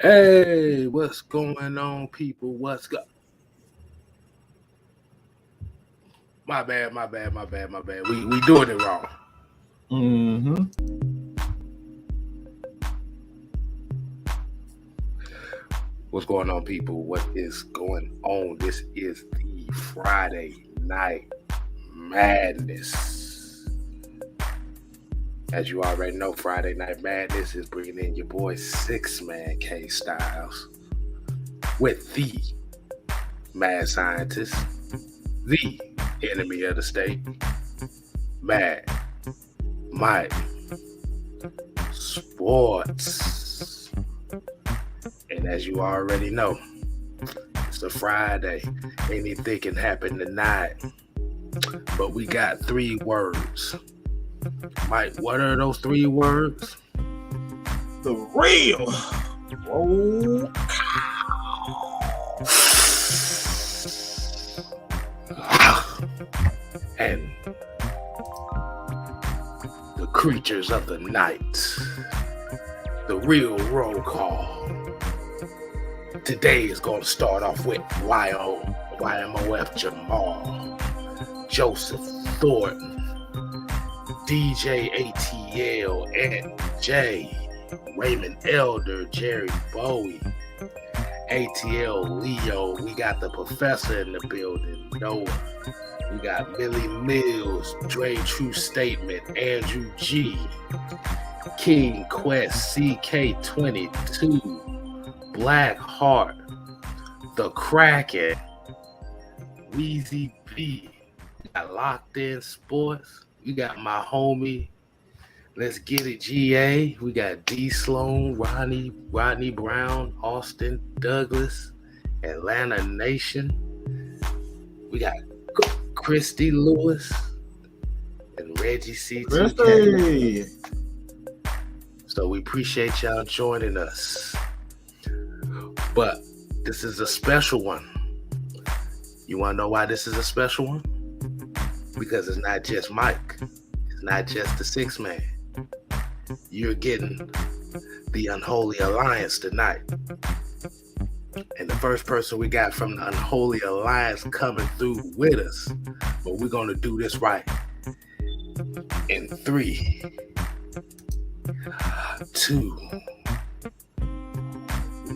Hey, what's going on, people? What's go? My bad. We doing it wrong. Mm-hmm. What's going on, people? What is going on? This is the Friday Night Madness. As you already know, Friday Night Madness is bringing in your boy Six Man K Styles with the mad scientist, the enemy of the state, Mad Mike Sports. And as you already know, it's a Friday. Anything can happen tonight. But we got 3 words. Mike, what are those 3 words? The real roll And the creatures of the night. The real roll call. Today is going to start off with YMOF Jamal, Joseph Thornton, DJ ATL and J, Raymond Elder, Jerry Bowie, ATL Leo. We got the professor in the building, Noah. We got Millie Mills, Dre True Statement, Andrew G, King Quest, CK22, Black Heart, The Kraken, Weezy B. We got Locked In Sports. We got my homie, Let's Get It GA. We got D Sloan, Rodney Brown, Austin Douglas, Atlanta Nation. We got Christy Lewis and Reggie C2K. Christy. So we appreciate y'all joining us. But this is a special one. You want to know why this is a special one? Because it's not just Mike. It's not just the 6 man. You're getting the Unholy Alliance tonight. And the first person we got from the Unholy Alliance coming through with us. But we're going to do this right. In 3, 2,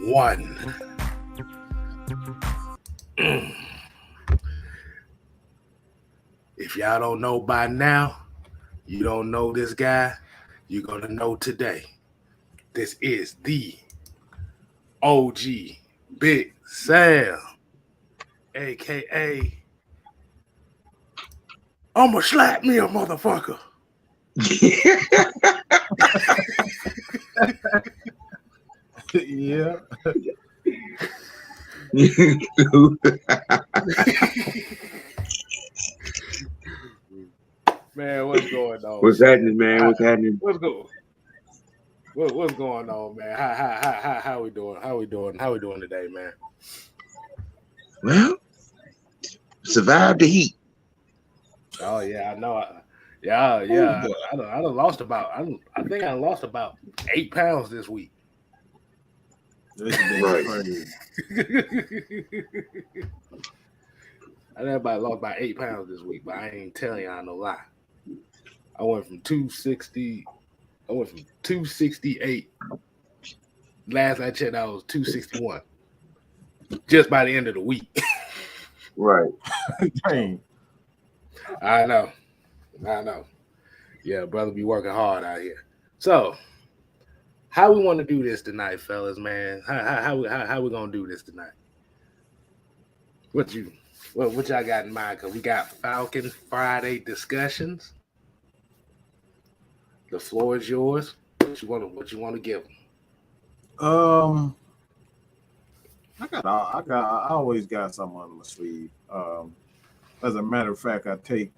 1. If y'all don't know by now, you don't know this guy, you're going to know today. This is the OG Big Sam, a.k.a. I'ma slap me a motherfucker. Yeah. Man, what's going on? What's happening, man? What's happening? What's going on, man? How we doing? How we doing today, man? Well, survived the heat. Oh yeah, I know. Yeah. I done lost about. I think I lost about 8 pounds this week. Right. I think I lost about 8 pounds this week, but I ain't telling y'all no lie. I went from 260. I went from 268. Last I checked, I was 261. Just by the end of the week. Right. Dang. I know. Yeah, brother be working hard out here. So, how we want to do this tonight, fellas, man? How we gonna do this tonight? What y'all got in mind? Cause we got Falcon Friday discussions. The floor is yours. What you want to give them? I always got something on my sleeve. As a matter of fact, I take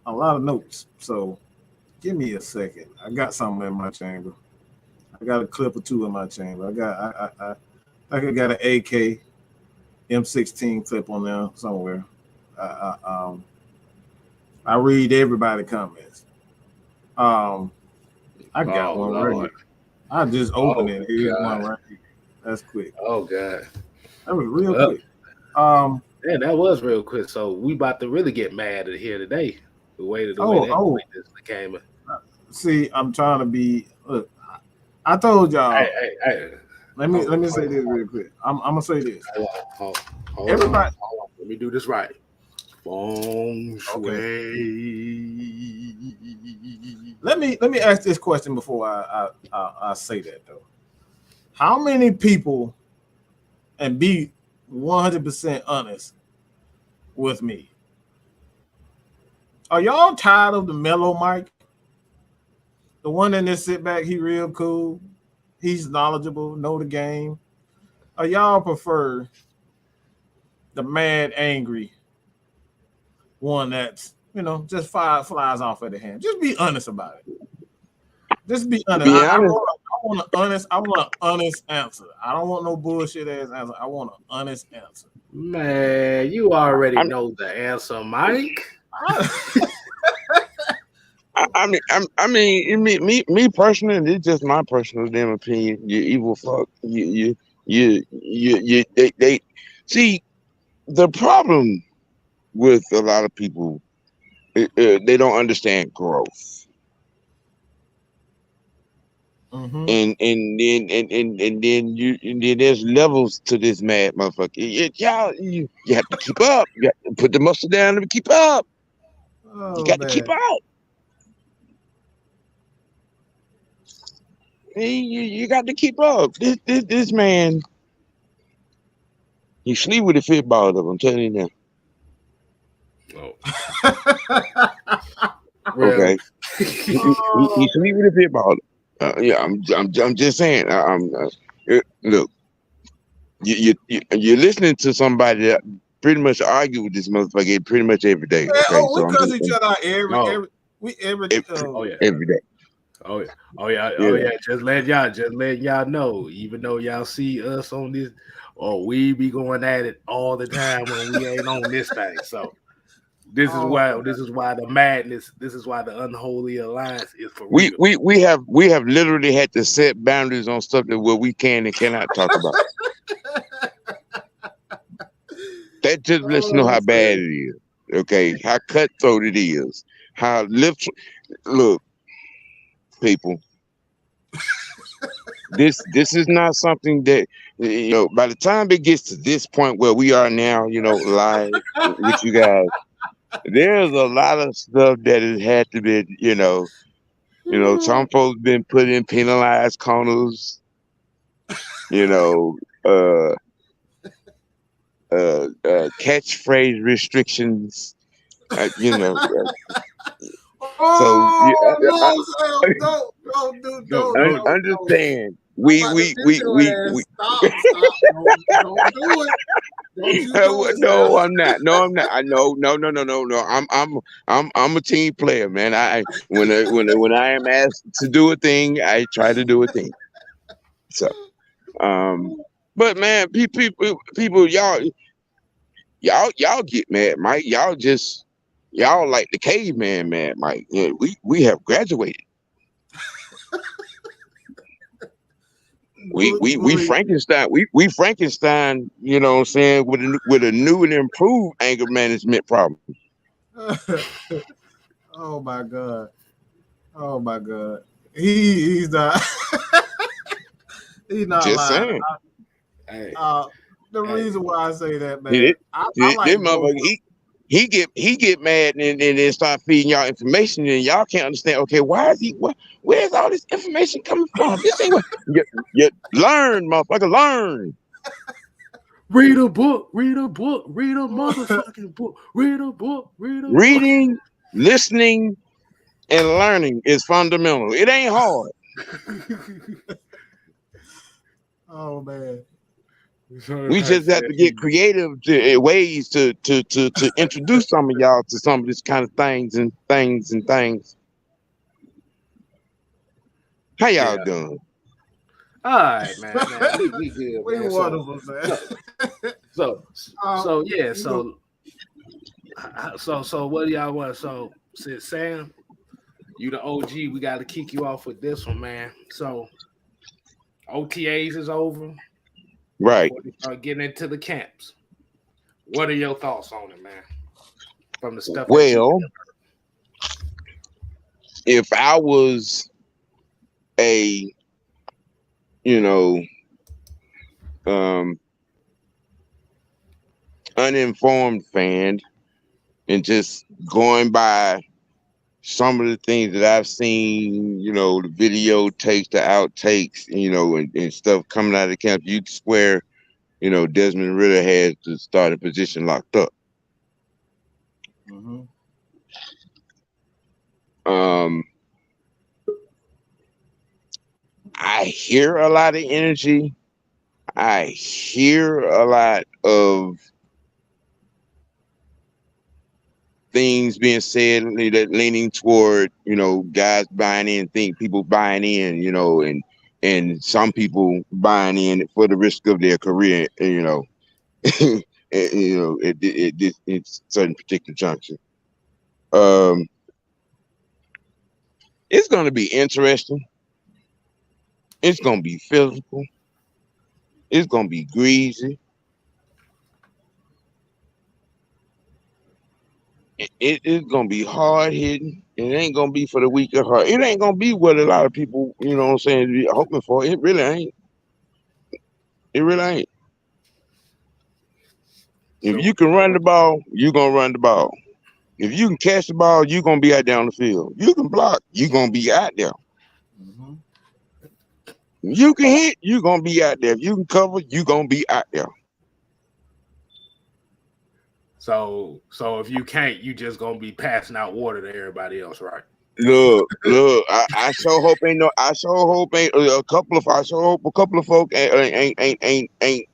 a lot of notes. So give me a second. I got something in my chamber. I got a clip or 2 in my chamber. I got an AK M16 clip on there somewhere. I read everybody's comments. I got one right here. I just opened it. Here's one right here. That's quick. Oh God. That was real Well, quick. yeah, that was real quick. So we about to really get mad at here today. The way Oh, this came. see, I'm trying to be. Look, I told Hey, y'all. hey, hey. Let Hold me on, say this real quick. I'm gonna say this. hold on. Everybody, Let me do this right. Feng okay. shui. Let me ask this question before I say that though. How many people, and be 100% honest with me, are y'all tired of the mellow mic? The one that just sit back, he real cool, he's knowledgeable, know the game. Or y'all prefer the mad, angry one that's just flies off at the hand? Just be honest about it. Just be To honest. be I honest, want an honest answer. I don't want no bullshit ass answer. I want an honest answer. Man, you already I'm, know the answer, Mike. me personally, it's just my personal damn opinion. You evil fuck. They see the problem with a lot of people. They don't understand growth, Mm-hmm. and then there's levels to this mad motherfucker. You have to keep up. You have to put the muscle down and keep up. You Oh got to keep man. up. You got to keep up. This man, he sleep with a football up. I'm telling you now. Oh, really? Okay, he sleep with a football. Yeah, I'm just saying. Look, you're listening to somebody that pretty much argue with this motherfucker pretty much every day. Okay, We so I'm cuss just each saying, other out every Oh, every we every oh yeah. every day. Oh yeah, oh yeah, Yeah. oh yeah. Just let y'all know. Even though y'all see us on this, we be going at it all the time when we ain't on this thing. So this is oh why the madness. This is why the unholy alliance is for We real. we we have we have literally had to set boundaries on stuff that what we can and cannot talk about. That just lets you know how bad it is. Okay, how cutthroat it is. How lift. Look, people. This is not something that by the time it gets to this point where we are now, live with you guys, there's a lot of stuff that has had to be, some folks been put in penalized corners, you know, uh, catchphrase restrictions, you know. So Oh no, Sam, don't. understand, I'm we about to we beat we we your we. ass. Stop. Don't do it. Don't you do it, No, Sam. I'm not. No, I'm not. I know. No. I'm a team player, man. When I am asked to do a thing, I try to do a thing. So, um, but man, people, y'all get mad, Mike. Y'all like the caveman, man, Mike. Yeah, we have graduated. We Frankenstein. We Frankenstein. You know what I'm saying, with a new and improved anger management problem. Oh my god. Oh my god. He's not he's not Just lying. saying. Hey, The hey, reason why I say that, This, man, I this like growth. motherfucker, he get mad and then start feeding y'all information and y'all can't understand. Okay, why is he? Where's all this information coming from? This ain't what you learn, motherfucker. Learn. read a book. Read a motherfucking book. Read a book. Reading, listening, and learning is fundamental. It ain't hard. Oh man. We just have to get creative ways to introduce some of y'all to some of this kind of things. How y'all doing? All right, man. We good, We man. wonderful, man. Yeah. You know, So what do y'all want? So since Sam, you the OG, we got to kick you off with this one, man. So OTAs is over. Right. before they start getting into the camps. What are your thoughts on it, man? From the stuff that you Well, if I was a, you know, um, uninformed fan and just going by some of the things that I've seen, the video takes, the outtakes, and stuff coming out of the camp, you'd swear, Desmond Ritter has the starting position locked up. Mm-hmm. I hear a lot of energy. I hear a lot of things being said that leaning toward, guys buying in, people buying in, and some people buying in for the risk of their career, at certain particular junction. It's going to be interesting. It's going to be physical. It's going to be greasy. It's going to be hard hitting. It ain't going to be for the weak of heart. It ain't going to be what a lot of people, be hoping for. It really ain't. It really ain't. If you can run the ball, you're going to run the ball. If you can catch the ball, you're going to be out there on the field. You can block, you're going to be out there. Mm-hmm. If you can hit, you're going to be out there. If you can cover, you're going to be out there. So if you can't, you just going to be passing out water to everybody else, right? Look, I sure hope ain't a couple of folk ain't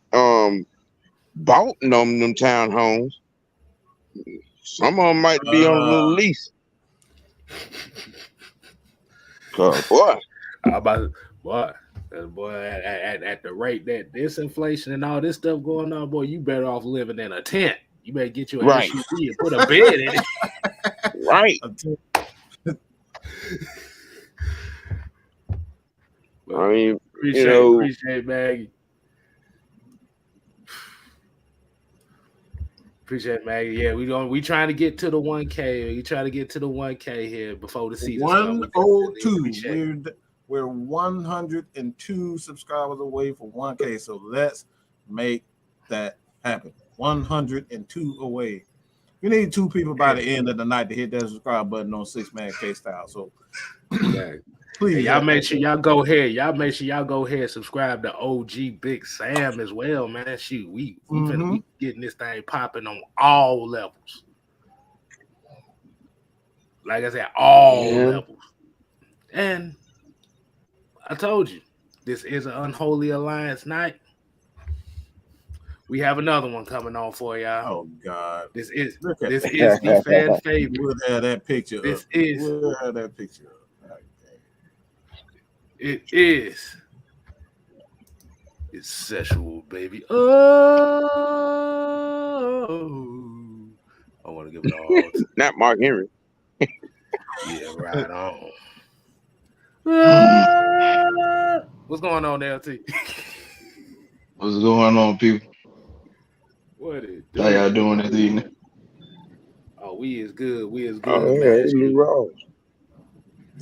bought them townhomes. Some of them might be on a little lease. Cause boy, at the rate that this inflation and all this stuff going on, boy, you better off living in a tent. You better get you an SUV and put a bed in it. Right. I mean, appreciate Maggie. Appreciate Maggie. Yeah, we trying to get to the 1K. We try to get to the 1K here before the season starts. 102. We're 102 subscribers away from 1K. So let's make that happen. 102 away. We need 2 people by the end of the night to hit that subscribe button on 6-Man K Style. So please, hey, y'all make sure y'all go ahead. Y'all make sure y'all go ahead and subscribe to OG Big Sam as well, man. Shoot, we getting this thing popping on all levels. Like I said, all levels. And I told you, this is an Unholy Alliance night. We have another one coming on for y'all. Oh God! This is the fan favorite. We'll have that picture. We'll have that picture. It is. It's sexual, baby. Oh, I want to give it all. Not Mark Henry. Yeah, right on. What's going on, LT? What's going on, people? What is How y'all doing this evening? Oh, we is good. We is good, man.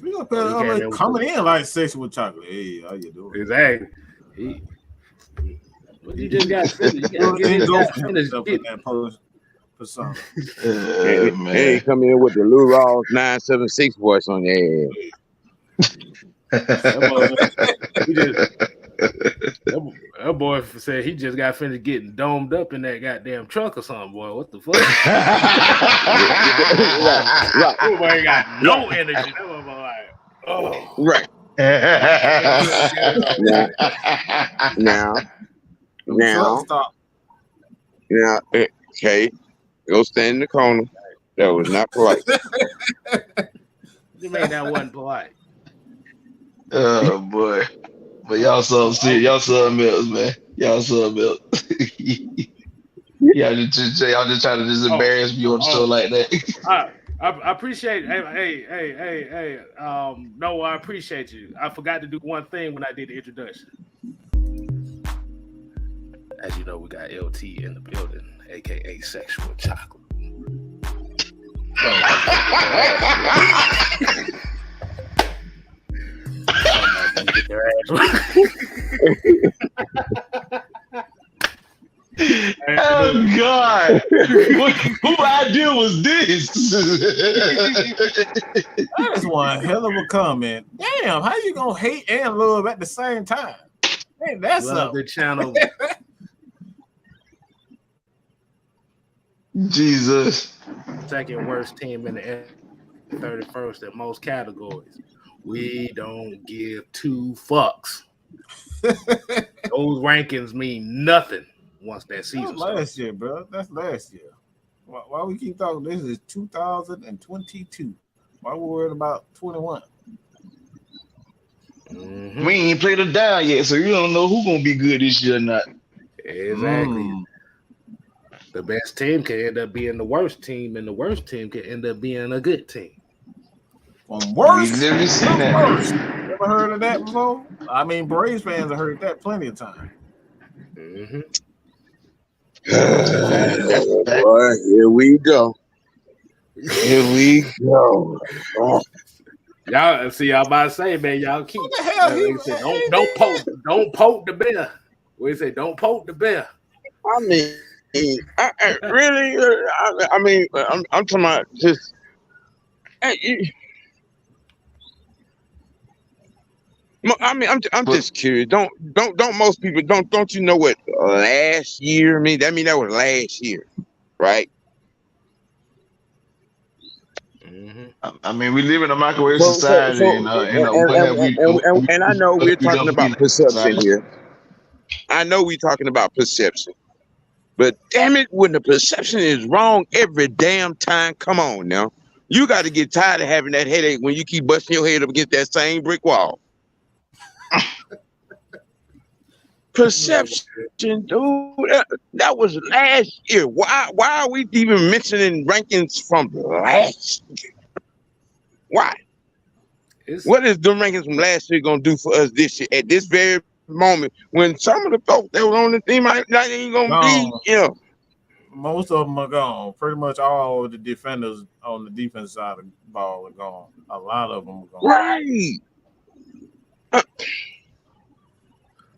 We gonna coming in like sexual chocolate. Hey, how you doing? Exactly. You just got finished. You got finished that persona. Hey, come in with the Lou Rawls 976 voice on your That boy said he just got finished getting domed up in that goddamn truck or something, boy. What the fuck? That boy got no energy. That boy like, oh. Right. Now, okay, go stand in the corner. That was not polite. You mean that wasn't polite? Oh boy. But y'all something, y'all something else, man. Y'all something else. y'all just trying to just embarrass me on the show like that. I appreciate. Hey. No, I appreciate you. I forgot to do one thing when I did the introduction. As you know, we got LT in the building, aka Sexual Chocolate. Oh God! Who idea was this? That is one hell of a comment. Damn, how you gonna hate and love at the same time? Man, that's Love the channel. Jesus. Second worst team in the 31st in most categories. We don't give two fucks. Those rankings mean nothing once that season That's last starts. year, bro. That's last year. Why we keep talking? This is 2022. Why we worried about 21? Mhm. We ain't played it down yet, so you don't know who's gonna be good this year or not. Exactly. The best team can end up being the worst team, and the worst team can end up being a good team. From worst We never seen to that. worst. Ever heard of that before? I mean, Braves fans have heard that plenty of times. Mm-hmm. Boy, here we go. Here we go. Oh, Y'all see, y'all about to say, man, y'all keep. What the hell? Don't poke the bear. We say, don't poke the bear. I mean, really? I mean, I'm talking about just. I mean, I'm just curious. Don't most people don't you know what last year mean? That was last year, right? I mean, we live in a microwave society, and I know we're talking about perception here. I know we're talking about perception, but damn it, when the perception is wrong every damn time, come on now, you got to get tired of having that headache when you keep busting your head up against that same brick wall. Perception, dude, that was last year. Why are we even mentioning rankings from last year? Why? What is the rankings from last year gonna do for us this year at this very moment when some of the folks that were on the team ain't gonna be, Most of them are gone. Pretty much all of the defenders on the defense side of the ball are gone. A lot of them are gone. Right.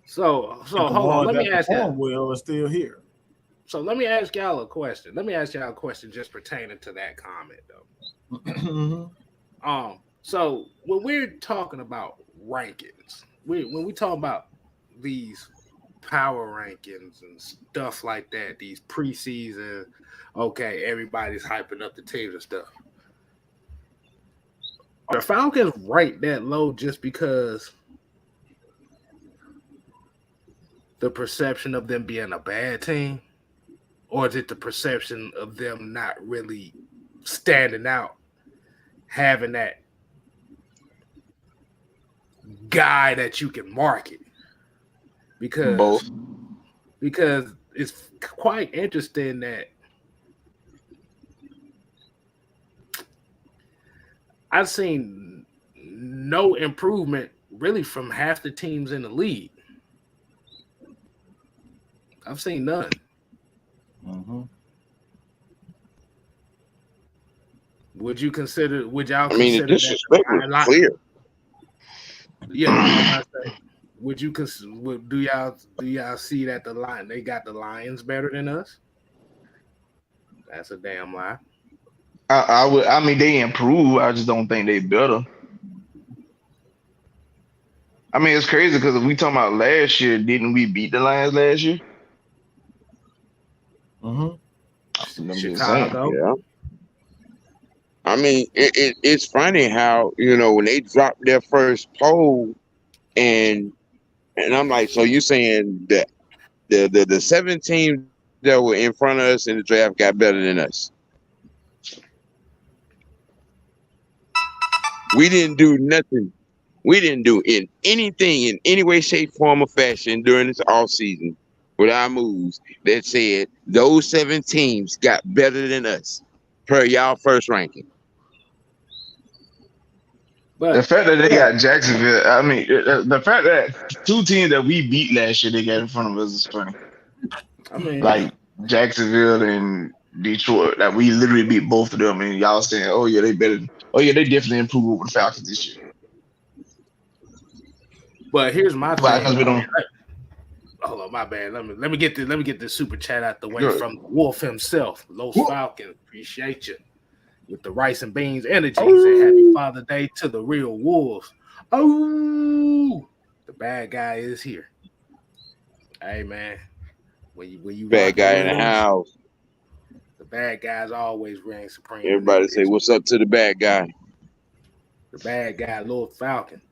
So hold on. Let me ask you. Will is still here. So let me ask y'all a question. Just pertaining to that comment, though. So when we're talking about rankings, when we talk about these power rankings and stuff like that, these preseason, okay, everybody's hyping up the teams and stuff. Are the Falcons right that low just because the perception of them being a bad team, or is it the perception of them not really standing out, having that guy that you can market? Because it's quite interesting that I've seen no improvement really from half the teams in the league. I've seen none. Would y'all consider? The disrespect was clear. Yeah, would you do y'all see that they got the Lions better than us? That's a damn lie. I mean, they improve. I just don't think they better. I mean, it's crazy because if we talking about last year, didn't we beat the Lions last year? Chicago. Yeah. I mean, it's funny how, when they dropped their first poll, and I'm like, so you saying that the 7 teams that were in front of us in the draft got better than us? We didn't do nothing. We didn't do anything in any way, shape, form, or fashion during this offseason with our moves that said those 7 teams got better than us per y'all first ranking. But the fact that they got Jacksonville, I mean, the fact that 2 teams that we beat last year, they got in front of us is funny. I mean, Like Jacksonville and Detroit. Like we literally beat both of them, and y'all saying, "Oh yeah, they better. Oh yeah, they definitely improved over the Falcons this year." but here's my Why? thing. Because we don't. Hold on, my bad. Let me get this super chat out the way Good. from the Wolf himself, Los Falcons. Appreciate you with the rice and beans energy. Oh. Say happy Father Day to the real Wolves. Oh, the bad guy is here. Hey man, when you Bad guy in the house. the bad guys always reign supreme. Everybody say, "What's up to the bad guy?" The bad guy, Lord Falcon.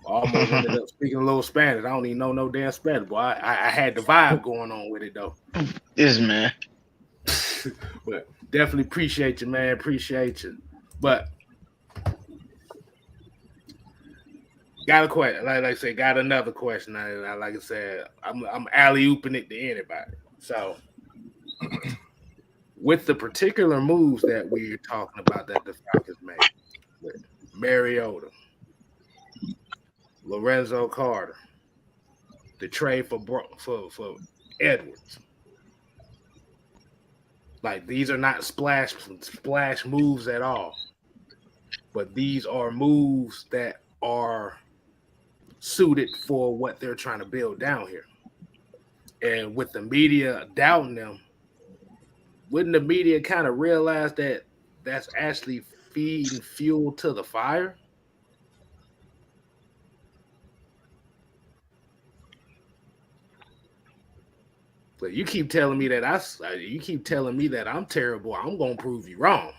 Almost ended up speaking a little Spanish. I don't even know no damn Spanish, boy. I had the vibe going on with it though. This man. But definitely appreciate you, man. Appreciate you. But got a question. Like I said, got another question. Like I said, I'm alley-ooping it to anybody. So with the particular moves that we're talking about that the Falcons made with Mariota, Lorenzo Carter, the trade for Edwards. Like these are not splash moves at all, but these are moves that are suited for what they're trying to build down here. And with the media doubting them, wouldn't the media kind of realize that that's actually feeding fuel to the fire? But you keep telling me that I'm terrible. I'm gonna prove you wrong.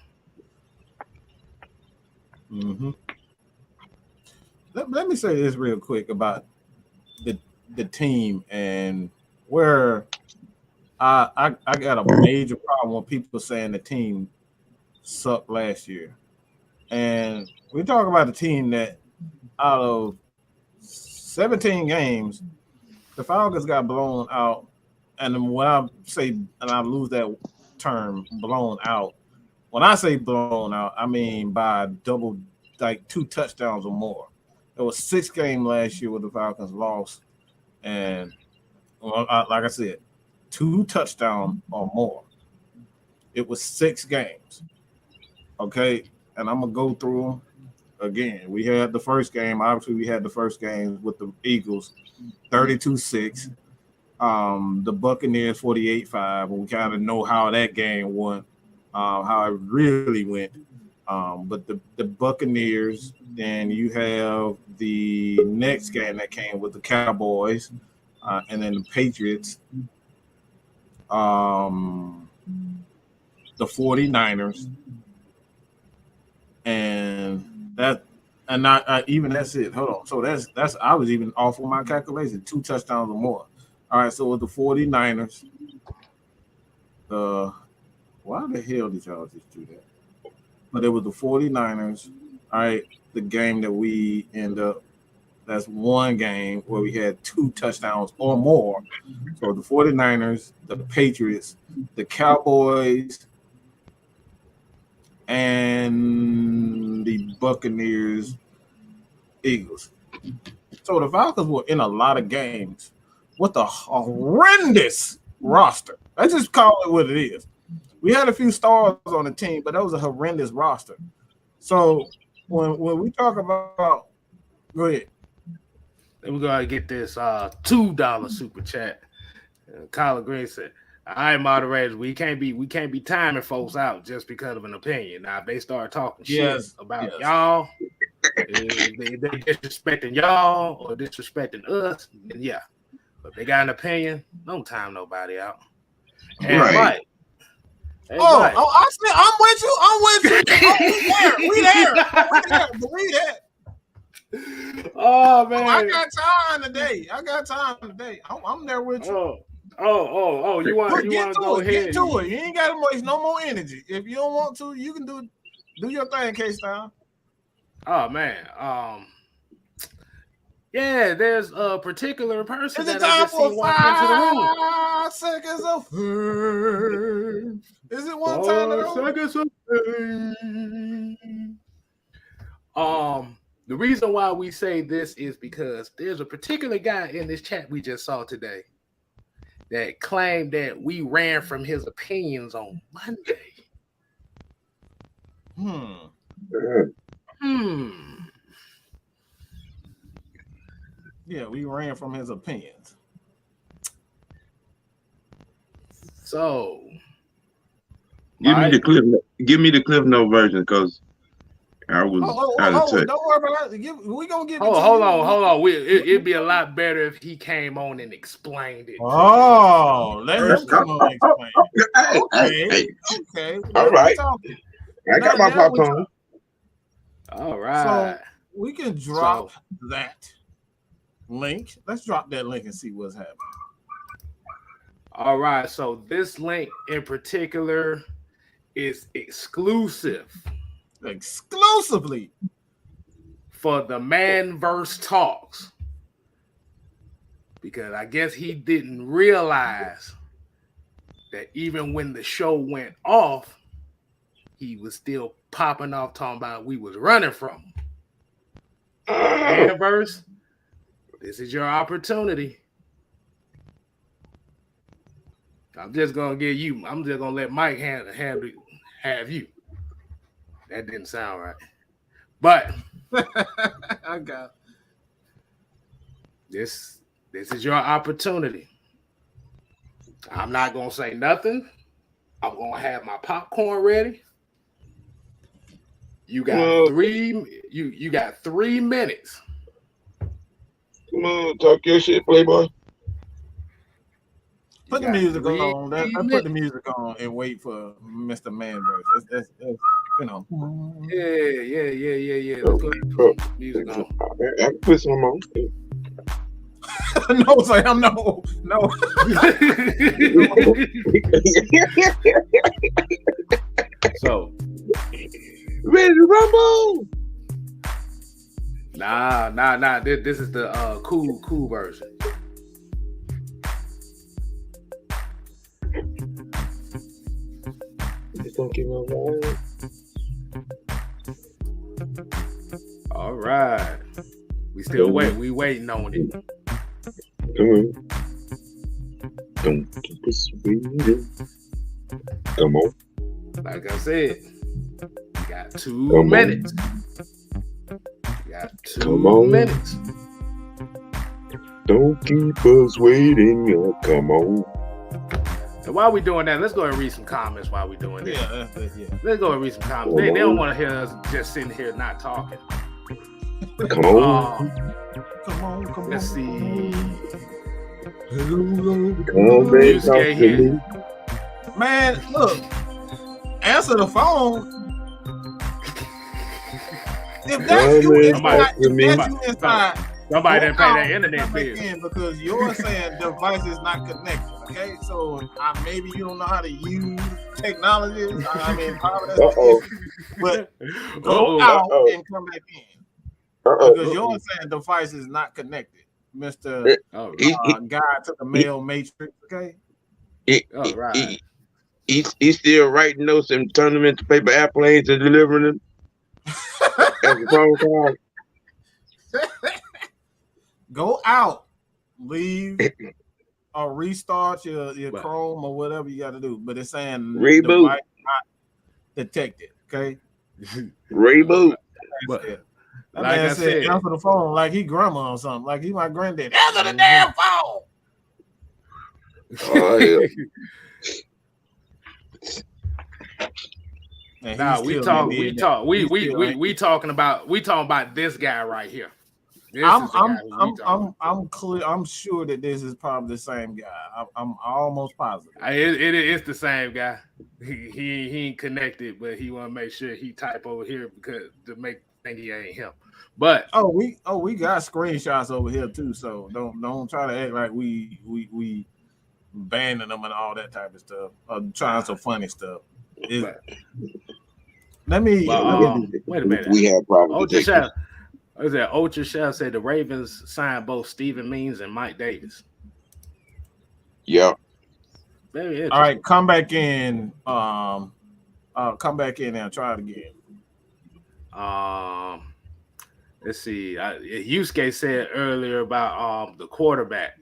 Mm-hmm. Let me say this real quick about the team and where I got a major problem with people saying the team sucked last year. And we talk about a team that out of 17 games, the Falcons got blown out. And when I say, and I lose that term, blown out, when I say blown out, I mean by double, like 2 touchdowns or more. There was 6 games last year where the Falcons lost. And like I said, 2 touchdowns or more. It was 6 games. Okay. And I'm going to go through them again. We had the first game. Obviously, we had the first game with the Eagles, 32-6. The Buccaneers 48-5. We kind of know how that game went, how it really went. But the Buccaneers, then you have the next game that came with the Cowboys, and then the Patriots, the 49ers, and not even that's it. Hold on. So that's I was even off on my calculation, 2 touchdowns or more. All right, so with the 49ers, why the hell did y'all just do that? But it was the 49ers, all right, the game that we end up, that's one game where we had 2 touchdowns or more. So the 49ers, the Patriots, the Cowboys, and the Buccaneers, Eagles. So the Falcons were in a lot of games with a horrendous roster. Let's just call it what it is. We had a few stars on the team, but that was a horrendous roster. So when we talk about, go ahead. Then we're gonna get this $2 super chat. Kyler Green said, "All right, moderators, we can't be timing folks out just because of an opinion. Now, if they start talking shit about y'all, if they're disrespecting y'all or disrespecting us, then yeah. But if they got an opinion, don't time nobody out." And Right. Hey, I said I'm with you. We there. Believe that. Oh man, I got time today. I'm there with you. You want to go ahead? Get to it. You ain't got to waste no more energy. If you don't want to, you can do your thing, K-Style. Oh man, yeah, there's a particular person that I just seen walk into the room. 5 seconds of fame. Is it one time at all? 5 seconds of fame. The reason why we say this is because there's a particular guy in this chat we just saw today that claimed that we ran from his opinions on Monday. Yeah, we ran from his opinions. So give me the Cliff Note version because I was out of touch. Don't worry about it. We gonna give it to you. Hold on. It'd be a lot better if he came on and explained it. Let him come on and explain it. Okay. All right. I got my popcorn. All right. So we can drop that link. Let's drop that link and see what's happening. All right. So this link in particular is exclusively for the Manverse Talks, because I guess he didn't realize that even when the show went off, he was still popping off talking about we was running from him. Manverse, this is your opportunity. I'm just gonna let Mike have you. That didn't sound right. But I got this is your opportunity. I'm not gonna say nothing. I'm gonna have my popcorn ready. You got you got 3 minutes. Come on, talk your shit, Playboy. Put the music on. Let's put the music on and wait for Mr. Manverse. That's you know. Yeah. Let's go put the music on. I can put some on. No, Sam, no. So, ready to rumble? Nah. This is the cool version. Just don't give my vibe. All right. We still waiting on it. Come on. Don't keep us waiting. Come on. Like I said, you got 2 minutes. You got 2 minutes. Don't keep us waiting. Come on. And while we doing that, let's go and read some comments while we doing this. Yeah. Let's go and read some comments. They don't want to hear us just sitting here not talking. Come on. Come on. Let's see. Man, look. Answer the phone. If that's you inside, somebody didn't pay their internet bill. Because you're saying device is not connected. Okay, so maybe you don't know how to use technology. I mean, but go out and come back in. Because you're saying device is not connected, Mr. Guy to the mail matrix. Okay. He's still writing notes and turning them into paper airplanes and delivering them. As a phone call. Go out, leave, or restart your Chrome or whatever you got to do. But it's saying reboot, not detected. Okay. Reboot. That like man said, answer the phone like he grandma or something, like he my granddad. Answer the damn phone. Oh, yeah. Nah, we talking about this guy right here. I'm clear. I'm sure that this is probably the same guy. I'm almost positive. It's the same guy. He ain't connected, but he want to make sure he type over here because to make think he ain't him. But we got screenshots over here too. So don't try to act like we banning them and all that type of stuff or trying some funny stuff. Let me wait a minute. We have problems. Ultra Chef said the Ravens signed both Steven Means and Mike Davis. Yeah. Very interesting. All right, come back in. Come back in and try it again. Let's see. Yusuke said earlier about the quarterback.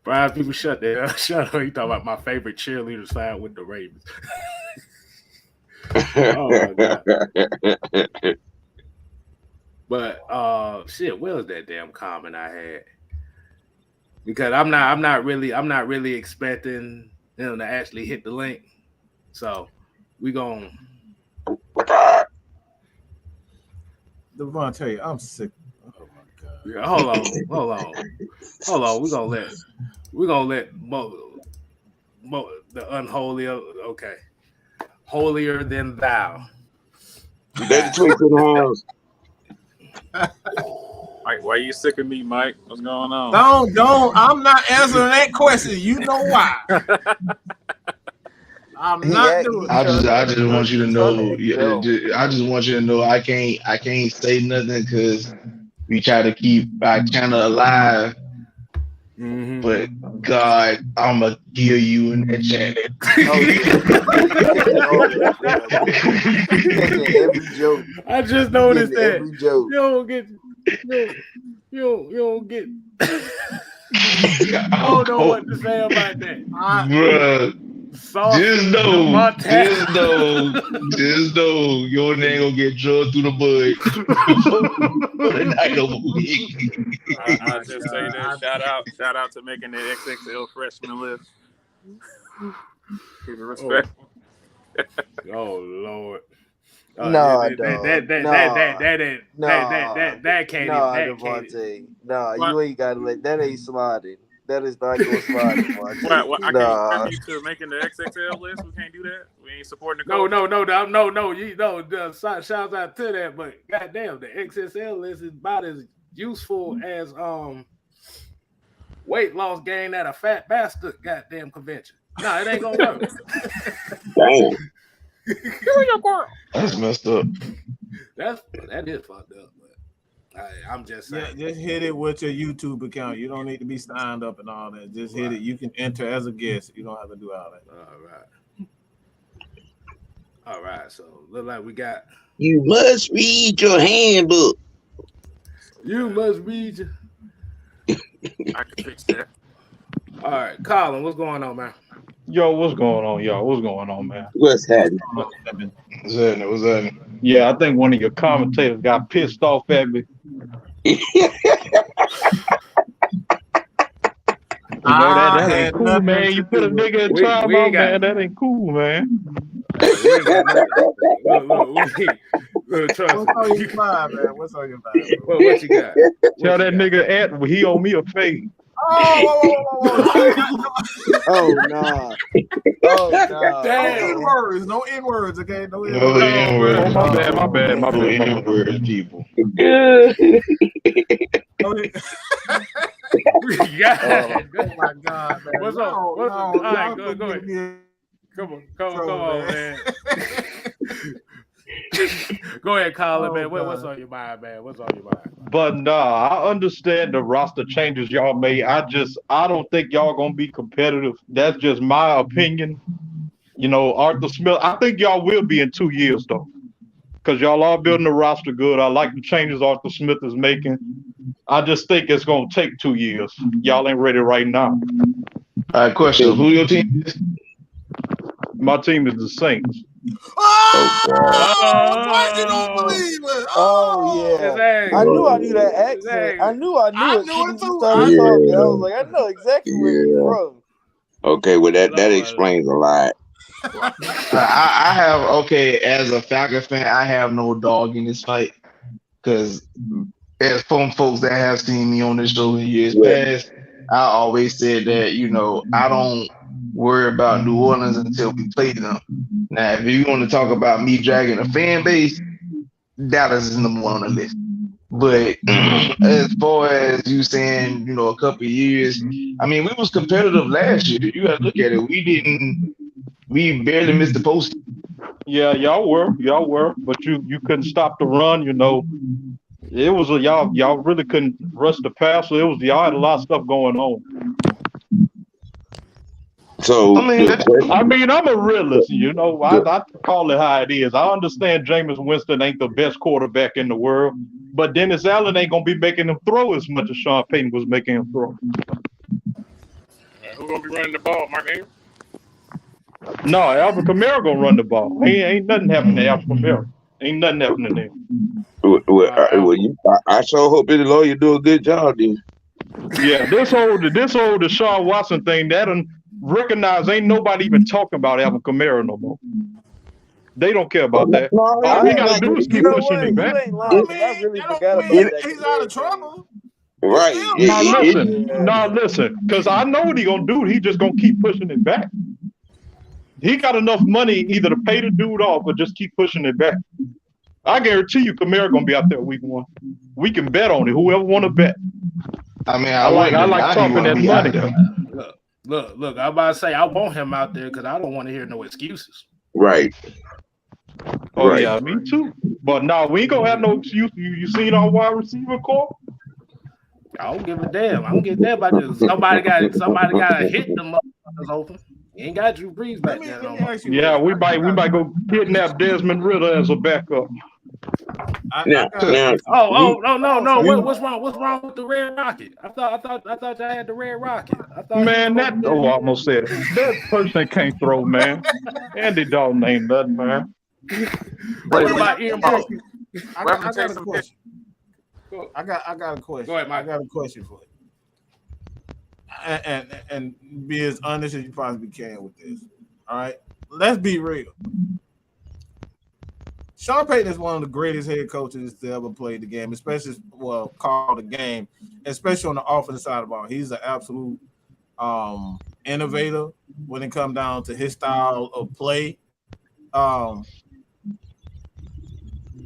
Brian, people shut up. Shut up. You talking about my favorite cheerleader sign with the Ravens. Oh my god. But shit, where was that damn comment I had? Because I'm not really expecting them to actually hit the link. So we gon' Devontae, I'm sick. Oh my god. Yeah, hold on. We're gonna let the unholy. Okay, holier than thou. Let the tweets in the house. Mike, why you sick of me, Mike? What's going on? Don't. I'm not answering that question. You know why? I'm not doing it. I just want you to know. I just want you to know. I can't say nothing because we try to keep our channel alive. Mm-hmm. But God, I'ma kill you in that channel. Every joke. I just noticed that. Every joke. You don't get. I don't know what to say about that. Bruh. Just know your name gonna get drugged through the mud for the night over week. I'll just say that. Shout out to making the XXL freshman list. Keep it respectful. Oh Lord. No, that can't. Devontae. No, you ain't gotta let that ain't sliding. That is not going to slide. What? I can't contribute to making the XXL list. We can't do that. We ain't supporting the coach. No. You know, shouts out to that, but goddamn, the XXL list is about as useful as weight loss gain at a fat bastard goddamn convention. No, it ain't gonna work. Damn. That's messed up. That is fucked up. I'm just saying. Yeah, just hit it with your YouTube account. You don't need to be signed up and all that. Just hit it. You can enter as a guest. You don't have to do all that. All right. So look like we got. You must read your handbook. You must read your. I can fix that. All right, Colin, what's going on, man? Yo, what's going on, y'all? What's going on, man? What's happening? What's that? Yeah, I think one of your commentators got pissed off at me. You know that ain't cool, man. You put a nigga in timeout, man. That ain't cool, man. What's on your mind, man? What's on your mind? What you got? Tell that nigga he owe me a fade. Oh no! No N-words, okay? No N-words. Oh, my bad. No N-words, people. Oh my God, man. What's up? All right, go ahead. Come on, man. Go ahead, Colin, man. What's on your mind, man? But nah, I understand the roster changes y'all made. I don't think y'all gonna be competitive. That's just my opinion. You know, Arthur Smith, I think y'all will be in 2 years though. Because y'all are building the roster good. I like the changes Arthur Smith is making. I just think it's gonna take 2 years. Y'all ain't ready right now. All right, question. Who your team is? My team is the Saints. You don't believe it. Yeah. I knew that accent. I knew it. As soon as you started talking, I was like, I know exactly where you're from. Okay, well that explains a lot. I have as a Falcons fan, I have no dog in this fight because as from folks that have seen me on this show in years past, I always said that I don't worry about New Orleans until we play them. Now, if you want to talk about me dragging a fan base, Dallas is number one on the list. But as far as you saying, a couple of years, I mean, we was competitive last year. You got to look at it. We barely missed the post. Yeah, y'all were, but you couldn't stop the run. It was y'all really couldn't rush the pass. So y'all had a lot of stuff going on. So I mean, I'm a realist, you know. I call it how it is. I understand Jameis Winston ain't the best quarterback in the world, but Dennis Allen ain't gonna be making him throw as much as Sean Payton was making him throw. Who's gonna be running the ball, Mark Ingram? No, Alvin Kamara gonna run the ball. Ain't nothing happening to Alvin Kamara. Ain't nothing happening there. I sure hope the lawyer do a good job then. Yeah, this whole Deshaun Watson thing, that recognize ain't nobody even talking about Alvin Kamara no more. They don't care about that. All we gotta do is keep pushing him back. You ain't lying. I really forgot about that. He's out of trouble. Right. Now listen, because I know what he gonna do. He just gonna keep pushing it back. He got enough money either to pay the dude off or just keep pushing it back. I guarantee you Kamara gonna be out there week 1. We can bet on it. Whoever want to bet. I mean, I like talking that money. Look, I'm about to say I want him out there because I don't want to hear no excuses. Right. Oh right. Yeah, me too. But no, we ain't gonna have no excuse. You seen our wide receiver core? I don't give a damn. I don't give a damn about this. Somebody got to hit the motherfuckers open. You ain't got Drew Brees back there no more. Yeah, we might go kidnap Desmond Ritter as a backup. No. What's wrong? What's wrong with the Red Rocket? I thought y'all had the Red Rocket. Man, I almost said it. That person can't throw, man. Andy Dalton ain't nothing, man. What about Ian Brooks? I got a question. I got a question. Go ahead, Mike. I got a question for you. And be as honest as you possibly can with this. All right, let's be real. Sean Payton is one of the greatest head coaches to ever play the game, especially call the game, especially on the offensive side of the ball. He's an absolute innovator when it comes down to his style of play.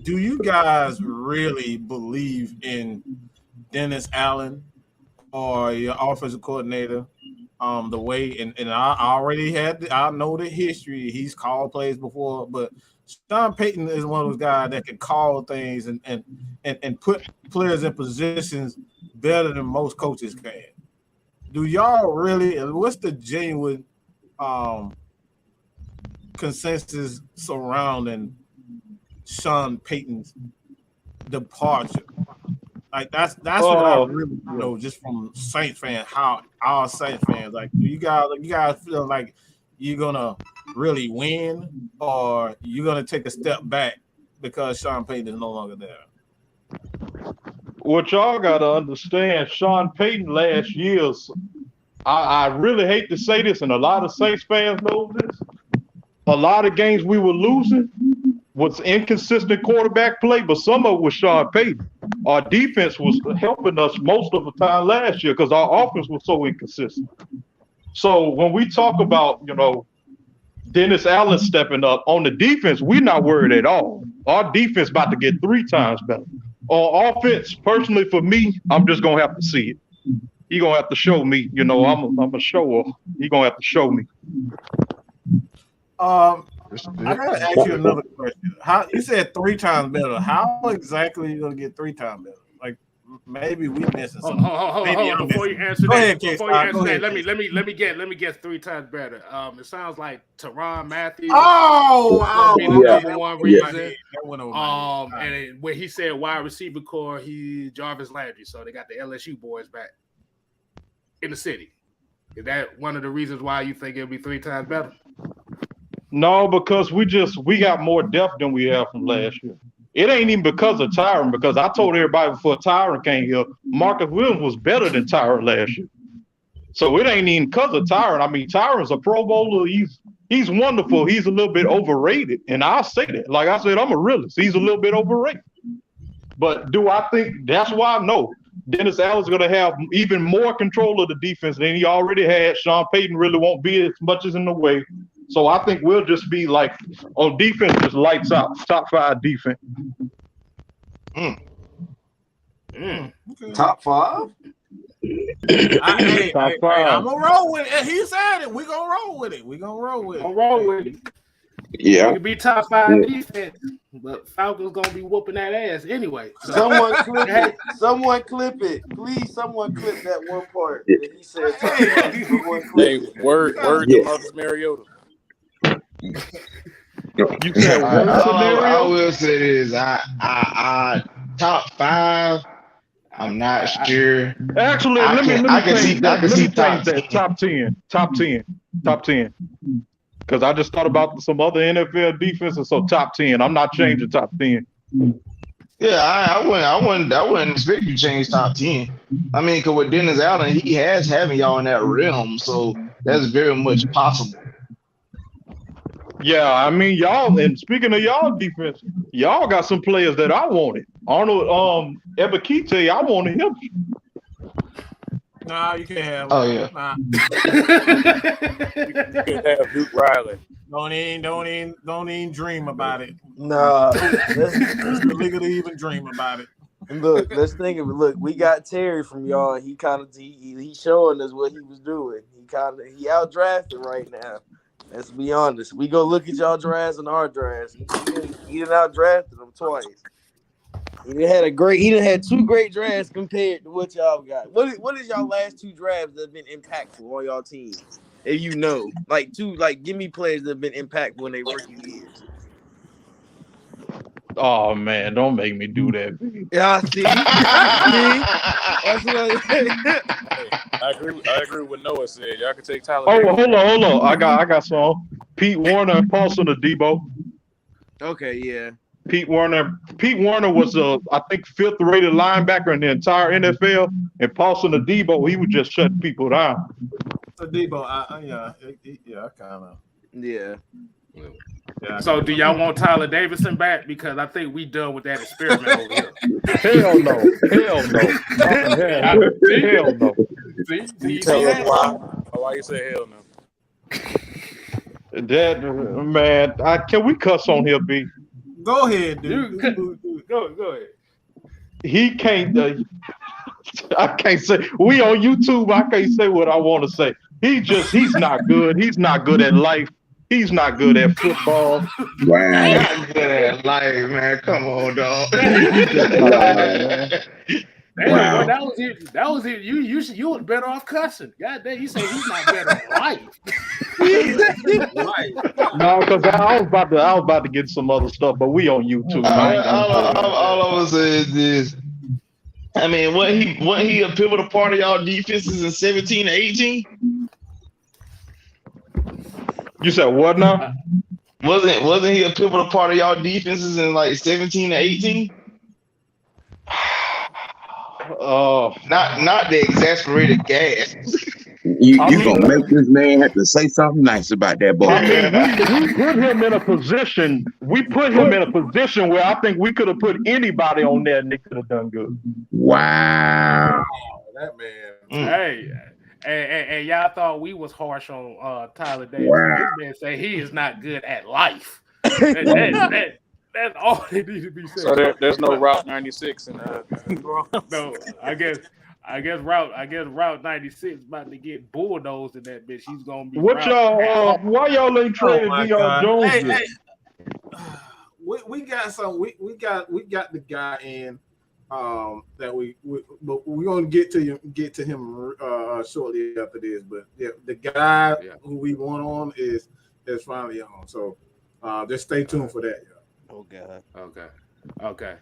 Do you guys really believe in Dennis Allen or your offensive coordinator? The way and I know the history. He's called plays before, but Sean Payton is one of those guys that can call things and put players in positions better than most coaches can. Do y'all really? What's the genuine consensus surrounding Sean Payton's departure? Like that's what I really know just from Saints fans. How our Saints fans like, do you guys feel like you're gonna really win, or you're gonna take a step back because Sean Payton is no longer there? What y'all gotta understand, Sean Payton last year's. I really hate to say this, and a lot of Saints fans know this. A lot of games we were losing was inconsistent quarterback play, but some of it was Sean Payton. Our defense was helping us most of the time last year because our offense was so inconsistent. So when we talk about, Dennis Allen stepping up on the defense, we're not worried at all. Our defense about to get 3 times better. On offense, personally for me, I'm just gonna have to see it. He gonna have to show me. I'm a shower. He gonna have to show me. I gotta ask you another question. How you said 3 times better? How exactly are you gonna get 3 times better? Like maybe we missing something. Before you answer that, let me guess 3 times better. It sounds like Tyrann Mathieu. Number one reason. And when he said wide receiver core, he Jarvis Landry. So they got the LSU boys back in the city. Is that one of the reasons why you think it'll be 3 times better? No, because we got more depth than we have from last year. It ain't even because of Tyron, because I told everybody before Tyron came here, Marcus Williams was better than Tyron last year. So it ain't even because of Tyron. I mean, Tyron's a Pro Bowler. He's wonderful. He's a little bit overrated. And I'll say that. Like I said, I'm a realist. He's a little bit overrated. But do I think that's why? No. Dennis Allen's going to have even more control of the defense than he already had. Sean Payton really won't be as much as in the way. So I think we'll just be like on defense, just lights out, top 5 defense. Top 5? I'm gonna roll with it. He said it. We're gonna roll with it. Roll with it. Yeah. It could be top 5 defense, but Falcons gonna be whooping that ass anyway. So. Someone clip it. Someone clip it. Please, someone clip that one part that he said. Someone clip it. Word to Marcus Mariota. You said I will say this. I top 5. I'm not sure. Actually, let me change that. Top 10. Because I just thought about some other NFL defenses. So top 10. I'm not changing top 10. Yeah, I wouldn't expect you to change top 10. I mean, because with Dennis Allen, he has having y'all in that realm, so that's very much possible. Yeah, I mean, y'all, and speaking of y'all defense, y'all got some players that I wanted. Arnold Ebiketie, I wanted him. Nah, you can't have him. Oh yeah. Nah. You could have Duke Riley. Don't even dream about it. Nah. It's illegal to even dream about it. Look, let's think of it. Look, we got Terry from y'all. He showing us what he was doing. He outdrafted right now. Let's be honest. We go look at y'all drafts and our drafts. He didn't outdrafted them twice. He done had 2 great drafts compared to what y'all got. What is y'all last 2 drafts that have been impactful on y'all team? If you know, give me players that have been impactful in their rookie years. Oh man, don't make me do that. Yeah, see? That's what I agree with what Noah said. Y'all can take Tyler. Oh, hold on. I got some. Pete Warner and Paulson Adebo. Okay, yeah. Pete Warner was I think 5th rated linebacker in the entire NFL, and Paulson Adebo, he was just shutting people down. Adebo, I kind of. Yeah. So do y'all want Tyler Davidson back? Because I think we done with that experiment over here. Hell no. Hell no. See you see that? Why you say hell no? That man, can we cuss on here, B? Go ahead, dude. Go ahead. He can't. I can't say. We on YouTube. I can't say what I want to say. He's not good. He's not good at life. He's not good at football. Wow. Not good at life, man. Come on, dog. Wow. Boy, that was it. You was better off cussing. God damn, you say he's not better at life. No, because I was about to get some other stuff, but we on YouTube. All I was saying is this. I mean, wasn't he a pivotal part of y'all defenses in 17 to 18? You said what now? Wasn't he a pivotal part of y'all defenses in like 17 to 18? Not the exasperated gas. You gonna make this man have to say something nice about that boy. I mean, we put him in a position. We put him in a position where I think we could have put anybody on there and they could have done good. Wow. That man. Hey, and y'all thought we was harsh on Tyler Davis. Wow. This man say he is not good at life. That's all they need to be said. So there's no Route 96 in No, I guess Route 96 about to get bulldozed in that bitch. He's gonna be. What y'all? Why y'all ain't traded Deion Jones? Hey. We got some. We got the guy in that but we're gonna get to him shortly after this. But yeah, the guy who we want on is finally on. So just stay tuned for that, y'all. Oh God. Okay.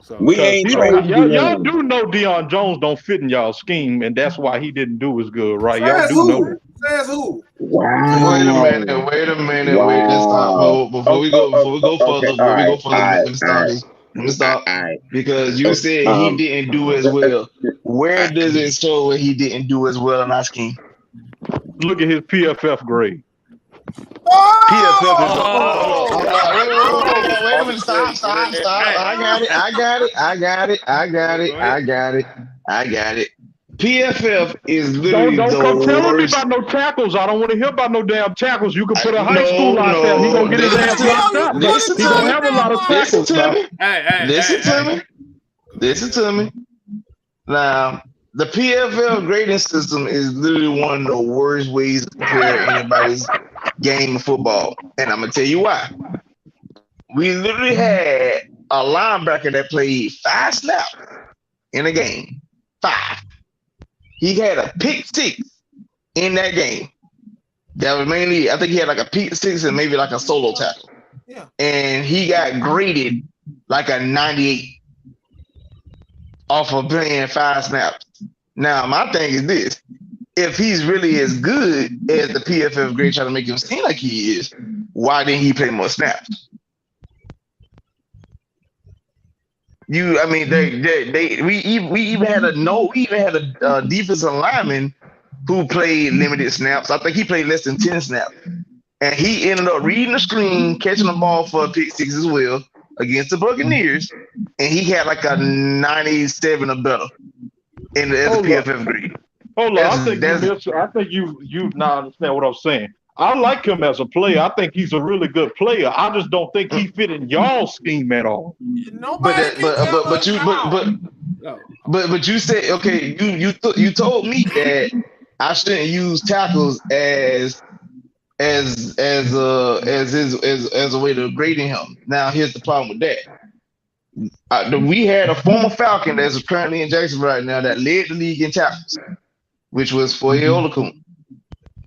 So we ain't y'all do know Deion Jones don't fit in y'all scheme, and that's why he didn't do as good, right? Y'all do know that. Says who? Wow. Wait a minute. Wait, let's stop. Before we go further, let me stop. Because you said he didn't do as well. Where does it show he didn't do as well in our scheme? Look at his PFF grade. PFF is wait a minute, stop. I got it. PFF is literally don't come telling me worst. about no tackles. I don't want to hear about no damn tackles. You can put a high school out there. He gonna get his ass locked up. He gonna have a lot of tackles. Listen to me. Now, the PFL grading system is literally one of the worst ways to compare anybody's game of football. And I'm gonna tell you why. We literally had a linebacker that played 5 snaps in a game. 5. He had a pick 6 in that game. That was mainly, I think he had like a pick 6 and maybe like a solo tackle. Yeah. And he got graded like a 98 off of playing 5 snaps. Now, my thing is this. If he's really as good as the PFF grade trying to make him seem like he is, why didn't he play more snaps? We even had a defensive lineman who played limited snaps. I think he played less than 10 snaps. And he ended up reading the screen, catching the ball for a pick 6 as well against the Buccaneers. And he had like a 97 or better in the PFF grade. Hold on, I think you not understand what I'm saying. I like him as a player. I think he's a really good player. I just don't think he fit in y'all scheme at all. But you said, okay, you told me that I shouldn't use tackles as a way to grading him. Now here's the problem with that. We had a former Falcon that's currently in Jacksonville right now that led the league in tackles, which was Foye Oluokun.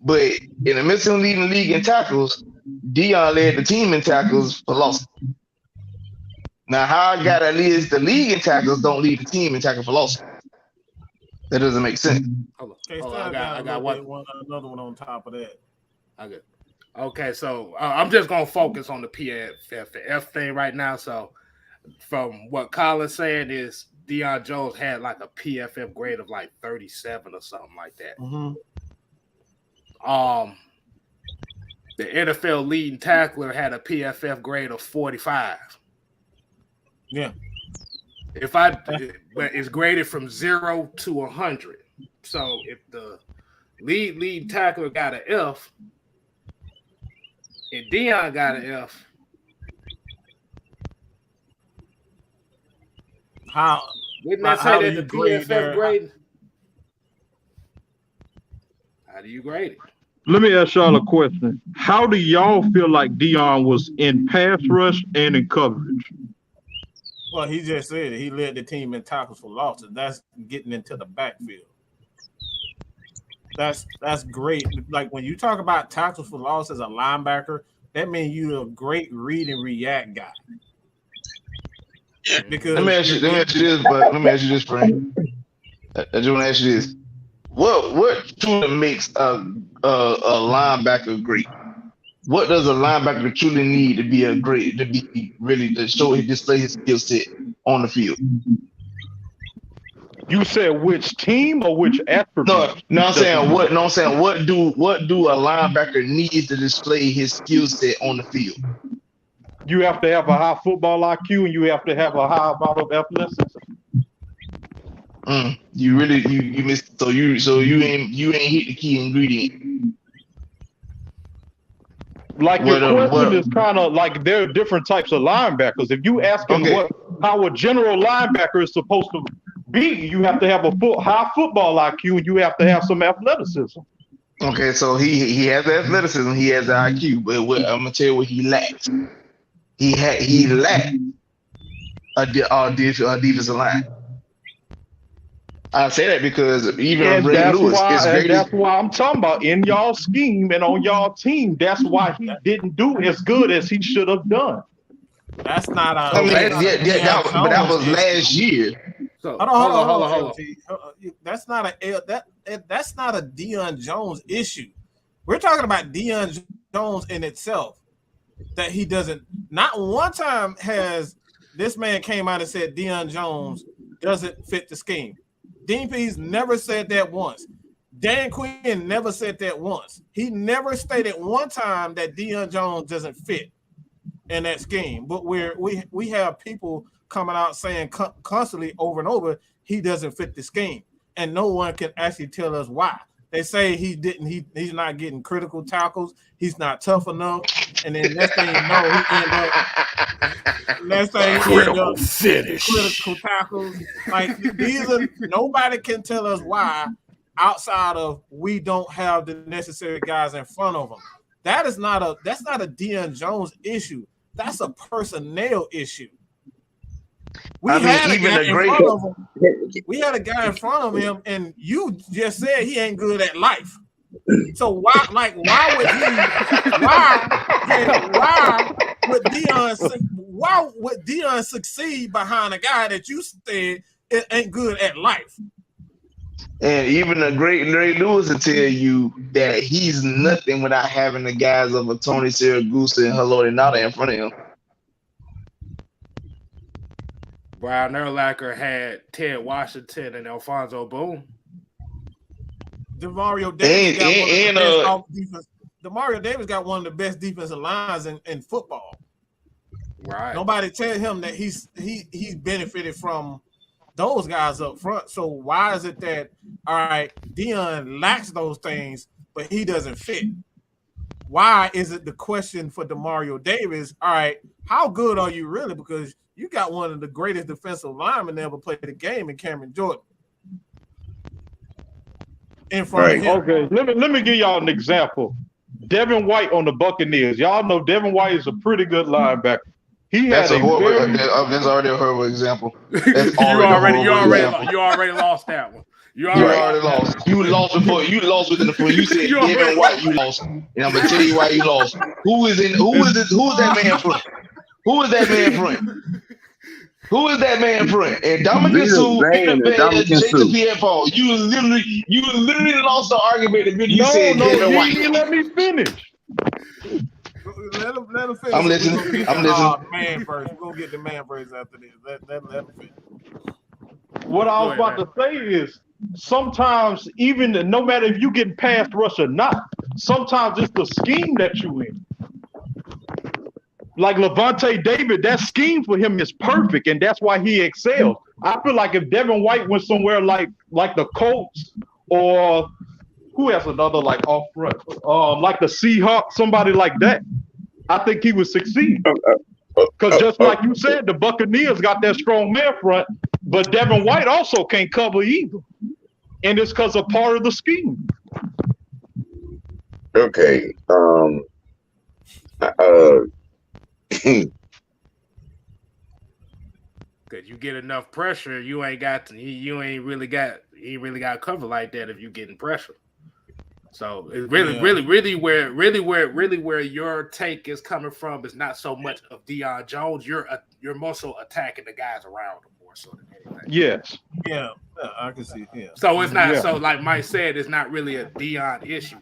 But in the midst of leading the league in tackles, Dion led the team in tackles for loss. Now, how I got at least the league in tackles don't lead the team in tackle for loss. That doesn't make sense. I got another one on top of that. Okay, so I'm just gonna focus on the PFF thing right now. So, from what Colin's saying is Deion Jones had like a PFF grade of like 37 or something like that. Mm-hmm. The NFL leading tackler had a PFF grade of 45. Yeah. But it's graded from 0 to 100. So if the lead tackler got an F and Deion got an F, wouldn't that say that the PFF grade? How do you grade it? Let me ask y'all a question. How do y'all feel like Deion was in pass rush and in coverage? Well, he just said it. He led the team in tackles for losses. That's getting into the backfield. That's great. Like when you talk about tackles for loss as a linebacker, that means you're a great read and react guy. Because let me ask you this, Frank. I just want to ask you this. What truly makes a linebacker great? What does a linebacker truly need to be to show he display his skill set on the field? You said which team or which attribute? No, I'm saying what do a linebacker need to display his skill set on the field? You have to have a high football IQ and you have to have a high amount of athleticism. You missed. So you ain't hit the key ingredient. Like your question is kind of like there are different types of linebackers. If you ask him how a general linebacker is supposed to be, you have to have a high football IQ and you have to have some athleticism. Okay, so he has the athleticism, he has the IQ, but I'm gonna tell you what he lacks. He lacked a defensive line. I say that because even Ray Lewis is great. That's why I'm talking about in y'all scheme and on y'all team. That's why he didn't do as good as he should have done. That's not a. But that was last year. So hold on. That's not a Deion Jones issue. We're talking about Deion Jones in itself. That he doesn't. Not one time has this man came out and said Deion Jones doesn't fit the scheme. Dean Pease never said that once. Dan Quinn never said that once. He never stated one time that Deion Jones doesn't fit in that scheme. But we have people coming out saying constantly over and over he doesn't fit the scheme, and no one can actually tell us why. They say he's not getting critical tackles. He's not tough enough. And then next thing you know, he end up critical tackles. Like nobody can tell us why outside of we don't have the necessary guys in front of them. that's not a Deion Jones issue. That's a personnel issue. We had a guy in front of him, and you just said he ain't good at life. So why would Deion succeed behind a guy that you said it ain't good at life? And even the great Larry Lewis will tell you that he's nothing without having the guys of a Tony Siragusa and Haloti Ngata in front of him. Brian Urlacher had Ted Washington and Alfonso Boone. Demario Davis got one of the best defensive lines in football. Right. Nobody tell him that he's benefited from those guys up front. So why is it that, all right, Deion lacks those things, but he doesn't fit? Why is it the question for Demario Davis? All right, how good are you really? Because you got one of the greatest defensive linemen to ever play the game in Cameron Jordan. In front of him. Okay, let me give y'all an example. Devin White on the Buccaneers. Y'all know Devin White is a pretty good linebacker. That's already a horrible example. You already lost that one. You already lost. You lost before. You lost within the point. You said Devin White. You lost, and I'm gonna tell you why you lost. Who is that man front? Who is that man front? Who is that man front? And Dominic Sue and Jacob Pierre-Paul. You literally lost the argument if you said Devin White. Let me finish. Let him finish. I'm listening. Man first. We're gonna get the man first after this. Let him finish. What I was about to say is sometimes even no matter if you getting past rush or not, sometimes it's the scheme that you in. Like Levante David, that scheme for him is perfect, and that's why he excels. I feel like if Devin White went somewhere like the Colts or who has another like off front, like the Seahawks, somebody like that, I think he would succeed. Because just like you said, the Buccaneers got that strong man front, but Devin White also can't cover either, and it's because of part of the scheme. Okay. Cause you get enough pressure, you ain't really got cover like that if you getting pressure. So it's really where your take is coming from is not so much of Deion Jones. You're more so attacking the guys around him more so than anything. Yes. Yeah, I can see. Yeah. So it's not so like Mike said, it's not really a Deion issue.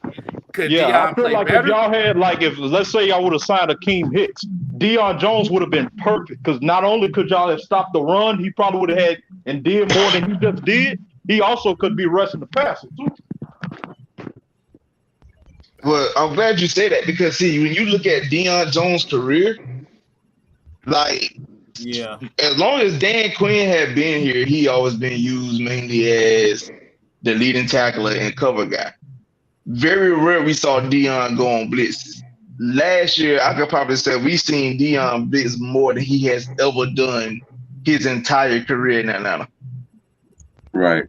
Could Deion I feel play like better? If y'all had if let's say y'all would have signed Akeem Hicks, Deion Jones would have been perfect because not only could y'all have stopped the run, he probably would have had and did more than he just did. He also could be rushing the passer too. Well, I'm glad you say that because see, when you look at Deion Jones' career, as long as Dan Quinn had been here, he always been used mainly as the leading tackler and cover guy. Very rare we saw Deion go on blitzes. Last year, I could probably say we seen Deion blitz more than he has ever done his entire career in Atlanta. Right.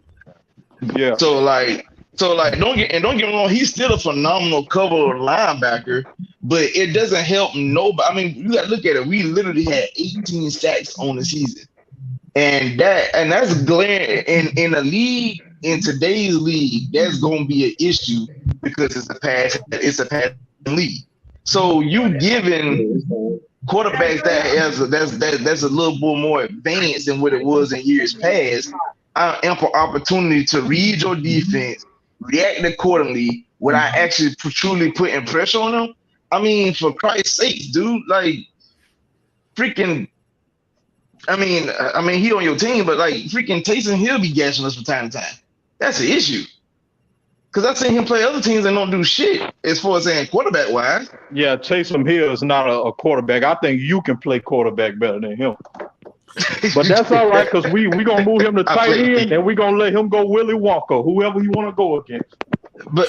Yeah. So don't get me wrong, he's still a phenomenal cover linebacker, but it doesn't help nobody. I mean, you gotta look at it. We literally had 18 sacks on the season. And that's glaring in a league, in today's league, that's gonna be an issue because it's a passing league. So you giving quarterbacks that's a little bit more advanced than what it was in years past, ample opportunity to read your defense, react accordingly without actually truly putting pressure on them. I mean, for Christ's sake, dude, like freaking. I mean, he on your team, but like freaking Taysom Hill be gashing us from time to time. That's the issue. Because I've seen him play other teams and don't do shit as far as saying quarterback wise. Yeah, Taysom Hill is not a quarterback. I think you can play quarterback better than him. But that's all right because we gonna move him to tight end and we gonna let him go Willie Wonka, whoever he want to go against. We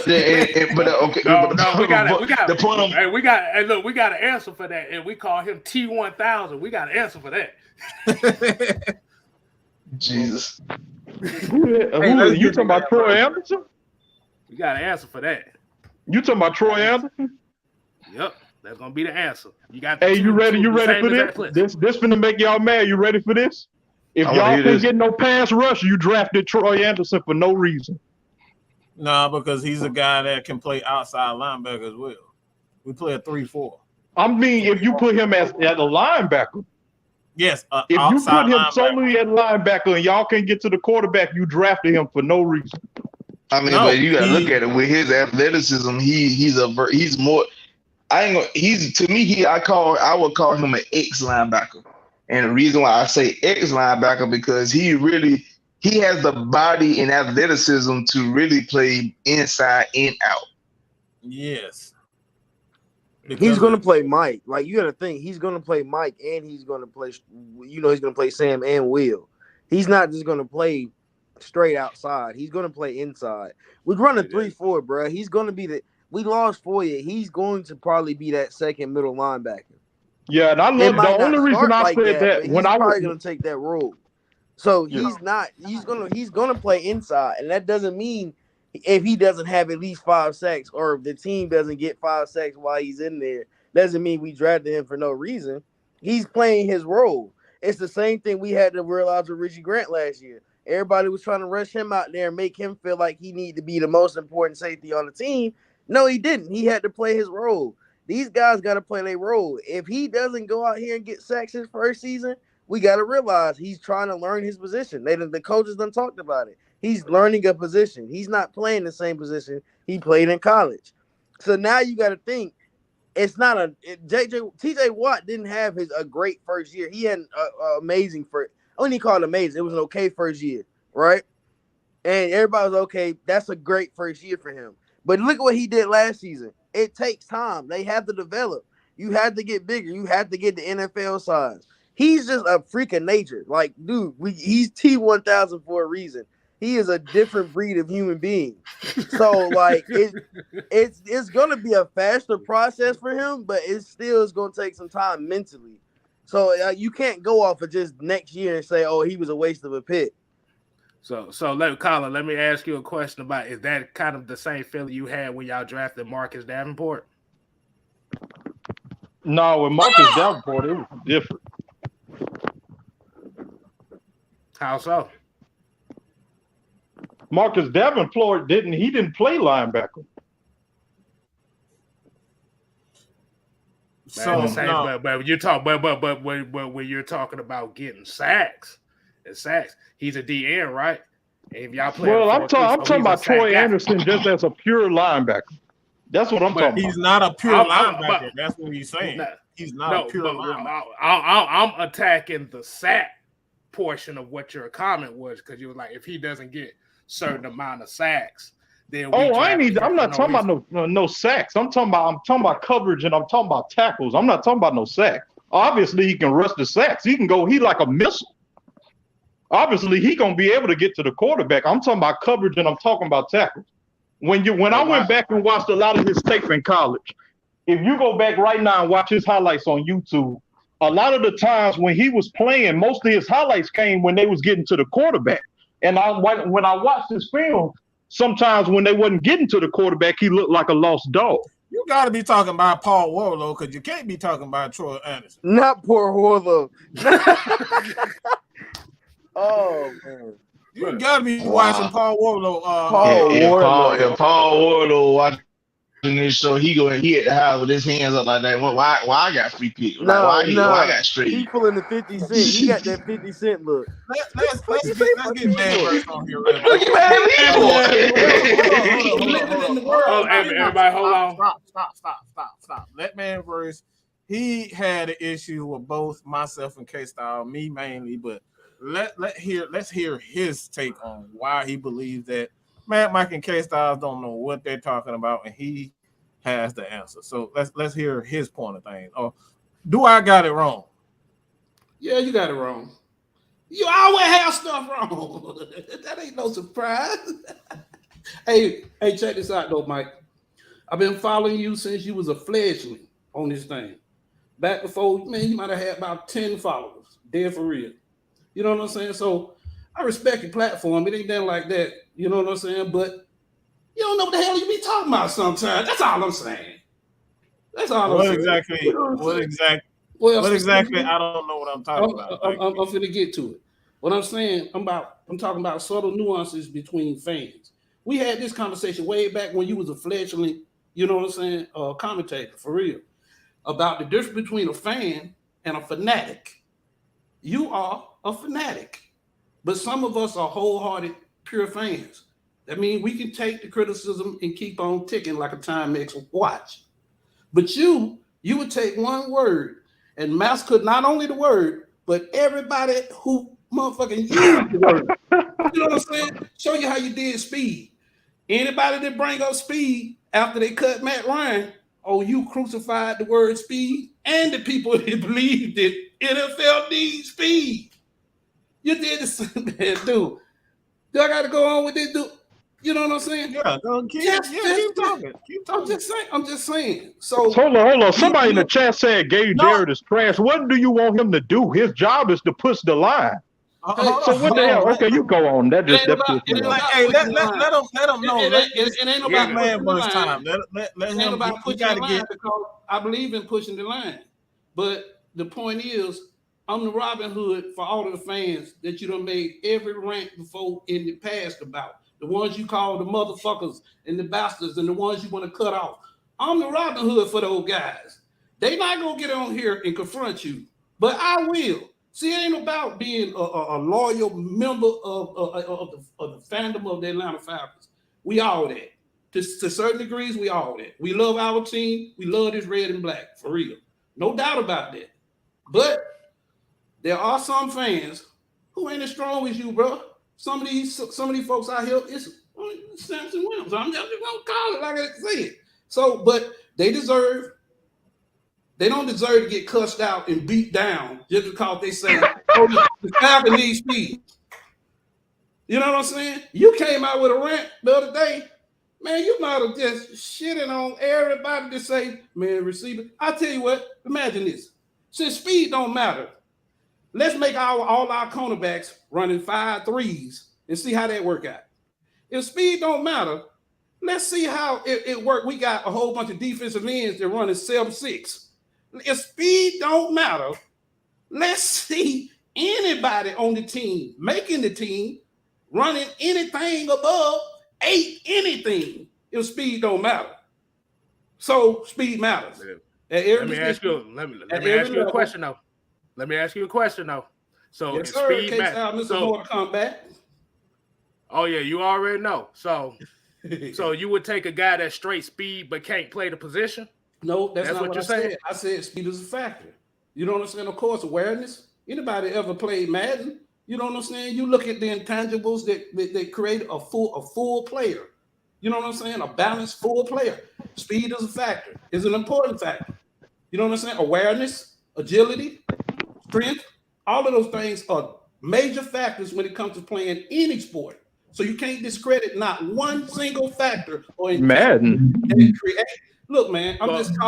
got an answer for that, and we call him T1000. We got an answer for that. Jesus. Who you talking about? Troy Anderson? We got an answer for that. You talking about Troy Anderson? Yep, that's gonna be the answer. You got Hey, you ready? You the ready same for exact this? list. This finna make y'all mad. You ready for this? If I wanna y'all hear couldn't this. get no pass rush, you drafted Troy Anderson for no reason. Nah, because he's a guy that can play outside linebacker as well. We play a 3-4. I mean, if you put him as a linebacker, Yes, if you outside put him linebacker. solely at linebacker and y'all can't get to the quarterback, you drafted him for no reason. I mean, No, but you gotta look at it with his athleticism. He's more. I ain't gonna. He's to me. I would call him an X linebacker, and the reason why I say X linebacker because he has the body and athleticism to really play inside and out. Yes. He's going to play Mike. Like, you got to think, he's going to play Mike and he's going to play, he's going to play Sam and Will. He's not just going to play straight outside. He's going to play inside. We run a 3-4, bro. He's going to be we lost Foye. He's going to probably be that second middle linebacker. Yeah, and I love the only reason I said that when I probably going to take that role. So he's going to play inside, and that doesn't mean if he doesn't have at least 5 sacks or if the team doesn't get 5 sacks while he's in there, doesn't mean we drafted him for no reason. He's playing his role. It's the same thing we had to realize with Richie Grant last year. Everybody was trying to rush him out there and make him feel like he needed to be the most important safety on the team. No, he didn't. He had to play his role. These guys got to play their role. If he doesn't go out here and get sacks his first season, we got to realize he's trying to learn his position. The coaches done talked about it. He's learning a position. He's not playing the same position he played in college. So now you got to think it's not TJ Watt didn't have a great first year. He had an amazing first. I wouldn't call it amazing. It was an okay first year, right? And everybody was okay. That's a great first year for him. But look at what he did last season. It takes time. They have to develop. You have to get bigger. You have to get the NFL size. He's just a freak of nature. Like, dude, he's T1000 for a reason. He is a different breed of human being. So, like, it's going to be a faster process for him, but it still is going to take some time mentally. So, you can't go off of just next year and say, oh, he was a waste of a pick. So Colin, let me ask you a question about, is that kind of the same feeling you had when y'all drafted Marcus Davenport? No, with Marcus Davenport, it was different. How so? Marcus Davenport didn't play linebacker. So, but you're talking, but when you're talking about getting sacks, he's a DN, right? And if y'all play, well, I'm talking about Troy Anderson just as a pure linebacker. That's what I'm talking about. He's not a pure linebacker. That's what he's saying. He's not a pure linebacker. I'm attacking the sack portion of what your comment was, because you were like, if he doesn't get certain amount of sacks, then I'm not talking about no sacks. I'm talking about coverage, and I'm talking about tackles. I'm not talking about no sacks. Obviously, he can rush the sacks. He like a missile. Obviously, he gonna be able to get to the quarterback. I'm talking about coverage, and I'm talking about tackles. When I went back and watched a lot of his tape in college, if you go back right now and watch his highlights on YouTube, a lot of the times when he was playing, most of his highlights came when they was getting to the quarterback. And when I watched his film, sometimes when they wasn't getting to the quarterback, he looked like a lost dog. You got to be talking about Paul Warlow, because you can't be talking about Troy Anderson. Not poor Warlow. Oh, man. You got to be watching Paul Warlow. If Paul Warlow watching this show, he at the house with his hands up like that. Why I got free pick? Why I got straight? He pulling the 50 Cent. He got that 50 Cent look. Let's get mad first on here. Look at everybody, hold on. Stop. Let man verse. He had an issue with both myself and K-Style, me mainly, but let's hear his take on why he believes that Matt, Mike, and K-Styles don't know what they're talking about, and he has the answer. So let's hear his point of things. Or do I got it wrong? Yeah, you got it wrong. You always have stuff wrong. That ain't no surprise. Hey, check this out though, Mike. I've been following you since you was a fledgling on this thing. Back before, man, you might have had about 10 followers. Dead for real. You know what I'm saying? So I respect your platform. It ain't nothing like that. You know what I'm saying? But you don't know what the hell you be talking about sometimes. That's all I'm saying. That's all I'm What saying. exactly? You know what I'm What saying? exactly? Well, What exactly? I don't know what I'm talking about. I'm finna get to it. What I'm saying, I'm talking about subtle nuances between fans. We had this conversation way back when you was a fledgling, you know what I'm saying, commentator, for real, about the difference between a fan and a fanatic. You are a fanatic, but some of us are wholehearted, pure fans. That means we can take the criticism and keep on ticking like a Timex watch. But you would take one word and massacre not only the word, but everybody who motherfucking used the word. You know what I'm saying? Show you how you did Speed. Anybody that bring up Speed after they cut Matt Ryan, oh, you crucified the word Speed and the people that believed it. NFL needs Speed. You did the same, man, dude. Do I got to go on with this, dude? You know what I'm saying? Yeah, go keep talking. Keep talking. I'm just saying. So hold on. Somebody in the chat said Gay Jarrett is trash. What do you want him to do? His job is to push the line. So what the hell? Okay, you go on. That just let them know. It ain't about man pushing the time. line. Let It ain't him. about pushing the line because I believe in pushing the line. But the point is, I'm the Robin Hood for all of the fans that you done made every rant before in the past about. The ones you call the motherfuckers and the bastards and the ones you want to cut off. I'm the Robin Hood for those guys. They not going to get on here and confront you, but I will. See, it ain't about being a loyal member of the fandom of the Atlanta Falcons. We all that. To certain degrees, we all that. We love our team. We love this red and black, for real. No doubt about that. But there are some fans who ain't as strong as you, bro. Some of these folks out here, it's Samson Williams. I'm just gonna call it like I say it. So, but they don't deserve to get cussed out and beat down just because they say, oh, the Falcons need Speed. You know what I'm saying? You came out with a rant the other day. Man, you might have just shitting on everybody to say, man, receiver. I'll tell you what, imagine this. Since speed don't matter, let's make all our cornerbacks running 5.3s and see how that work out. If speed don't matter, let's see how it work. We got a whole bunch of defensive ends that running 7.6. If speed don't matter, let's see anybody on the team making the team running anything above 8 anything if speed don't matter. So speed matters. Let me ask you a question though. Let me ask you a question though. So yes, sir. Speed matters. So come back. Oh yeah, you already know. So you would take a guy that's straight speed but can't play the position? No, that's not what you're saying. I said speed is a factor. You know what I'm saying? Of course, awareness. Anybody ever played Madden? You know what I'm saying? You look at the intangibles that create a full player. You know what I'm saying? A balanced full player. Speed is a factor. It's an important factor. You know what I'm saying? Awareness, agility, strength. All of those things are major factors when it comes to playing any sport. So you can't discredit not one single factor or Madden. Look, man, I'm just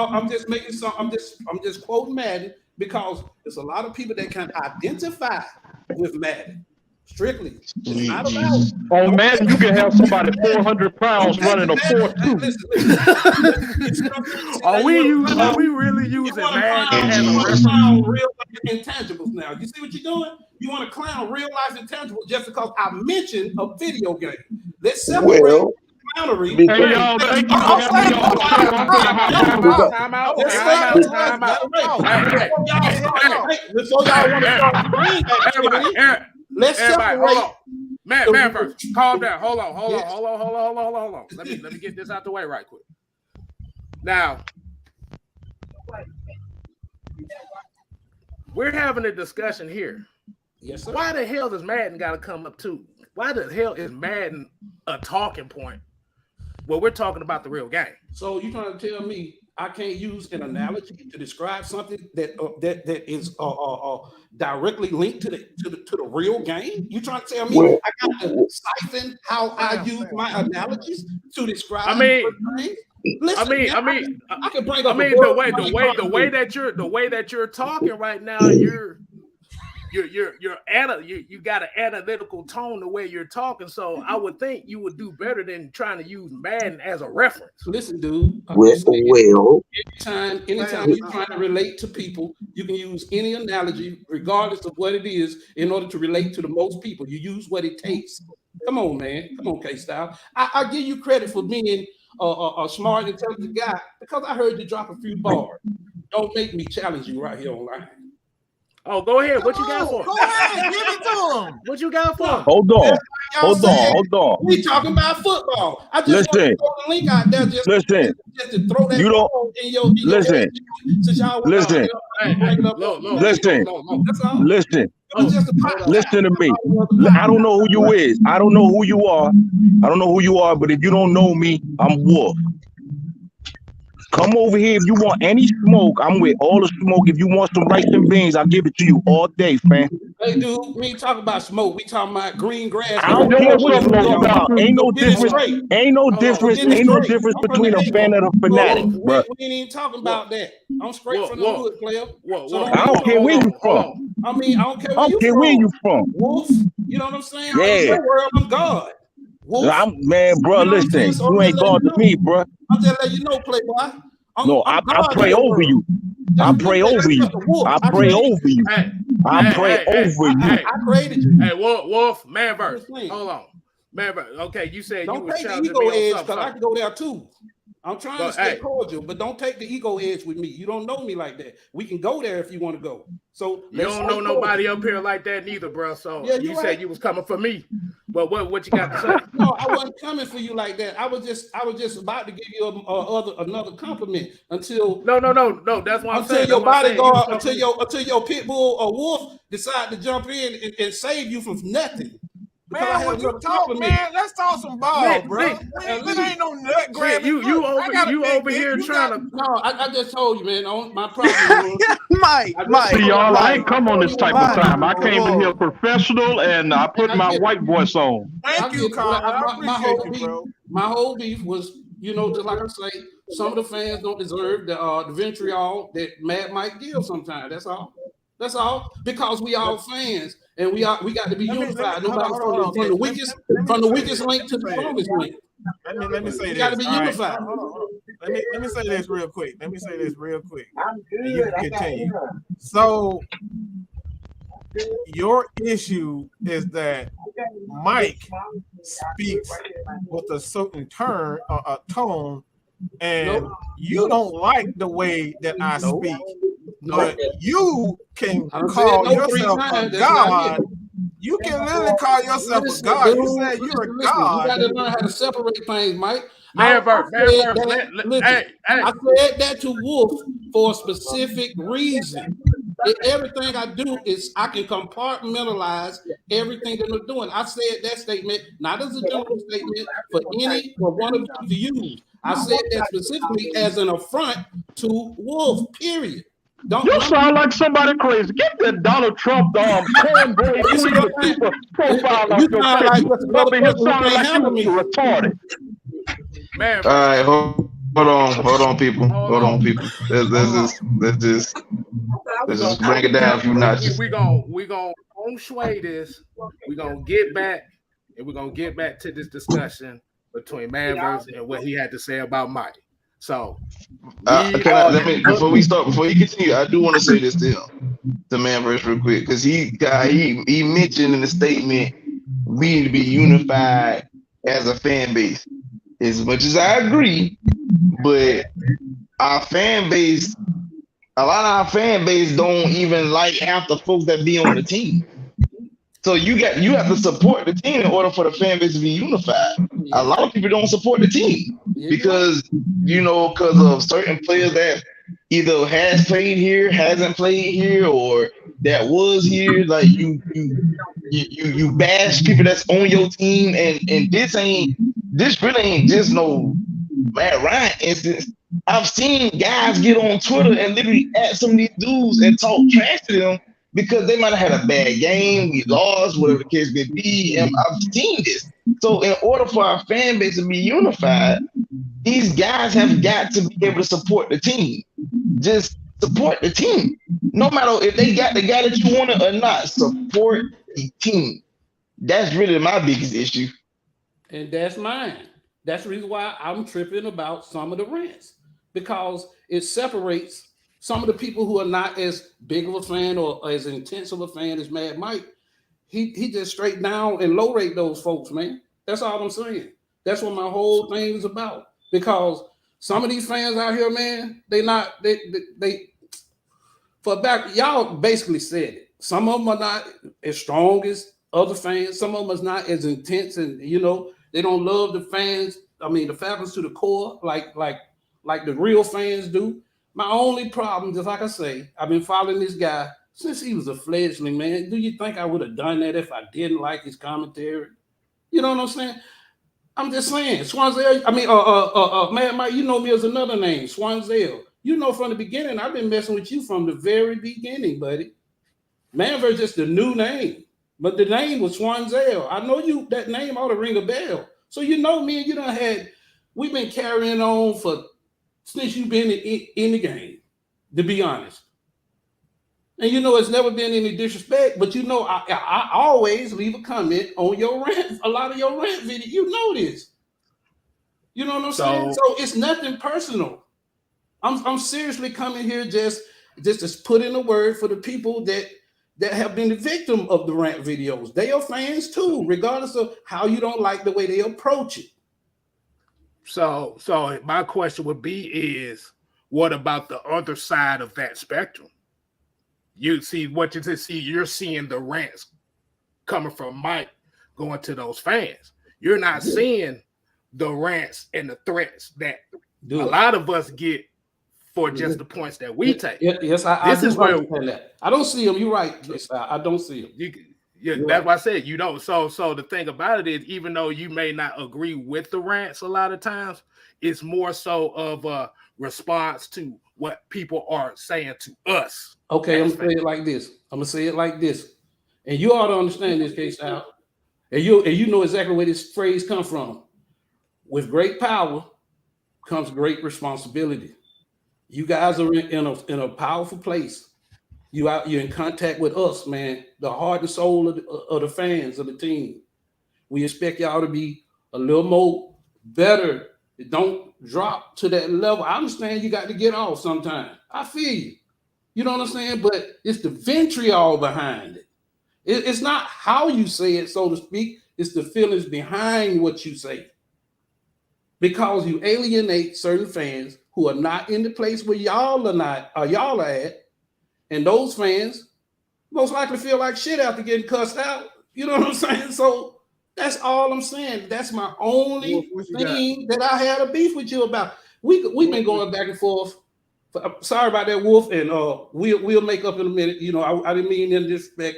quoting Madden because there's a lot of people that can identify with Madden. Strictly. It's not about on Madden, you can have somebody 400 pounds running a 4.2. Are we really using Madden as a reference? Real life intangibles now. You see what you're doing? You want to clown real life intangibles just because I mentioned a video game. Let's separate clownery. Hey, y'all, thank you for having me on the Time out. Before y'all want to start green activity, let's separate. Man, first, calm down. Hold on. Let me get this out the way right quick. Now, we're having a discussion here. Yes, sir. Why the hell does Madden got to come up too? Why the hell is Madden a talking point? Well, we're talking about the real game. So you trying to tell me I can't use an analogy to describe something that is directly linked to the real game? You trying to tell me I got to siphon how I use my analogies to describe? I mean, listen, I can bring up. the way that you're talking right now, you got an analytical tone the way you're talking. So I would think you would do better than trying to use Madden as a reference. Listen, dude. Well, Anytime you're trying to relate to people, you can use any analogy, regardless of what it is, in order to relate to the most people. You use what it takes. Come on, man. Come on, K-Style. I give you credit for being a smart, intelligent guy because I heard you drop a few bars. Don't make me challenge you right here online. Oh, go ahead. What you got for him? Go ahead, give it to him. What you got for him? Hold on. We talking about football. I just want to throw the link out there just to throw that ball in your listen. Since y'all Listen. Listen to me. I don't know who you is. I don't know who you are. But if you don't know me, I'm Wolf. Come over here if you want any smoke. I'm with all the smoke. If you want some rice and beans, I'll give it to you all day, fam. Hey, dude, we ain't talking about smoke. We talking about green grass. I don't care what you talking about. Ain't no difference between a fan and a fanatic, bro. We ain't even talking about that. I'm straight from the hood, player. I don't care where you from. I don't care where you from. Wolf, you know what I'm saying? Yeah. In your world, I'm God. Wolf, Man, bro, listen. You ain't God to me, bro. I'm just letting you know, playboy. I pray over you. I pray over you. I pray over you. I pray over you. I created you. Hey, Wolf, Manverse. Hold on. Manverse. Okay, you said don't you was take the challenging ego me on edge something. because I can go there too. I'm trying to stay cordial, but don't take the ego edge with me. You don't know me like that. We can go there if you want to go. So you don't know nobody up here like that neither, bro. So yeah, you said you was coming for me. But what you got to say? No, I wasn't coming for you like that. I was just about to give you another compliment until no. That's what I'm saying. Until your bodyguard, until your pit bull or wolf decide to jump in and save you from nothing. Man, when you talk, man, let's talk some ball, bro. This ain't no nut grabbing. You over here trying to. No, I just told you, man. My problem was Mike. See, y'all, I ain't come on this type of time. I came in here professional and I put my white voice on. Thank you, Colin. I appreciate you, bro. My whole beef was, just like I say, some of the fans don't deserve the vitriol that Mad Mike gives sometimes. That's all. That's all. Because we all fans and we got to be unified. Nobody from the weakest link to the strongest link. Let me say this. Got to be unified. Let me say this real quick. And you can continue. So your issue is that Mike speaks with a certain tone, and you don't like the way that I speak. But you can call yourself a god. You can literally call yourself a god. You said you're a god. You got to learn how to separate things, Mike. I said that to Wolf for a specific reason. Everything I do is I can compartmentalize everything that I'm doing. I said that statement not as a general statement for one of you to use. I said that specifically as an affront to Wolf. Period. You sound like somebody crazy. Get that Donald Trump cornbread profile off your face. Over here sounding like you retarded. Man, all right, hold on, people. Hold on, people. Let's just bring it down a few notches. We gonna sway this. We gonna get back, and we're gonna get back to this discussion between Manverse and what he had to say about Mike. So, before you continue, I do want to say this to him, to Manverse, real quick, because he mentioned in the statement we need to be unified as a fan base. As much as I agree, but our fan base, a lot of our fan base don't even like half the folks that be on the team. So you have to support the team in order for the fan base to be unified. A lot of people don't support the team because of certain players that either has played here, hasn't played here, or that was here. Like you bash people that's on your team, and this really ain't just no Matt Ryan instance. I've seen guys get on Twitter and literally at some of these dudes and talk trash to them because they might have had a bad game, we lost, whatever the case may be. And I've seen this. So in order for our fan base to be unified, these guys have got to be able to support the team. Just support the team. No matter if they got the guy that you wanted or not, support the team. That's really my biggest issue. And that's mine. That's the reason why I'm tripping about some of the rants, because it separates some of the people who are not as big of a fan or as intense of a fan as Mad Mike. He just straight down and low rate those folks, man. That's all I'm saying. That's what my whole thing is about. Because some of these fans out here, man, they for back, y'all basically said it. Some of them are not as strong as other fans. Some of them are not as intense, and they don't love the fans. I mean, the Falcons to the core, like the real fans do. My only problem, just like I say, I've been following this guy since he was a fledgling, man. Do you think I would have done that if I didn't like his commentary? You know what I'm saying? I'm just saying, Swanzell. I mean, man, Mike, you know me as another name, Swanzell. You know, from the beginning, I've been messing with you from the very beginning, buddy. Manver's just the new name, but the name was Swanzell. I know you. That name ought to ring a bell. So me and you we've been carrying on since you've been in the game, to be honest. And it's never been any disrespect, but I always leave a comment on your rant, a lot of your rant video. You know this. You know what I'm saying? So it's nothing personal. I'm seriously coming here just to put in a word for the people that have been the victim of the rant videos. They are fans too, regardless of how you don't like the way they approach it. So my question would be is, what about the other side of that spectrum? You see you're seeing the rants coming from Mike going to those fans. You're not seeing the rants and the threats that a lot of us get for just the points that we take. Yes, I is where that. I don't see them. You're right. Yes, I don't see them. That's why I said you don't. So the thing about it is, even though you may not agree with the rants a lot of times, it's more so of a response to what people are saying to us. Okay, I'm gonna say it like this. And you ought to understand this, case out. And you know exactly where this phrase comes from. With great power comes great responsibility. You guys are in a powerful place. You're in contact with us, man, the heart and soul of the fans of the team. We expect y'all to be a little more better. Don't drop to that level. I understand you got to get off sometime. I feel you. You know what I'm saying? But it's the vitriol behind it. It's not how you say it, so to speak. It's the feelings behind what you say. Because you alienate certain fans who are not in the place where y'all are at, and those fans most likely feel like shit after getting cussed out. You know what I'm saying? So that's all I'm saying. That's my only thing that I had a beef with you about. We've been going back and forth. Sorry about that, Wolf, and we'll make up in a minute. I didn't mean in disrespect.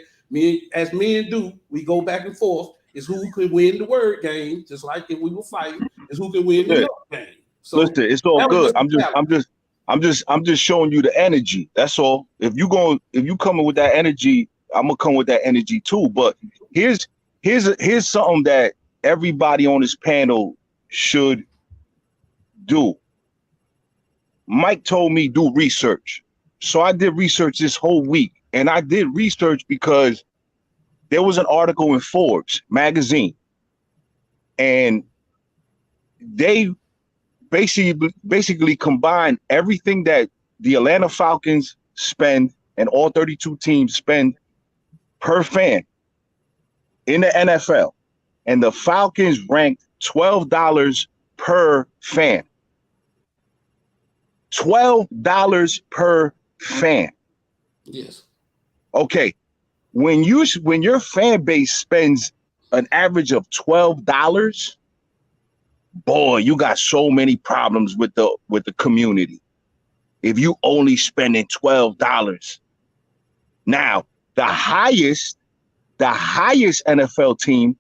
As men do, we go back and forth. Is who can win the word game, just like if we were fighting, is who can win the game. So listen, it's all good. I'm just showing you the energy. That's all. If you coming with that energy, I'm gonna come with that energy too. But here's something that everybody on this panel should do. Mike told me do research. So I did research this whole week. And I did research because there was an article in Forbes magazine. And they basically combined everything that the Atlanta Falcons spend and all 32 teams spend per fan in the NFL. And the Falcons ranked $12 per fan. $12 per fan. Yes. Okay. When your fan base spends an average of $12, boy, you got so many problems with the community. If you only spending $12. Now, the highest NFL team,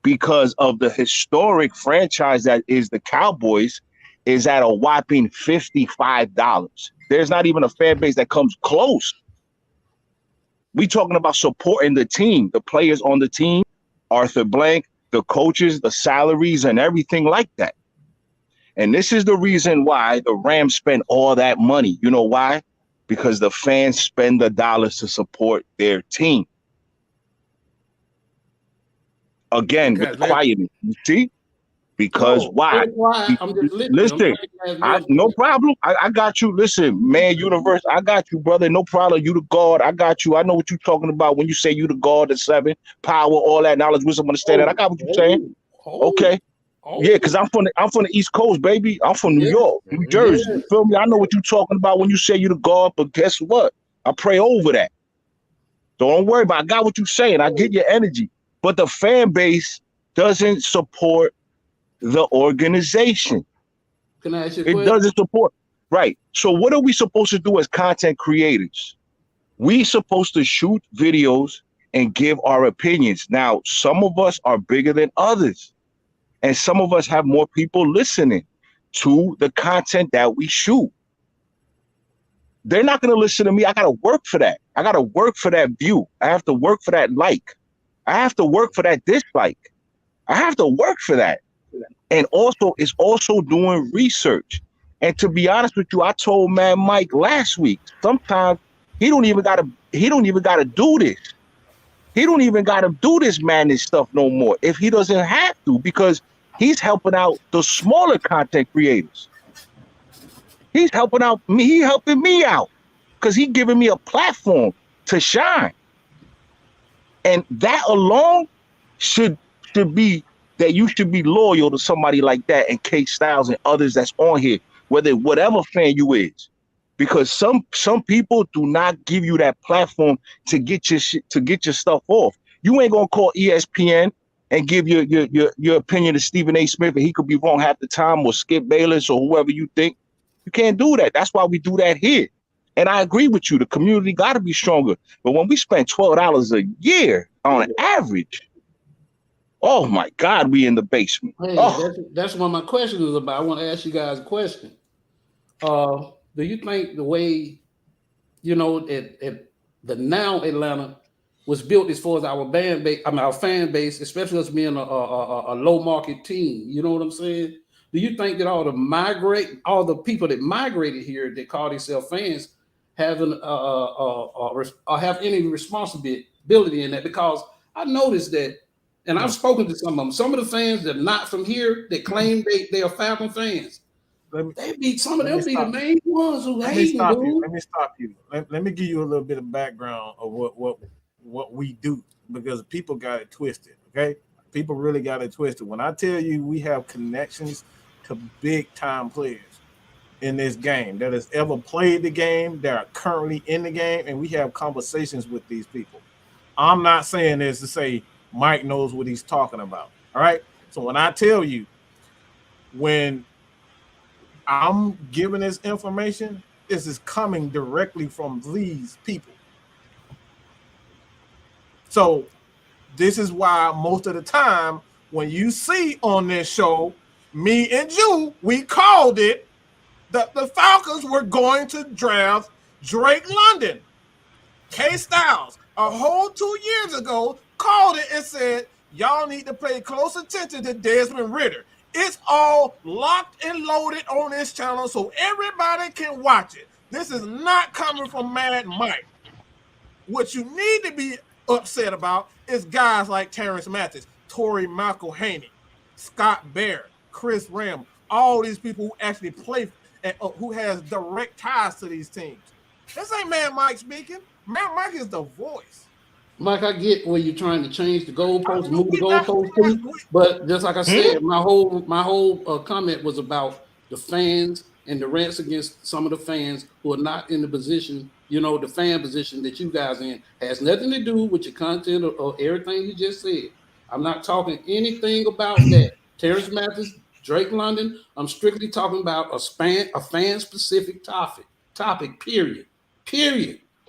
because of the historic franchise that is the Cowboys, is at a whopping $55. There's not even a fan base that comes close. We talking about supporting the team, the players on the team, Arthur Blank, the coaches, the salaries, and everything like that. And this is the reason why the Rams spend all that money. You know why? because the fans spend the dollars to support their team. Again, with the quietness, you see? Because why? I'm just listening. Listen, no problem. I got you. Listen, man, universe, I got you, brother. No problem. You the God. I got you. I know what you're talking about when you say you the God, the 7, power, all that knowledge, wisdom, understanding. I got what you're saying. Okay. Yeah, because I'm from the East Coast, baby. I'm from New York, New Jersey. You feel me? I know what you're talking about when you say you the God, but guess what? I pray over that. So don't worry about it. I got what you're saying. I get your energy. But the fan base doesn't support the organization. Can I ask you a question? It doesn't support. Right. So what are we supposed to do as content creators? We supposed to shoot videos and give our opinions. Now, some of us are bigger than others. And some of us have more people listening to the content that we shoot. They're not going to listen to me. I got to work for that. I got to work for that view. I have to work for that like. I have to work for that dislike. I have to work for that. And also, it's also doing research. And to be honest with you, I told man Mike last week, sometimes he don't even gotta do this. He don't even gotta do this madness stuff no more if he doesn't have to, because he's helping out the smaller content creators. He's helping out me, he helping me out because he's giving me a platform to shine. And that alone should be that you should be loyal to somebody like that, and K Styles and others that's on here, whatever fan you is, because some people do not give you that platform to get your stuff off. You ain't gonna call ESPN and give your opinion to Stephen A. Smith, and he could be wrong half the time, or Skip Bayless or whoever you think. You can't do that. That's why we do that here. And I agree with you. The community got to be stronger. But when we spend $12 a year on average, oh my God, we in the basement. Hey, that's what my question is about. I want to ask you guys a question. Do you think the way, the now Atlanta was built as far as our our fan base, especially us being a low market team, you know what I'm saying? Do you think that all the people that migrated here that call themselves fans have any responsibility in that? Because I noticed that. And I've spoken to some of them. Some of the fans that are not from here that claim they are Falcon fans. Some of them be the main ones who hate. Let me stop you. Let me give you a little bit of background of what we do, because people got it twisted. Okay, people really got it twisted. When I tell you we have connections to big time players in this game that has ever played the game, that are currently in the game, and we have conversations with these people. I'm not saying this to say Mike knows what he's talking about. All right. So when I tell you, when I'm giving this information, this is coming directly from these people. So this is why most of the time when you see on this show, me and you, we called it that the Falcons were going to draft Drake London. K Styles, a whole 2 years ago, called it and said, y'all need to pay close attention to Desmond Ridder. It's all locked and loaded on this channel so everybody can watch it. This is not coming from Mad Mike. What you need to be upset about is guys like Terrence Mathis, Torrey McElhaney, Scott Barrett, Chris Ram, all these people who actually play and who has direct ties to these teams. This ain't Mad Mike speaking. Mad Mike is the voice. Mike, I get where you're trying to change the goalposts, move the goalposts, but just like I said, my whole comment was about the fans and the rants against some of the fans who are not in the position, the fan position that you guys in. Has nothing to do with your content or everything you just said. I'm not talking anything about that. Terrence Mathis, Drake London. I'm strictly talking about a fan-specific topic. Period.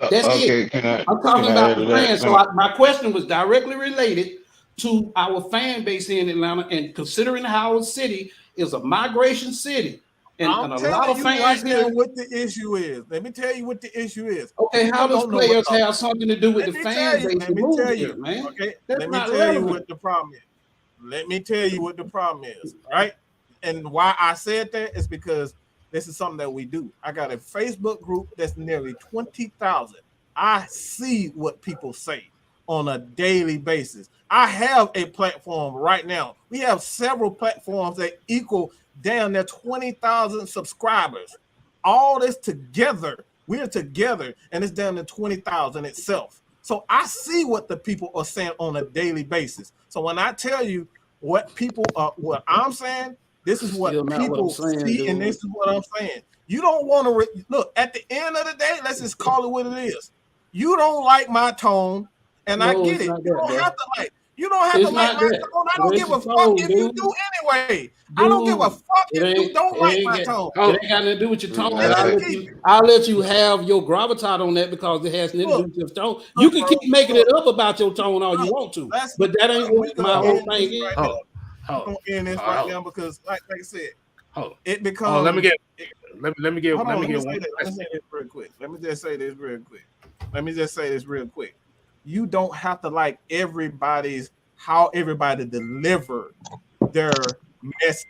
That's it. I'm talking about the fans. So my question was directly related to our fan base here in Atlanta, and considering Howard City is a migration city, and a lot of fans here. What the issue is? Let me tell you what the issue is. Okay, how does players have something to do with the fan base? Let me tell you, man. Okay, let me tell you what the problem is. Let me tell you what the problem is. All right, and why I said that is because this is something that we do. I got a Facebook group that's nearly 20,000. I see what people say on a daily basis. I have a platform right now. We have several platforms that equal down there 20,000 subscribers. All this together, we're together, and it's down to 20,000 itself. So I see what the people are saying on a daily basis. So when I tell you what people are, what I'm saying, this is what people see, and this is what I'm saying. You don't want to look at the end of the day. Let's just call it what it is. You don't like my tone, and I get it. You don't have to like. You don't have to like my tone. I don't give a fuck if you do anyway. I don't give a fuck if you don't like my tone. It ain't got nothing to do with your tone. I'll let you have your gravitas on that because it has nothing to do with your tone. You can keep making it up about your tone all you want to, but that ain't what my whole thing is. I'm gonna end this right now because, like I said, it becomes. Let me get Let me say this real quick. Let me just say this real quick. You don't have to like how everybody deliver their message.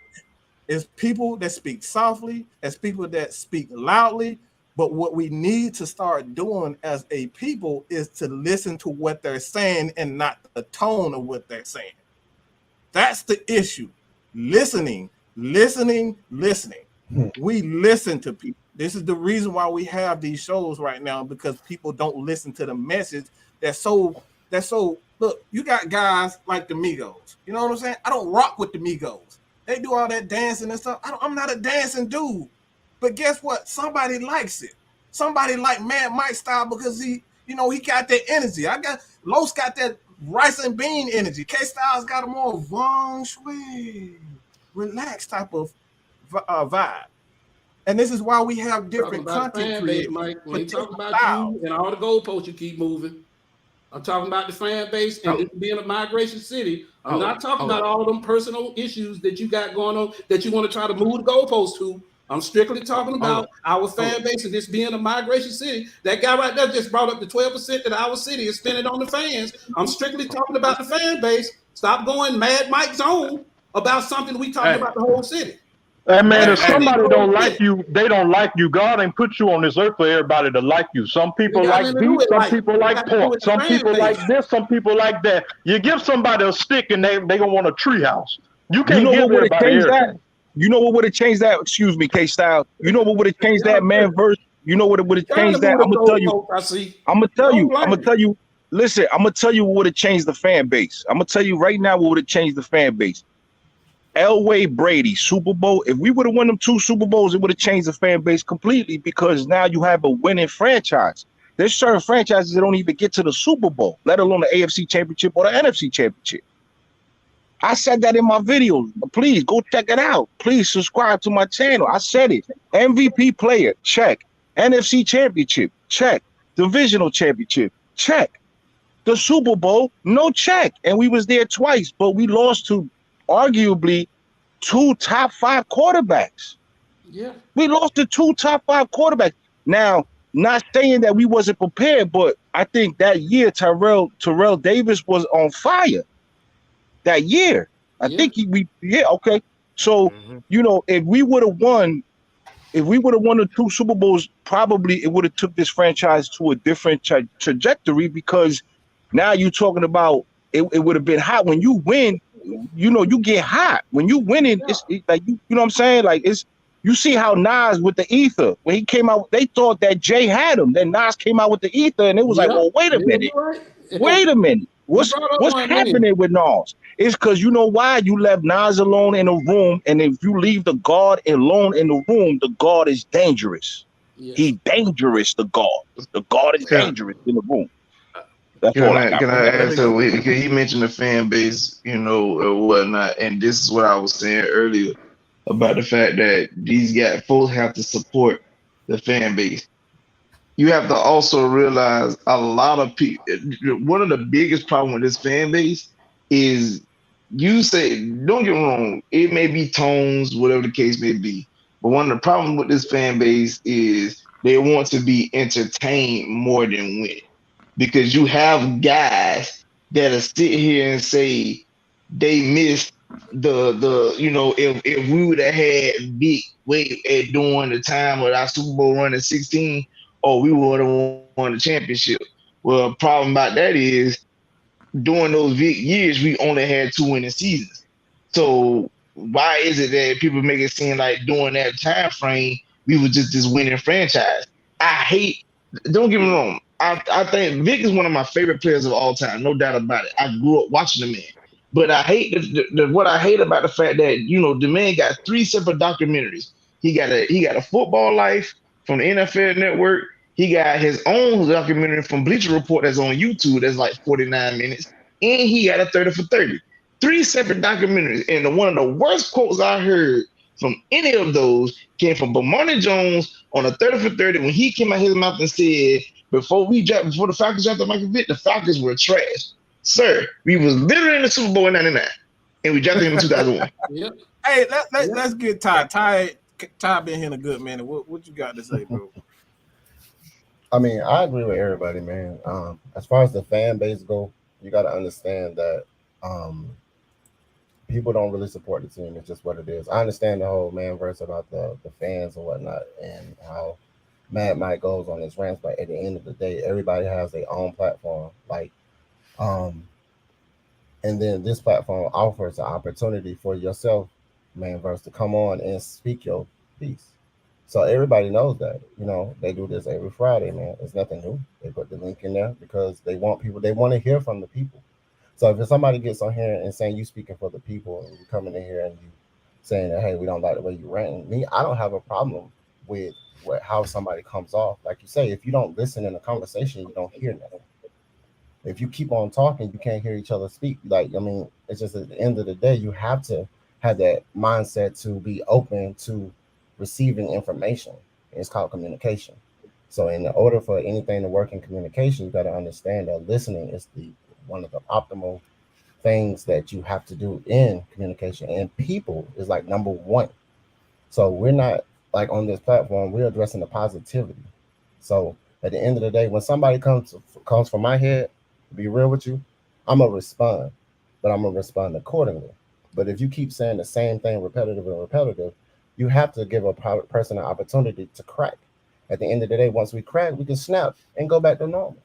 It's people that speak softly, it's people that speak loudly. But what we need to start doing as a people is to listen to what they're saying and not the tone of what they're saying. That's the issue. Listening. We listen to people. This is the reason why we have these shows right now, because people don't listen to the message. That's so look, you got guys like the Migos. You know what I'm saying? I don't rock with the Migos. They do all that dancing and stuff. I'm not a dancing dude. But guess what? Somebody likes it. Somebody like Mad Mike style because he got that energy. Los got that rice and bean energy. K-Styles got a more feng shui, relaxed type of vibe. And this is why we have different content creators. Mike, when you talk about you and all the goalposts you keep moving, I'm talking about the fan base and this being a migration city. I'm not talking about all them personal issues that you got going on that you want to try to move the goalposts to. I'm strictly talking about our fan base and this being a migration city. That guy right there just brought up the 12% that our city is spending on the fans. I'm strictly talking about the fan base. Stop going Mad Mike zone about something we talking about the whole city. Hey man, if somebody don't like you, they don't like you. God ain't put you on this earth for everybody to like you. Some people like beef, some people like pork, some people like this, some people like that. You give somebody a stick and they gonna want a treehouse. You can't give everybody everything. You know what would have changed that? Excuse me, K-Style. You know what would have changed that, man? Verse. You know what would have changed that? I'm gonna tell you. Listen, I'm gonna tell you what would have changed the fan base. I'm gonna tell you right now what would have changed the fan base. Elway, Brady, Super Bowl. If we would have won them 2 Super Bowls, it would have changed the fan base completely because now you have a winning franchise. There's certain franchises that don't even get to the Super Bowl, let alone the AFC Championship or the NFC Championship. I said that in my videos. Please go check it out. Please subscribe to my channel. I said it. MVP player, check. NFC Championship, check. Divisional Championship, check. The Super Bowl, no check. And we was there twice, but we lost to arguably 2 top 5 quarterbacks. Yeah. We lost to 2 top 5 quarterbacks. Now, not saying that we wasn't prepared, but I think that year Terrell Davis was on fire. That year. I think okay. So, if we would have won the 2 Super Bowls, probably it would have took this franchise to a different trajectory because now you're talking about it would have been hot. When you win, you get hot. When you winning, it's like you know what I'm saying? Like you see how Nas with the ether, when he came out, they thought that Jay had him. Then Nas came out with the ether, and it was like, well, wait a minute. Wait a minute. What's happening with Nas? It's because you know why? You left Nas alone in a room, and if you leave the guard alone in the room, the guard is dangerous. Yeah. He dangerous, the guard. The guard is dangerous in the room. Can I add to it? Because he mentioned the fan base, or whatnot, and this is what I was saying earlier about the fact that these guys folks have to support the fan base. You have to also realize a lot of people. One of the biggest problems with this fan base is you say, don't get me wrong, it may be tones, whatever the case may be, but one of the problems with this fan base is they want to be entertained more than win. Because you have guys that'll sit here and say they missed the if we would have had Vic Wade at during the time of our Super Bowl run in 16, or we would have won the championship. Well, problem about that is during those Vic years, we only had 2 winning seasons. So why is it that people make it seem like during that time frame we were just this winning franchise? I hate. Don't get me wrong. I think Vic is one of my favorite players of all time, no doubt about it. I grew up watching the man, but I hate what I hate about the fact that the man got 3 separate documentaries. He got a football life from the NFL Network. He got his own documentary from Bleacher Report that's on YouTube that's like 49 minutes. And he got a 30 for 30. 3 separate documentaries. And one of the worst quotes I heard from any of those came from Bomani Jones on a 30 for 30 when he came out his mouth and said, before the Falcons drafted Michael Vick, the Falcons were trash. Sir, we was literally in the Super Bowl in 99. And we drafted him in 2001. Yep. Hey, let's get Ty. Ty been here in a good minute. What you got to say, bro? I mean, I agree with everybody, man. As far as the fan base go, you got to understand that people don't really support the team. It's just what it is. I understand the whole man verse about the fans and whatnot and how Mad Mike goes on his rants, but at the end of the day, everybody has their own platform. Like, and then this platform offers an opportunity for yourself, man verse, to come on and speak your piece. So everybody knows that, they do this every Friday, man. It's nothing new. They put the link in there because they want to hear from the people. So if somebody gets on here and saying you speaking for the people and you coming in here and you saying that, hey, we don't like the way you rant, me, I don't have a problem with how somebody comes off. Like you say, if you don't listen in a conversation, you don't hear nothing. If you keep on talking, you can't hear each other speak. It's just at the end of the day, you have to have that mindset to be open to receiving information. It's called communication. So in order for anything to work in communication, you got to understand that listening is one of the optimal things that you have to do in communication. And people is like number one. So we're not like on this platform, we're addressing the positivity. So at the end of the day, when somebody comes from my head, to be real with you, I'm going to respond, but I'm going to respond accordingly. But if you keep saying the same thing repetitive, you have to give a person an opportunity to crack. At the end of the day, once we crack, we can snap and go back to normal.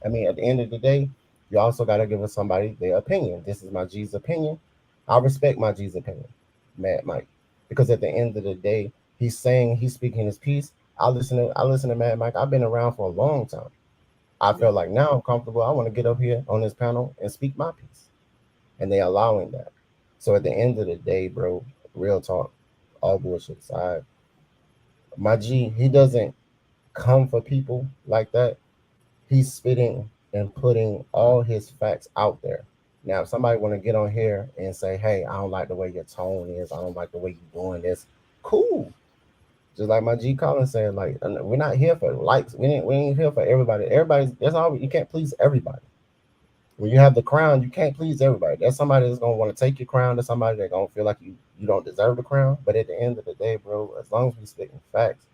I mean, at the end of the day, you also got to give somebody their opinion. This is my G's opinion. I respect my G's opinion, Mad Mike, because at the end of the day, he's speaking his piece. I listen to Mad Mike. I've been around for a long time. I feel like now I'm comfortable. I want to get up here on this panel and speak my piece, and they allowing that. So at the end of the day, bro, real talk, all bullshit aside, my G, he doesn't come for people like that. He's spitting and putting all his facts out there. Now, if somebody want to get on here and say, hey, I don't like the way your tone is, I don't like the way you're doing this, cool. Just like my G Collins said, like, we're not here for likes. We ain't here for everybody. That's all. You can't please everybody. When you have the crown, you can't please everybody. There's somebody that's gonna want to take your crown. There's somebody that's gonna feel like you don't deserve the crown. But at the end of the day, bro, as long as we speak in facts,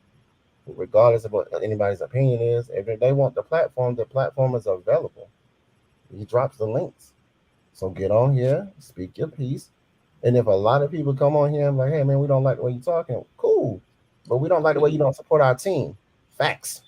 regardless of what anybody's opinion is, if they want the platform is available. He drops the links. So get on here, speak your piece. And if a lot of people come on here and like, hey man, we don't like the way you're talking, cool. But we don't like the way you don't support our team. Facts.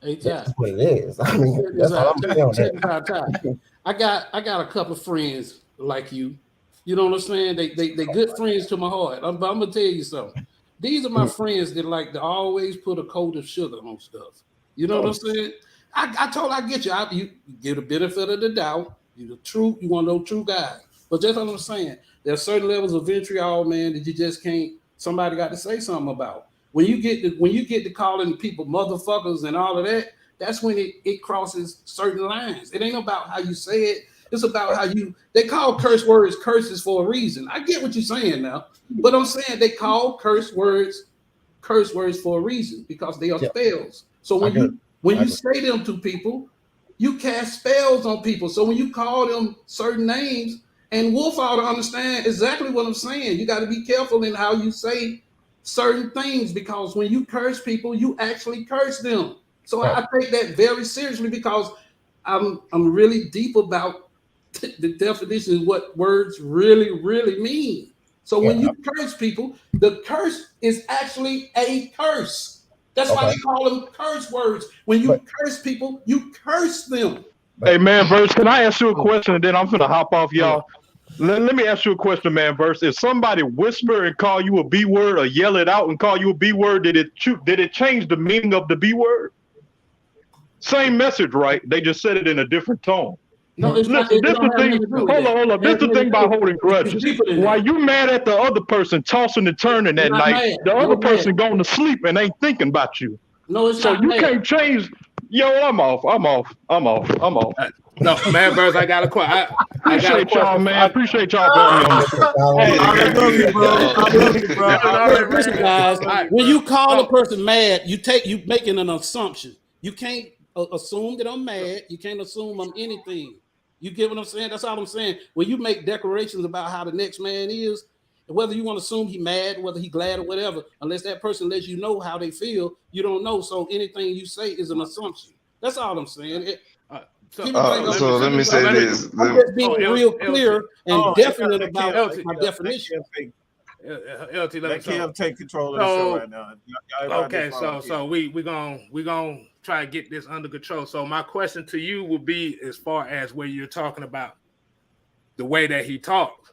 That's what it is. I mean, that's all I'm saying on that. I got a couple of friends like you. You know what I'm saying? They good friends to my heart. I'm gonna tell you something. These are my friends that like to always put a coat of sugar on stuff. You know what I'm saying? I get you. You give the benefit of the doubt. You the truth. You want to know true guy. But that's what I'm saying. There's certain levels of vitriol, man, that you just can't. Somebody got to say something about. When you get to calling people motherfuckers and all of that, that's when it crosses certain lines. It ain't about how you say it. It's about how they call curse words curses for a reason. I get what you're saying now, but I'm saying they call curse words for a reason because they are spells. So when you say them to people, you cast spells on people. So when you call them certain names, and Wolf ought to understand exactly what I'm saying. You got to be careful in how you say certain things because when you curse people, you actually curse them. So I take that very seriously because I'm really deep about the definition is what words really, really mean. So when you curse people, the curse is actually a curse. That's why they call them curse words. When you curse people, you curse them. Hey, man, Verse, can I ask you a question and then I'm finna hop off, y'all? Let me ask you a question, man, Verse. If somebody whisper and call you a B word or yell it out and call you a B word, did it change the meaning of the B word? Same message, right? They just said it in a different tone. No, it's not. This the thing. Hold on. This the thing about holding grudges. While you mad at the other person tossing and turning that night, the other person going to sleep and ain't thinking about you. No, it's so not. You can't change. Yo, I'm off. No, man, Burns, I got a question. Appreciate y'all, man. I appreciate y'all for me on this. I love you, bro. I love you, bro. Listen, guys, when you call a person mad, you making an assumption. You can't assume that I'm mad. You can't assume I'm anything. You get what I'm saying? That's all I'm saying. When you make declarations about how the next man is, whether you want to assume he mad, whether he glad or whatever, unless that person lets you know how they feel, you don't know. So anything you say is an assumption. That's all I'm saying. So let me say this. I'm just being real clear and definite about my definition. LT, let Kev take control of the show right now. Okay, so we gonna try to get this under control. So my question to you would be, as far as where you're talking about the way that he talks.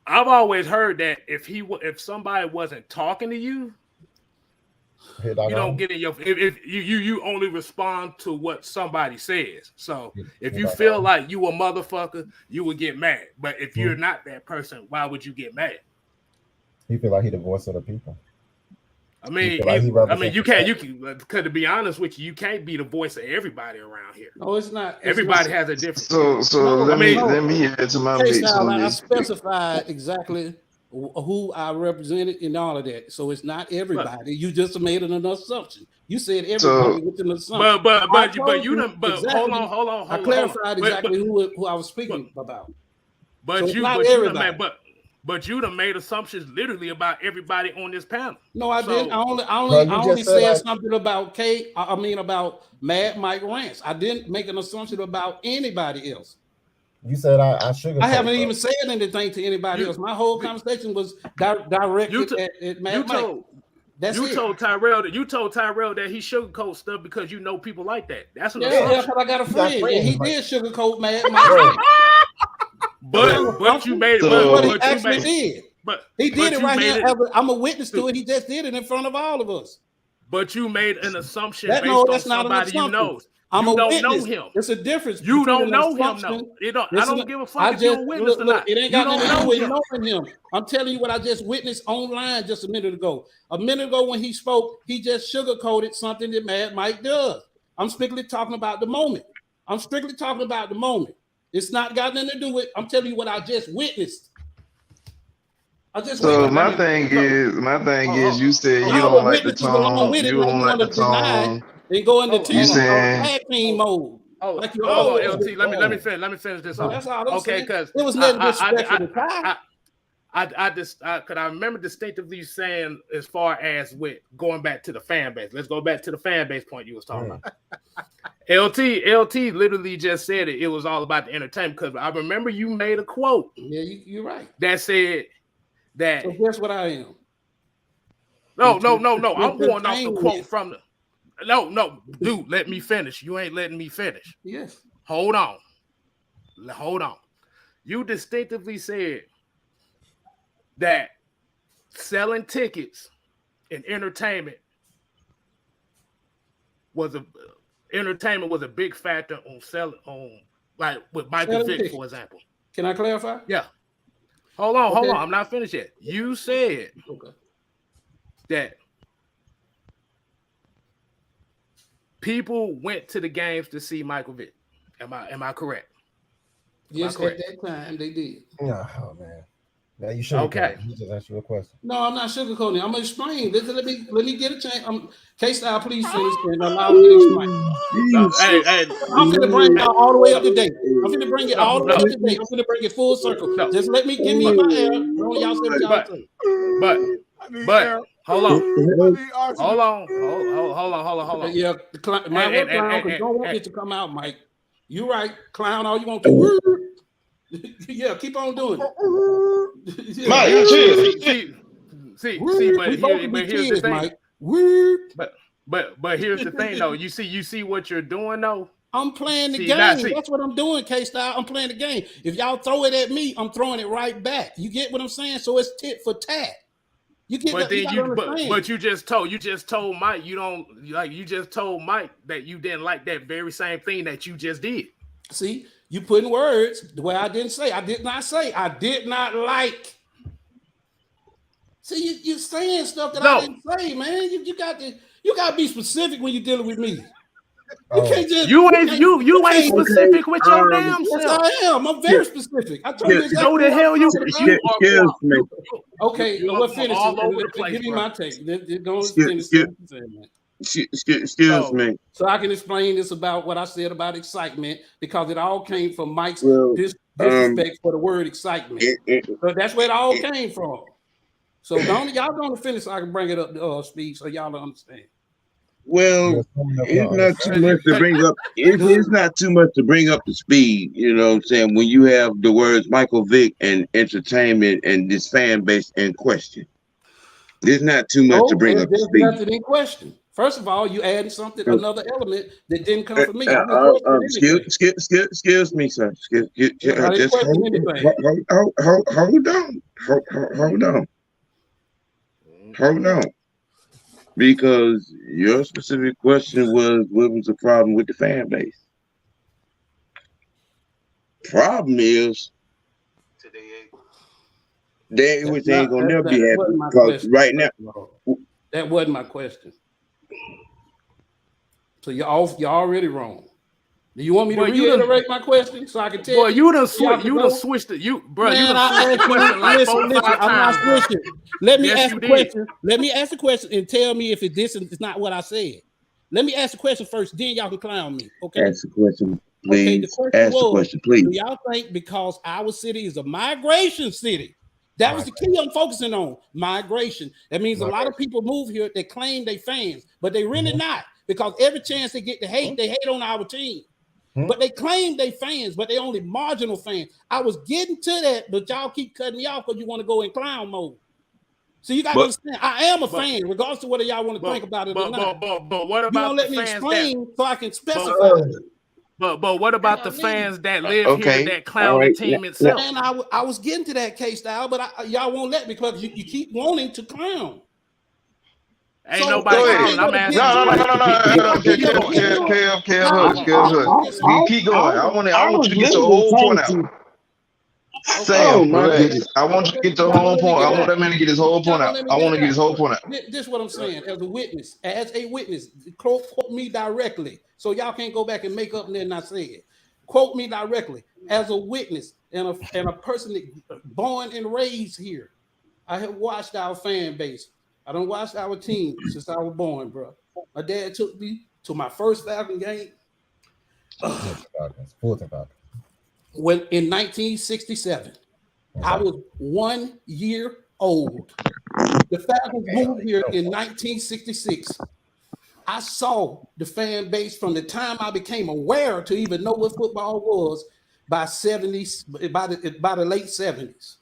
I've always heard that if somebody wasn't talking to you, you don't get in your if you only respond to what somebody says. So if you feel like you a motherfucker, you would get mad. But if you're not that person, why would you get mad? He feel like he the voice of the people. I mean, you can't. Because to be honest with you, you can't be the voice of everybody around here. No, it's not. Everybody has a different. Let me add to my base on I this. specified exactly who I represented and all of that. So it's not everybody. You just made an assumption. You said everybody with an assumption. But you done. But exactly, hold on. I clarified exactly who I was speaking about. But so you done made assumptions literally about everybody on this panel. No, I didn't. I only said something about about Mad Mike Rance. I didn't make an assumption about anybody else. You said I should. I haven't even said anything to anybody else. My whole conversation was directed at Mad Mike. You told Tyrell that he sugarcoat stuff because you know people like that. That's an assumption. Yeah, I got a friend, and he did sugarcoat Mad Mike. But you made it. What he actually did. But he did it right here. I'm a witness to it. He just did it in front of all of us. But you made an assumption based on somebody you know. You don't know him. It's a difference. You don't know him, no. I don't give a fuck if you're a witness or not. It ain't got nothing to do with knowing him. I'm telling you what I just witnessed online just a minute ago. A minute ago when he spoke, he just sugarcoated something that Mad Mike does. I'm strictly talking about the moment. It's not got nothing to do with. I'm telling you what I just witnessed. My thing is, you said you don't like the tone. You don't like the tone. Then go into tag team mode. Hold on, LT. Let me finish this. That's all I'm saying. Because it was nothing disrespectful to Ty. I remember distinctively saying, as far as with going back to the fan base. Let's go back to the fan base point you was talking about. LT literally just said it. It was all about the entertainment. Because I remember you made a quote. Yeah, you're right. That said that. So guess what I am? No. I'm going off the quote from the. No, dude, let me finish. You ain't letting me finish. Yes. Hold on. You distinctively said that selling tickets and entertainment was a big factor on selling like with Michael Vick, for example. Can I clarify? Yeah. Hold on. I'm not finished yet. You said that people went to the games to see Michael Vick. Am I correct? Yes, at that time they did. Oh man. Now you should. Okay. He just asked you a question. No, I'm not sugarcoating. I'm gonna explain. Let me get a chance. K-Style, please finish and allow me to explain. Hey, I'm gonna bring it all the way up to date. I'm gonna bring it all the way up to date. I'm gonna bring it full circle. Just let me give me my air. Y'all say what y'all say. But hold on. Yeah, my web clown, because don't want it to come out, Mike. You right, clown all you want to. Yeah, keep on doing it. Yeah, Mike, yeah. See, We both can be here's the kids, thing. Mike. But here's the thing though. You see what you're doing though. I'm playing the game. That's what I'm doing, K-Style. I'm playing the game. If y'all throw it at me, I'm throwing it right back. You get what I'm saying? So it's tit for tat. You get but you just told Mike you don't like. You just told Mike that you didn't like that very same thing that you just did. See, you put in words the way I didn't say. I did not say. I did not like. See, you're saying stuff that I didn't say, man. You got to be specific when you're dealing with me. You can't just you ain't specific with your damn self. Yes, I am. I'm very specific. I told you exactly the hell you excuse me. Okay, well, finish it. Give me my take. Go finish excuse me. So I can explain this about what I said about excitement because it all came from Mike's disrespect for the word excitement. So that's where it all came from. So y'all gonna finish so I can bring it up to speed so y'all understand. Well, it's not too much to bring up. It's not too much to bring up the speed. You know what I'm saying? When you have the words Michael Vick and entertainment and this fan base in question, there's not too much to bring up the speed. There's nothing in question. First of all, you added something, another element that didn't come from me. Excuse me, sir. Just hold on. Because your specific question was, what was the problem with the fan base? Problem is, they ain't gonna never be happy. Because right now, that wasn't my question. So you're already wrong. Do you want me to reiterate my question so I can tell you? You done switched it. Man, listen, I'm not switching. Let me ask a question. Let me ask a question and tell me if this is not what I said. Let me ask the question first, then y'all can clown me. Okay. Ask the question, please. Ask the question, please. Do y'all think because our city is a migration city? That was the key I'm focusing on. Migration. That means a lot of people move here. They claim they fans, but they really not. Because every chance they get to hate, they hate on our team. But they claim they fans, but they only marginal fans. I was getting to that, but y'all keep cutting me off because you want to go in clown mode. So you got to understand, I am a fan, regardless of whether y'all want to think about it or not. But what about you let me explain so I can specify? But what about the fans that live here that clown the team itself? And I was getting to that K-Style, but y'all won't let me because you keep wanting to clown. Ain't nobody clowning. I'm asking. No. Keep going. I want you to get your whole point out. Sam, I want you to get your whole point. I want that man to get his whole point out. I want to get his whole point out. This is what I'm saying. As a witness, quote me directly. So y'all can't go back and make up and then not say it. Quote me directly. As a witness and a person that born and raised here, I have watched our fan base. I don't watch our team since I was born, bro. My dad took me to my first Falcon game. When in 1967, I was 1 year old. The Falcons moved here in 1966. I saw the fan base from the time I became aware to even know what football was by the late 70s.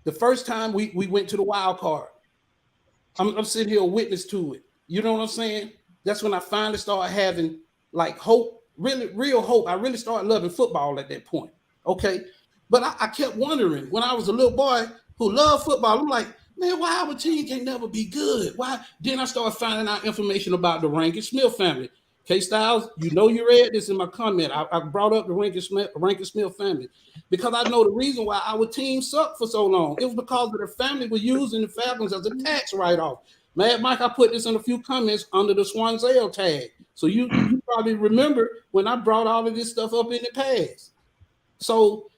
The first time we went to the wild card. I'm sitting here a witness to it. You know what I'm saying? That's when I finally started having like hope, really real hope. I really started loving football at that point. Okay. But I kept wondering when I was a little boy who loved football, I'm like, man, why our team can never be good? Why? Then I started finding out information about the Rankin-Smith family. K-Styles, you read this in my comment. I brought up the Rankin-Smith family because I know the reason why our team sucked for so long. It was because of the family was using the Falcons as a tax write-off. Mad Mike, I put this in a few comments under the Swanzale tag. So you probably remember when I brought all of this stuff up in the past. So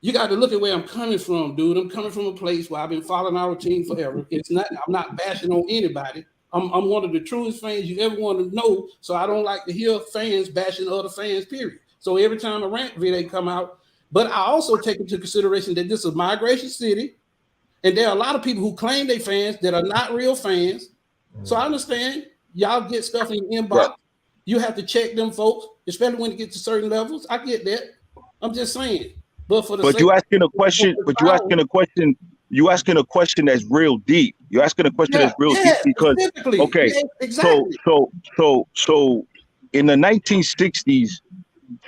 you got to look at where I'm coming from, dude. I'm coming from a place where I've been following our team forever. I'm not bashing on anybody. I'm one of the truest fans you ever want to know, so I don't like to hear fans bashing other fans, period. So every time a rant video come out, but I also take into consideration that this is a migration city, and there are a lot of people who claim they fans that are not real fans. So I understand y'all get stuff in your inbox. You have to check them folks. especially when it gets to certain levels. I get that. I'm just saying. But for the But sake you asking a of question. the But you asking a question. You asking a question that's real deep. You're asking a question yeah, that's real deep yeah, because specifically. okay, Yeah, so exactly. so in the 1960s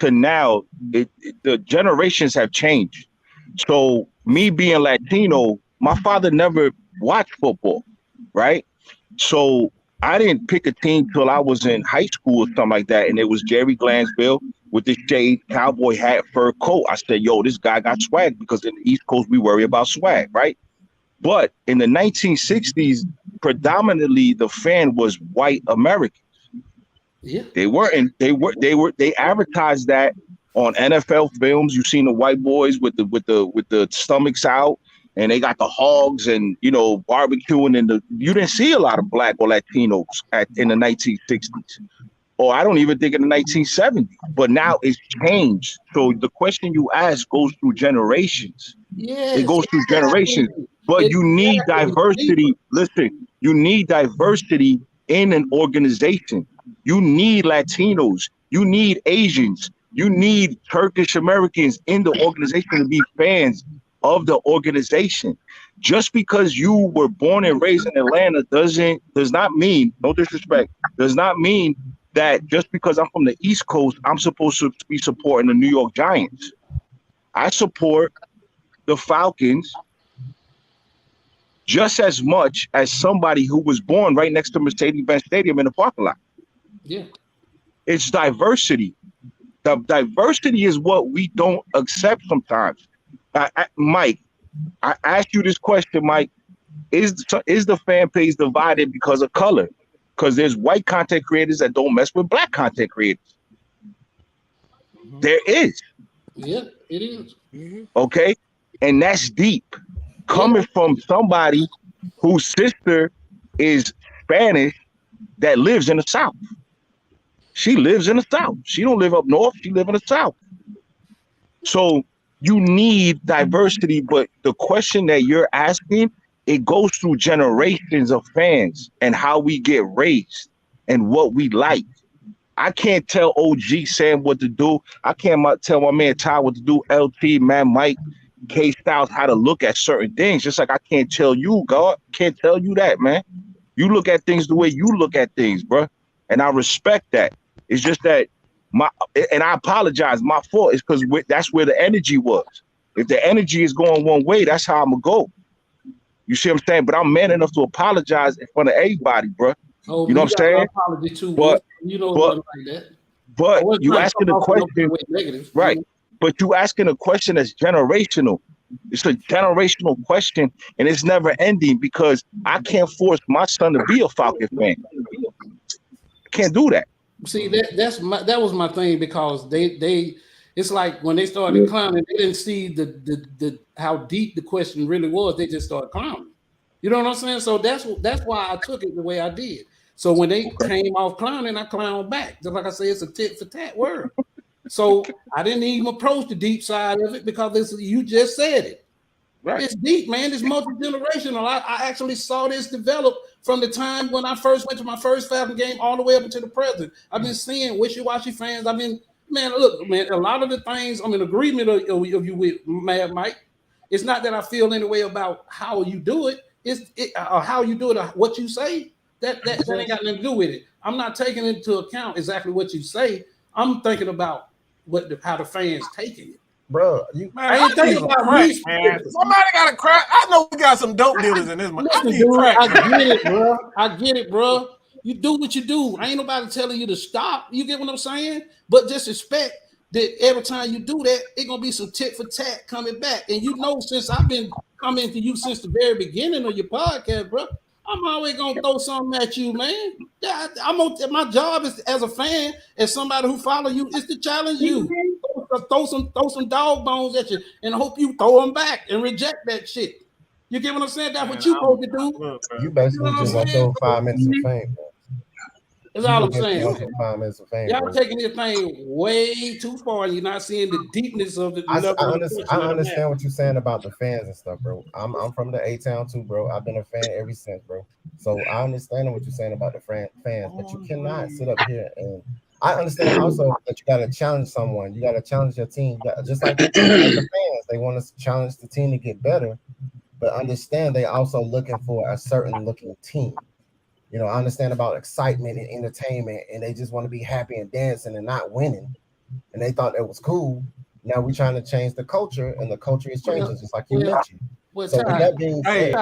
to now, the generations have changed. So me being Latino, my father never watched football, right? So I didn't pick a team till I was in high school or something like that, and it was Jerry Glansville with the shade, cowboy hat, fur coat. I said, "Yo, this guy got swag," because in the East Coast we worry about swag, right? But in the 1960s, predominantly the fan was white American. Yeah. They advertised that on NFL films. You've seen the white boys with the stomachs out, and they got the hogs and barbecuing, and you didn't see a lot of black or Latinos in the 1960s, or I don't even think in the 1970s. But now it's changed. So the question you ask goes through generations. It Yes, goes through generations. exactly. But you need Exactly. diversity. Listen, you need diversity in an organization. You need Latinos. You need Asians. You need Turkish Americans in the organization to be fans of the organization. Just because you were born and raised in Atlanta does not mean, no disrespect, does not mean that just because I'm from the East Coast, I'm supposed to be supporting the New York Giants. I support the Falcons just as much as somebody who was born right next to Mercedes-Benz Stadium in the parking lot. Yeah. It's diversity. The diversity is what we don't accept sometimes. Mike, I asked you this question, Mike. Is the fan base divided because of color? Because there's white content creators that don't mess with black content creators. There is. Yeah, it is. Okay? And that's deep. Coming from somebody whose sister is Spanish that lives in the South. She lives in the South. She don't live up north. She live in the South. So you need diversity, but the question that you're asking, it goes through generations of fans and how we get raised and what we like. I can't tell OG Sam what to do. I can't tell my man Ty what to do. LT, man, Mike, K Styles how to look at certain things. Just like I can't tell you, God, can't tell you that, man. You look at things the way you look at things, bro, and I respect that. It's just that and I apologize. My fault is because that's where the energy was. If the energy is going one way, that's how I'm gonna go. You see what I'm saying? But I'm man enough to apologize in front of everybody, bro. Oh, you know what I'm saying? Apology too, but you know, like that. But you asking a question, right? But you asking a question that's generational. It's a generational question, and it's never ending because I can't force my son to be a Falcon fan. I can't do that. See, that was my thing because they it's like when they started clowning, they didn't see the how deep the question really was. They just started clowning. You know what I'm saying? So that's why I took it the way I did. So when they came off clowning, I clowned back. Just like I say, it's a tit for tat word. So I didn't even approach the deep side of it because you just said it. Right. It's deep, man. It's multi-generational. I actually saw this develop from the time when I first went to my first Falcon game all the way up until the present. I've been seeing wishy-washy fans. Look, man, a lot of the things I'm in agreement of you with, Mad Mike. It's not that I feel any way about how you do it. It's how you do it, what you say. That ain't got nothing to do with it. I'm not taking into account exactly what you say. I'm thinking about how the fans taking it. Bro, I ain't thinking about crack, me. man. Somebody got a crack. I know we got some dope dealers in this one. Listen, dude, I get it, bro. I get it, bro. You do what you do. I ain't nobody telling you to stop. You get what I'm saying? But just expect that every time you do that, it's gonna be some tit for tat coming back. And you know, since I've been coming to you since the very beginning of your podcast, bro, I'm always gonna throw something at you, man. My job is as a fan, as somebody who follow you, is to challenge you. Throw some dog bones at you and hope you throw them back and reject that shit. You get what I'm saying? That's what you supposed to do. You basically just want your 5 minutes of fame, bro. That's all I'm saying. 5 minutes of fame, y'all bro. taking this thing way too far, and you're not seeing the deepness of the. I understand what you're saying about the fans and stuff, bro. I'm from the A-Town too, bro. I've been a fan ever since, bro. So I understand what you're saying about the fans, but you cannot sit up here and I understand also that you got to challenge someone. You got to challenge your team. Just like the fans, they want to challenge the team to get better, but understand they also looking for a certain looking team. You know, I understand about excitement and entertainment, and they just want to be happy and dancing and not winning. And they thought that was cool. Now we're trying to change the culture, and the culture is changing, just like you mentioned. Well, So with that being said,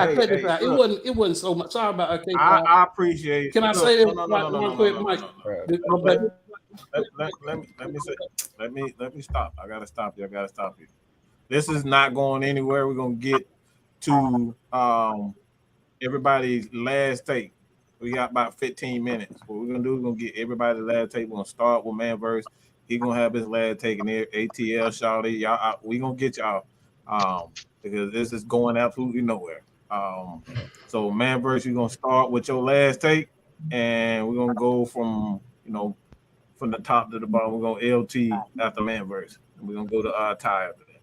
it wasn't so much. Sorry about okay. I appreciate it. Can I say this? Let me stop. I gotta stop you. This is not going anywhere. We're gonna get to everybody's last take. We got about 15 minutes. What we're gonna do is gonna get everybody's last take. We're gonna start with Manverse. He's gonna have his last take in there. ATL, Shawty, y'all. We gonna get y'all because this is going absolutely nowhere. So Manverse, you're gonna start with your last take, and we're gonna go from from the top to the bottom. We're gonna LT after Manverse, and we're gonna go to Ty after that.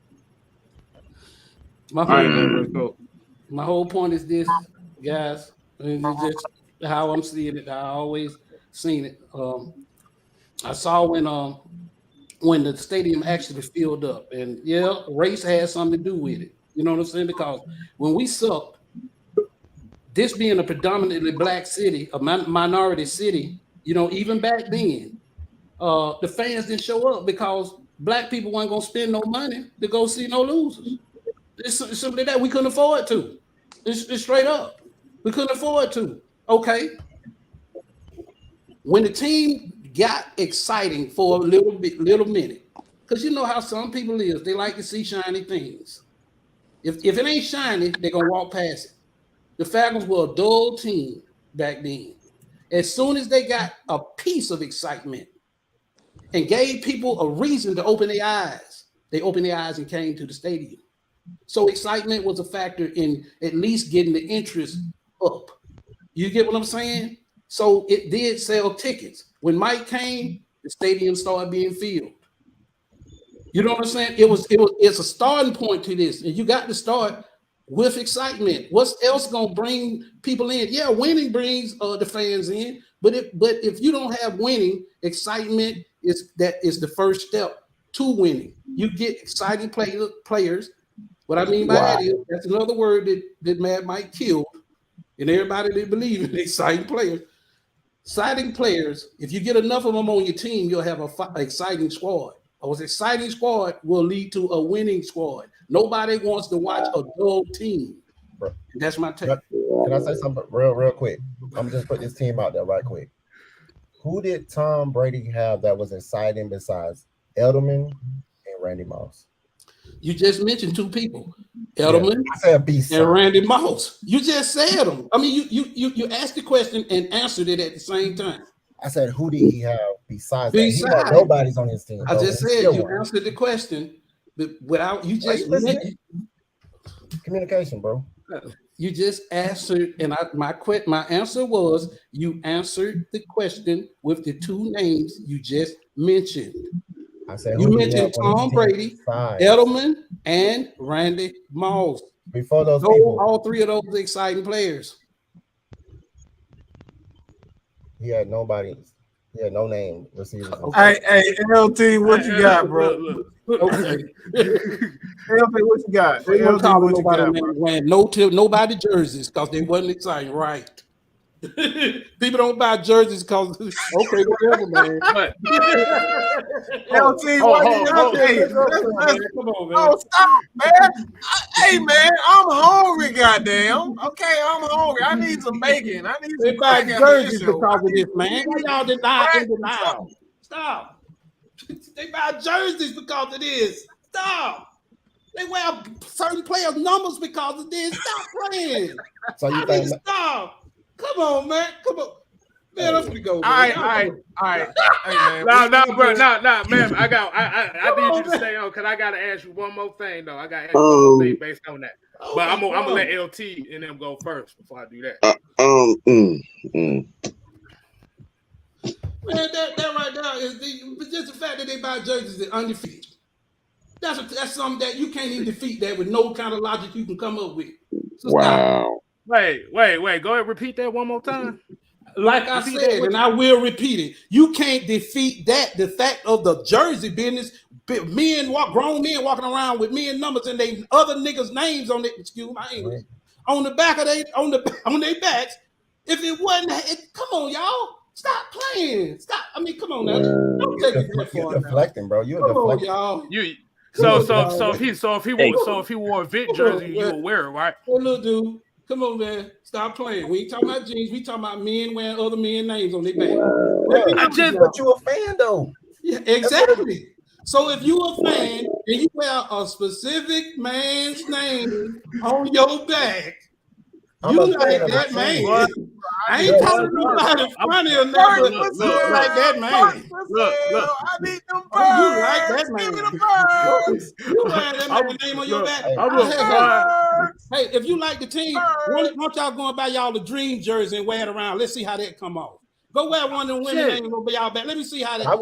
All right, Manverse, go. My whole point is this, guys. And it's just how I'm seeing it. I always seen it. I saw when the stadium actually filled up, and yeah, race had something to do with it. You know what I'm saying? Because when we sucked, this being a predominantly black city, a minority city, even back then, the fans didn't show up because black people weren't gonna spend no money to go see no losers. It's simply that we couldn't afford to. It's straight up. We couldn't afford to. Okay. When the team got exciting for a little minute, because you know how some people is, they like to see shiny things. If it ain't shiny, they're gonna walk past it. The Falcons were a dull team back then. As soon as they got a piece of excitement and gave people a reason to open their eyes, they opened their eyes and came to the stadium. So excitement was a factor in at least getting the interest up. You get what I'm saying? So it did sell tickets. When Mike came, the stadium started being filled. You know what I'm saying? It's a starting point to this, and you got to start with excitement. What's else gonna bring people in? Yeah, winning brings the fans in, but if you don't have winning, excitement is the first step to winning. You get exciting players. What I mean by that is that's another word that Mad Mike killed, and everybody that believe in exciting players. Exciting players. If you get enough of them on your team, you'll have an exciting squad. An exciting squad will lead to a winning squad. Nobody wants to watch a dull team. That's my take. Can I say something real quick? I'm just put this team out there right quick. Who did Tom Brady have that was exciting besides Edelman and Randy Moss? You just mentioned two people, Edelman and Randy Moss. You just said them. I mean, you asked the question and answered it at the same time. I said, who did he have besides that? He had nobody's on his team. I just said you answered the question, but without you just communication, bro. You just answered, and my answer was you answered the question with the two names you just mentioned. I said you mentioned Tom Brady, Edelman, and Randy Moss. Before those people, all three of those exciting players. He had nobody. He had no name receivers. Hey, LT, what you got, bro? Okay. LT, what you got? They don't call nobody wearing nobody jerseys because they wasn't exciting, right? People don't buy jerseys because okay, whatever, man. But LT, come on, man. Oh, stop, man. Hey, man, I'm hungry, goddamn. Okay, I'm hungry. I need some bacon. I need some buy jerseys because of this, man. Why y'all denial? Stop. They buy jerseys because of this. Stop. They wear certain players' numbers because of this. Stop playing. So you think? Stop. Come on, man. Come on. Man, I'm gonna go. All right. Hey, man. No, man. I need you to stay on because I gotta ask you one more thing, though. I gotta ask you one more thing based on that. But I'm gonna let LT and them go first before I do that. Man, that right now is just the fact that they buy jerseys is undefeated. That's something that you can't even defeat that with no kind of logic you can come up with. So wow. Wait. Go ahead. Repeat that one more time. Like I said, and I will repeat it, you can't defeat that. The fact of the jersey business, grown men walking around with men numbers and they other niggas' names on it. Excuse my English. On the back of on their backs. If it wasn't, come on, y'all, stop playing. Stop. I mean, come on now. Don't take it that far. You're deflecting, bro. You're deflecting. Y'all. If he wore a Vic jersey, you would wear it, right? Hey, little dude. Come on, man. Stop playing. We ain't talking about jeans. We talking about men wearing other men's names on their back. But you a fan, though. Yeah, exactly. So if you a fan and you wear a specific man's name on your back, you like that man. I ain't talking about it funny or nothing. Look like that man. Look. I need them birds. You like that man. Give me the birds. You wear that man's name on your back. Hey, if you like the team, why don't y'all go and buy y'all the dream jersey and wear it around? Let's see how that come off. Go wear one of them women names over y'all back. Let me see how that. No.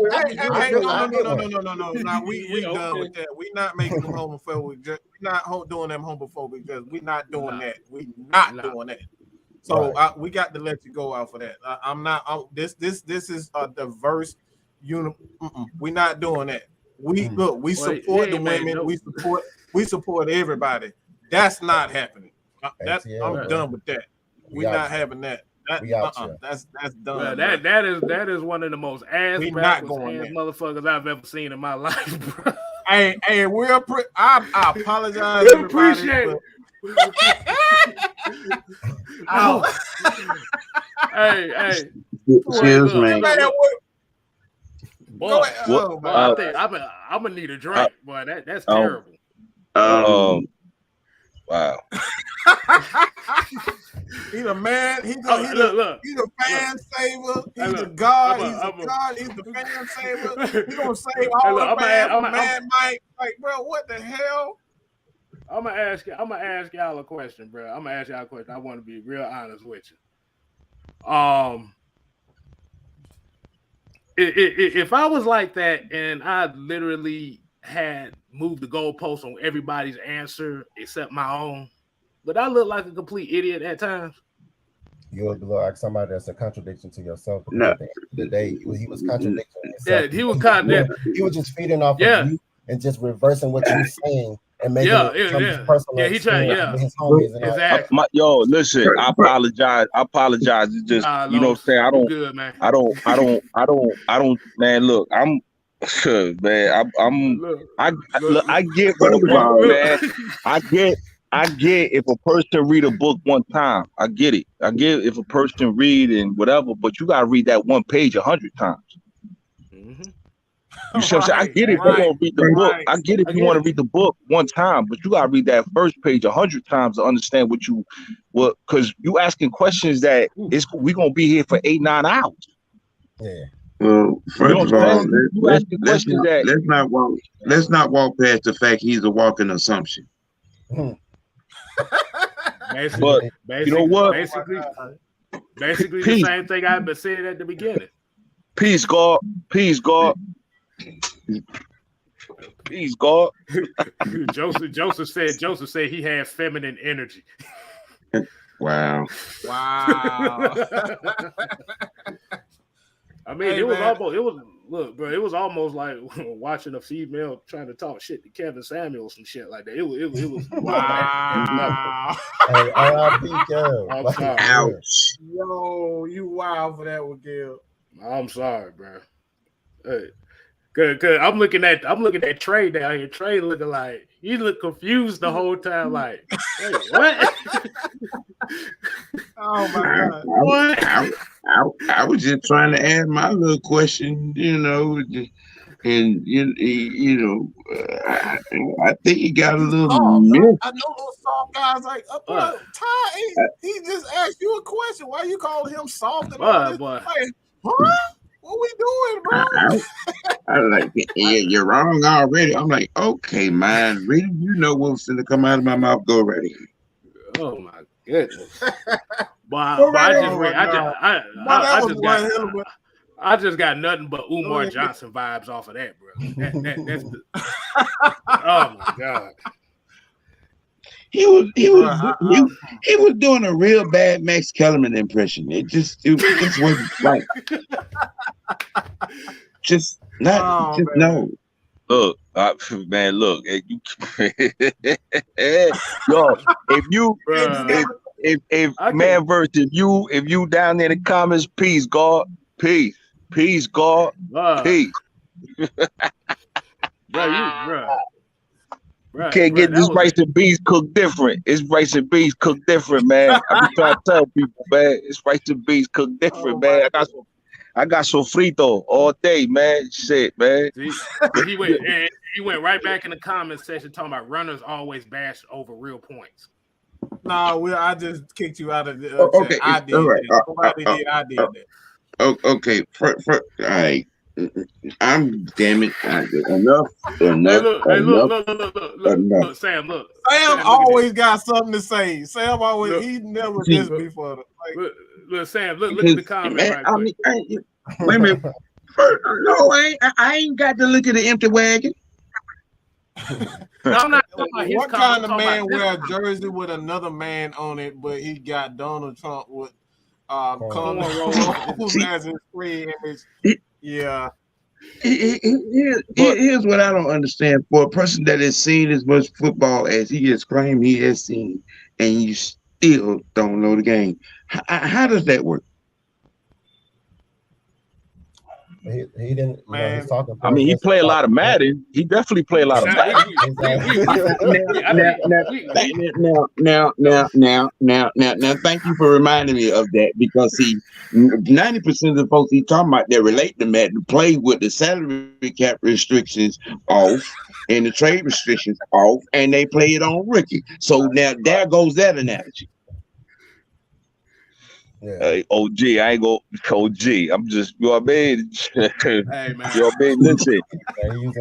We done with that. We not making them homophobic. We're not doing them homophobic because we're not doing that. We not doing that. So we got to let you go out for that. I'm not. This is a diverse unit. We're not doing that. We support the women. We support everybody. That's not happening. I'm done with that. We're not having that. That's done. That is one of the most ass motherfuckers I've ever seen in my life, bro. Hey, I apologize. We appreciate it. Hey. Excuse me. Boy, I think I'm gonna need a drink, boy. That's terrible. Wow. He's a man. He's a fan saver. He's a god. He's the fan saver. He's gonna save all the man Mike. Like, bro, what the hell? I'm gonna ask y'all a question, bro. I'm gonna ask y'all a question. I want to be real honest with you. If I was like that and I literally had moved the goalpost on everybody's answer except my own, would I look like a complete idiot at times? You would look like somebody that's a contradiction to yourself. No. The day he was contradicting himself. Yeah, he was kind of. He was just feeding off of you and just reversing what you're saying and making it personal. Yeah, he tried. Yeah, his homies and exactly. Listen, I apologize. It's just you know what I'm saying. I don't. Good, man. I don't. Man, look, I'm. Man, I get what about, man. I get if a person read a book one time. I get it. I get if a person read and whatever, but you gotta read that one page 100 times. Mm-hmm. You see what I'm saying? I get it if you want to read the book. I get it if you want to read the book one time, but you gotta read that first page 100 times to understand because you asking questions that we gonna be here for 8-9 hours. Yeah. Well, first of all, let's not walk past the fact he's a walking assumption. Basically, you know what? Basically the same thing I've been saying at the beginning. Peace, God. Peace, God. Peace, God. Joseph said he had feminine energy. Wow. I mean, it was almost like watching a female trying to talk shit to Kevin Samuels and shit like that. It was wow. Hey, R.I.P. I'm sorry. Ouch. Yo, you wild for that one, Gil. I'm sorry, bro. Hey, cause I'm looking at Trey down here. Trey looking like he looked confused the whole time. Like, hey, what? Oh my God! What? I was just trying to add my little question, and I think he got a little. I know those soft guys like Ty. He just asked you a question. Why you call him soft? And all this? Like, huh? What we doing, bro? I like, you're wrong already. I'm like, okay, man, really, you know what's going to come out of my mouth? Go right ahead. Oh my goodness! I just got nothing but Umar Johnson vibes off of that, bro. That's oh my God! he was Bruh, he was doing a real bad Max Kellerman impression. It just wasn't right. Just not just man. no. Look, man, look, yo, if you, Bruh. if I man can't- verse, if you down there in the comments, peace, God, peace, God, peace. Bruh. Can't get this rice and beans cooked different. It's rice and beans cooked different, man. I be trying to tell people, man. It's rice and beans cooked different, man. I got sofrito all day, man. Shit, man. See, he went right back in the comment section talking about runners always bash over real points. No, I just kicked you out of the. Okay, I did. all right. Nobody did. I did that. Okay, all right. I'm damn it. Enough. Hey, look, Sam, look. Sam always got something to say. Sam always he never dissed me for it. Like, look, Sam, look at the comment man, right quick. Wait a minute. No, I ain't got to look at the empty wagon. No, I'm not talking about his what comment, kind of I'm talking man about wear a this jersey with another man on it, but he got Donald Trump with cornrows as his screen image? Yeah. Here's what I don't understand. For a person that has seen as much football as he has claimed he has seen, and you still don't know the game, how does that work? He didn't. You know, he's talking. I mean, he play a lot of Madden. He definitely play a lot of Madden. Now, thank you for reminding me of that, because 90% of the folks he talking about that relate to Madden play with the salary cap restrictions off and the trade restrictions off, and they play it on rookie. So now there goes that analogy. Yeah. OG, I ain't go OG. I'm just, you know what I mean? Hey, man. You know what I mean? Listen.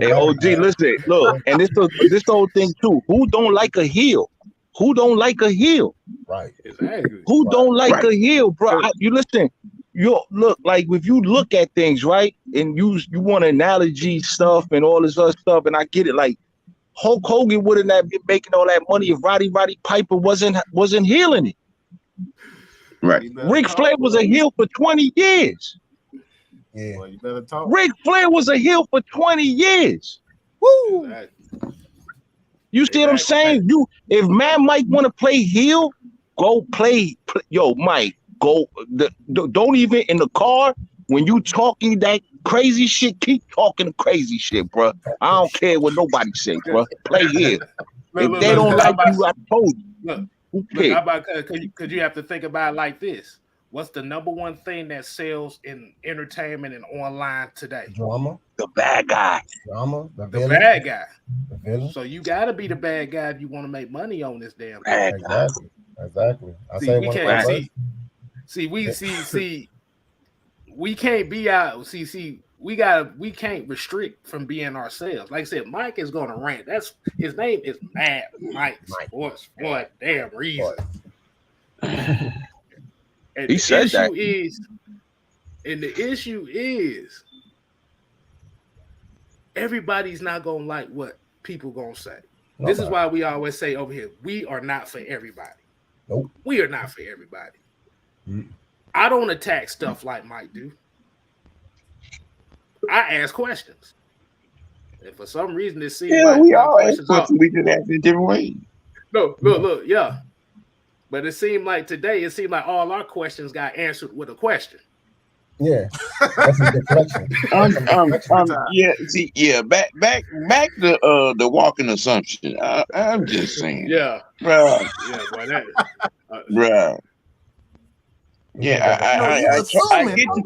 Hey, OG, listen. Look, and this whole thing too. Who don't like a heel? Who don't like a heel? Right. Exactly. Who don't like a heel, bro? You listen. You look, like, if you look at things, right, and you want analogy stuff and all this other stuff, and I get it. Like, Hulk Hogan wouldn't have been making all that money if Roddy Piper wasn't healing it. Right. Ric Flair was a heel for 20 years. Yeah. Well, you better talk. Ric Flair was a heel for 20 years. Woo! Exactly. You see what I'm saying? If man Mike want to play heel, go play. Yo, Mike, go. Don't even in the car when you talking that crazy shit. Keep talking crazy shit, bro. I don't care what nobody say, bro. Play heel. If they don't like you, I told you. Could you have to think about it like this? What's the number one thing that sells in entertainment and online today? Drama. The bad guy. Drama. The bad guy. The villain. So you got to be the bad guy if you want to make money on this damn thing. Exactly. I See, say we can't we can't be out. We can't restrict from being ourselves. Like I said, Mike is gonna rant. That's his name is Mad Mike Sports for a damn reason. And He said that. The issue is everybody's not gonna like what people gonna say. Nobody. This is why we always say over here, we are not for everybody. Nope. We are not for everybody. I don't attack stuff like Mike do. I ask questions. And for some reason it seems like we all ask questions. We just ask in different ways. No, look, yeah. But it seemed like today, all our questions got answered with a question. Yeah. That's a deflection. Back to the walking assumption. I'm just saying. Yeah. Bro. Yeah, boy, that bro. Yeah, I get you.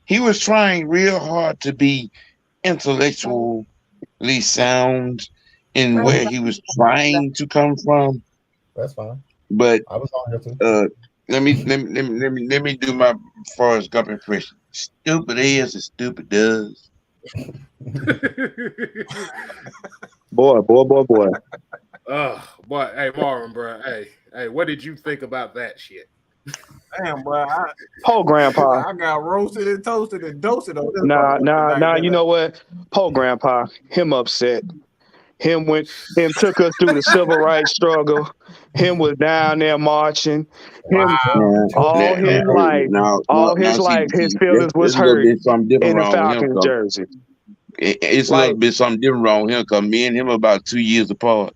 He was trying real hard to be intellectually sound in where he was trying to come from. That's fine. But I was on here too. let me do my Forrest Gump impression. Stupid is and stupid does. Boy. Oh boy, hey Marvin, bro. Hey, what did you think about that shit? Damn, boy. Grandpa. I got roasted and toasted and dosed on this. Nah. You know what? Poor Grandpa. Him upset. Him took us through the civil rights struggle. Him was down there marching. Him all his life, his feelings was There's a little hurt bit something different in the wrong with him. Falcons jersey. It's a little bit something different wrong with him because me and him are about 2 years apart.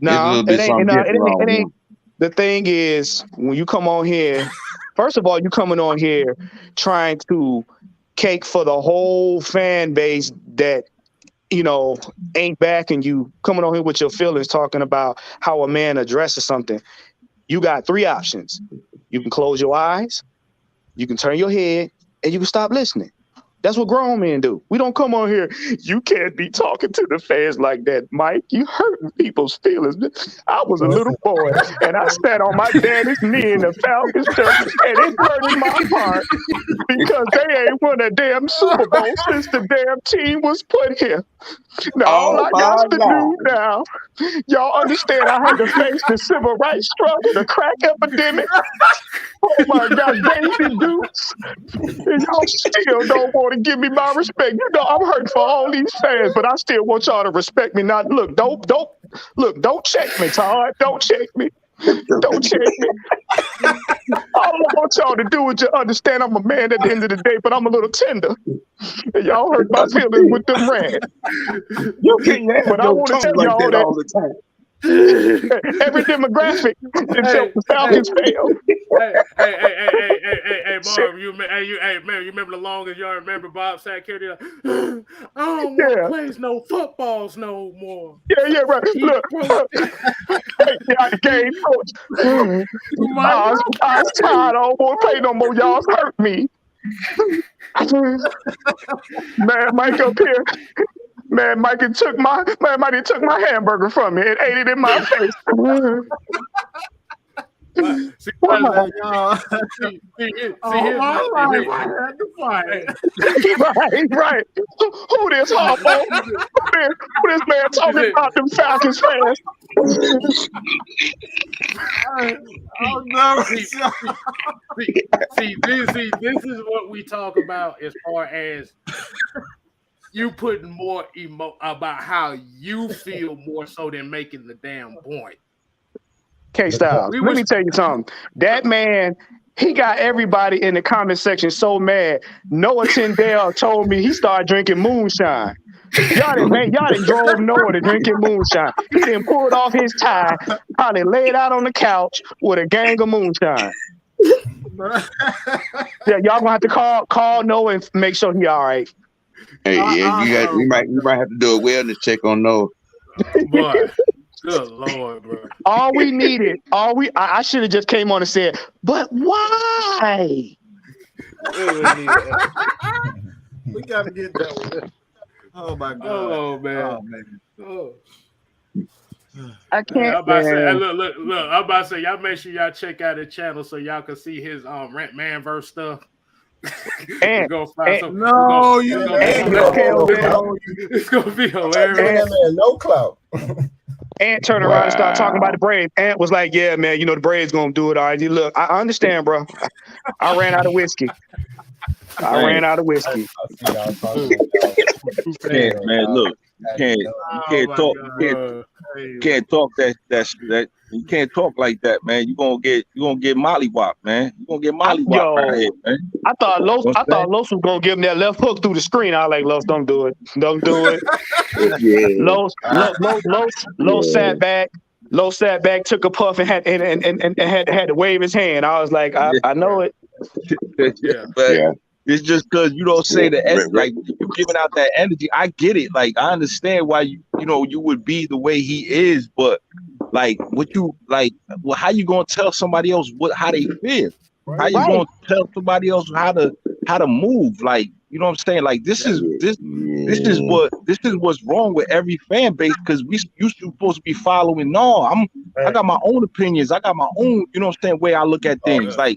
No, it ain't. The thing is, when you come on here, first of all, you coming on here trying to cake for the whole fan base that, you know, ain't backing you, coming on here with your feelings, talking about how a man addresses something. You got 3 options. You can close your eyes, you can turn your head, and you can stop listening. That's what grown men do. We don't come on here. You can't be talking to the fans like that, Mike. You hurting people's feelings. I was a little boy, and I sat on my daddy's knee in the Falcons church, and it hurted my heart because they ain't won a damn Super Bowl since the damn team was put here. Now, all I got to do now, y'all understand I had to face the civil rights struggle, the crack epidemic. Oh my God, Daisy Dukes. And y'all still don't want to give me my respect. You know, I'm hurt for all these fans, but I still want y'all to respect me. Not don't check me, Todd. Don't check me. Don't check me. All I want y'all to do is just understand I'm a man at the end of the day, but I'm a little tender. And y'all hurt my feelings with them rants. You can't have but I want to tell like y'all that all the time. Every demographic except the Falcons fail. Hey, Marv, you remember the longest y'all remember Bob sat here like, I don't want to play no footballs no more. Yeah, right. Look, game coach. I was tired. I don't want to play no more. Y'all hurt me. Man, Mike up here. Man, Mikey took my hamburger from me and ate it in my face. Right. Who this Harpo? Who this man talking about them Falcons fans? This is what we talk about as far as you putting more about how you feel more so than making the damn point. K-Styles, let me tell you something. That man, he got everybody in the comment section so mad. Noah Tyndale told me he started drinking moonshine. Y'all done drove Noah to drinking moonshine. He done pulled off his tie, probably laid out on the couch with a gang of moonshine. Yeah, y'all gonna have to call Noah and make sure he all right. Hey, we might have to do a wellness check on Noah. Boy, good Lord, bro. I should have just came on and said, but why? We gotta get that one. Oh my God. Oh man. Oh. I can't. I'm about to say, look. I'm about to say, y'all make sure y'all check out his channel so y'all can see his rant man verse stuff. And it's gonna be hilarious. No clout. Ant turned around and started talking about the Braves. Ant was like, "Yeah, man, you know the Braves gonna do it all right." Look, I understand, bro. I ran out of whiskey. Man, look, you can't talk that you can't talk like that, man. You gonna get mollywopped, man. You gonna get mollywopped right here, man. I thought Los was gonna give him that left hook through the screen. I was like, Los, don't do it. Don't do it. Los sat back. Los sat back, took a puff, and had to wave his hand. I was like, I know it. It's just because you don't say like you giving out that energy. I get it. Like I understand why you would be the way he is, but like how you gonna tell somebody else how they feel? How you gonna tell somebody else how to move? Like, you know what I'm saying? Like this is what's wrong with every fan base, because you supposed to be following. No, I got my own opinions. I got my own, you know what I'm saying, way I look at things. Like,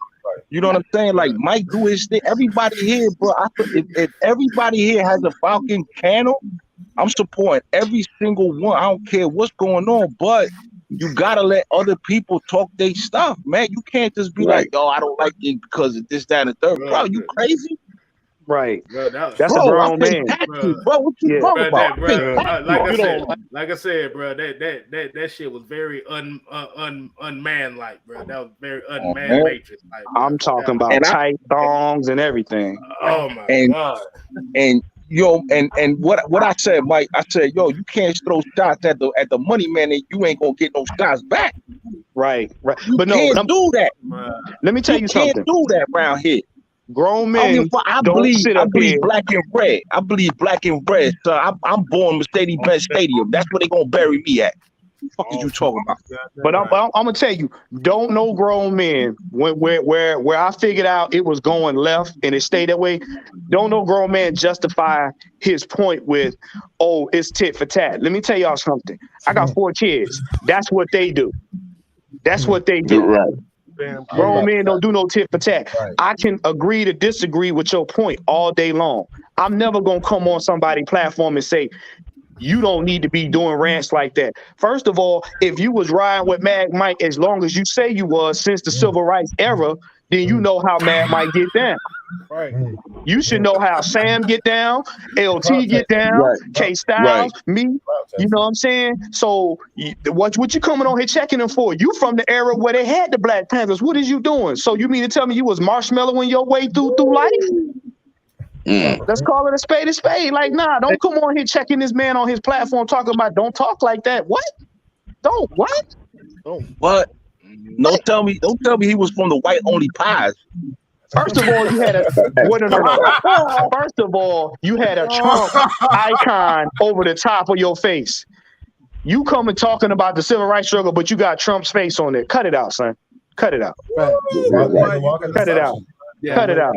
you know what I'm saying? Like Mike do his thing. Everybody here, bro. If everybody here has a Falcon channel, I'm supporting every single one. I don't care what's going on, but you gotta let other people talk their stuff, man. You can't just be like, "Yo, I don't like it because of this, that, and the third." Bro, you crazy? Right. Bro, that, That's a Bro, I grown pay man. taxes, bro. What you Yeah. talking bro, about? that, I pay bro, taxes. like I said, bro, that shit was very unmanlike, bro. That was very unman matrix, like, bro. I'm talking about And I tight thongs and everything. Oh my and god. and yo and what I said, Mike. I said, yo, you can't throw shots at the money man, and you ain't gonna get no shots back. Right. You But no, can't do that. let me tell you can't something. do that around here. Grown I don't give men a fuck. I don't sit bleed up here. black and red. I bleed black and red. So I'm born Mercedes-Benz Stadium. That's where they gonna bury me at. What the fuck is you talking about? But I'm gonna tell you, don't know grown men where I figured out it was going left and it stayed that way. Don't know grown man justify his point with, oh, it's tit for tat. Let me tell y'all something. I got 4 kids. That's what they do. That's what they do. Right. Grown men don't do no tit for tat. Right. I can agree to disagree with your point all day long. I'm never gonna come on somebody's platform and say, you don't need to be doing rants like that. First of all, if you was riding with Mad Mike as long as you say you was since the civil rights era, then you know how Mad Mike get down. Right. You should know how Sam get down, LT get down, Right. K Styles, me. You know what I'm saying? So what you coming on here checking them for? You from the era where they had the Black Panthers. What is you doing? So you mean to tell me you was marshmallowing your way through life? Let's call it a spade a spade. Like, nah, don't come on here checking this man on his platform talking about don't talk like that. What? Don't what? What? Don't tell me he was from the white only pies. First of all, you had a First of all, you had a Trump icon over the top of your face. You coming talking about the civil rights struggle, but you got Trump's face on it. Cut it out, son. Cut it out. Cut it out. Yeah, Cut it out.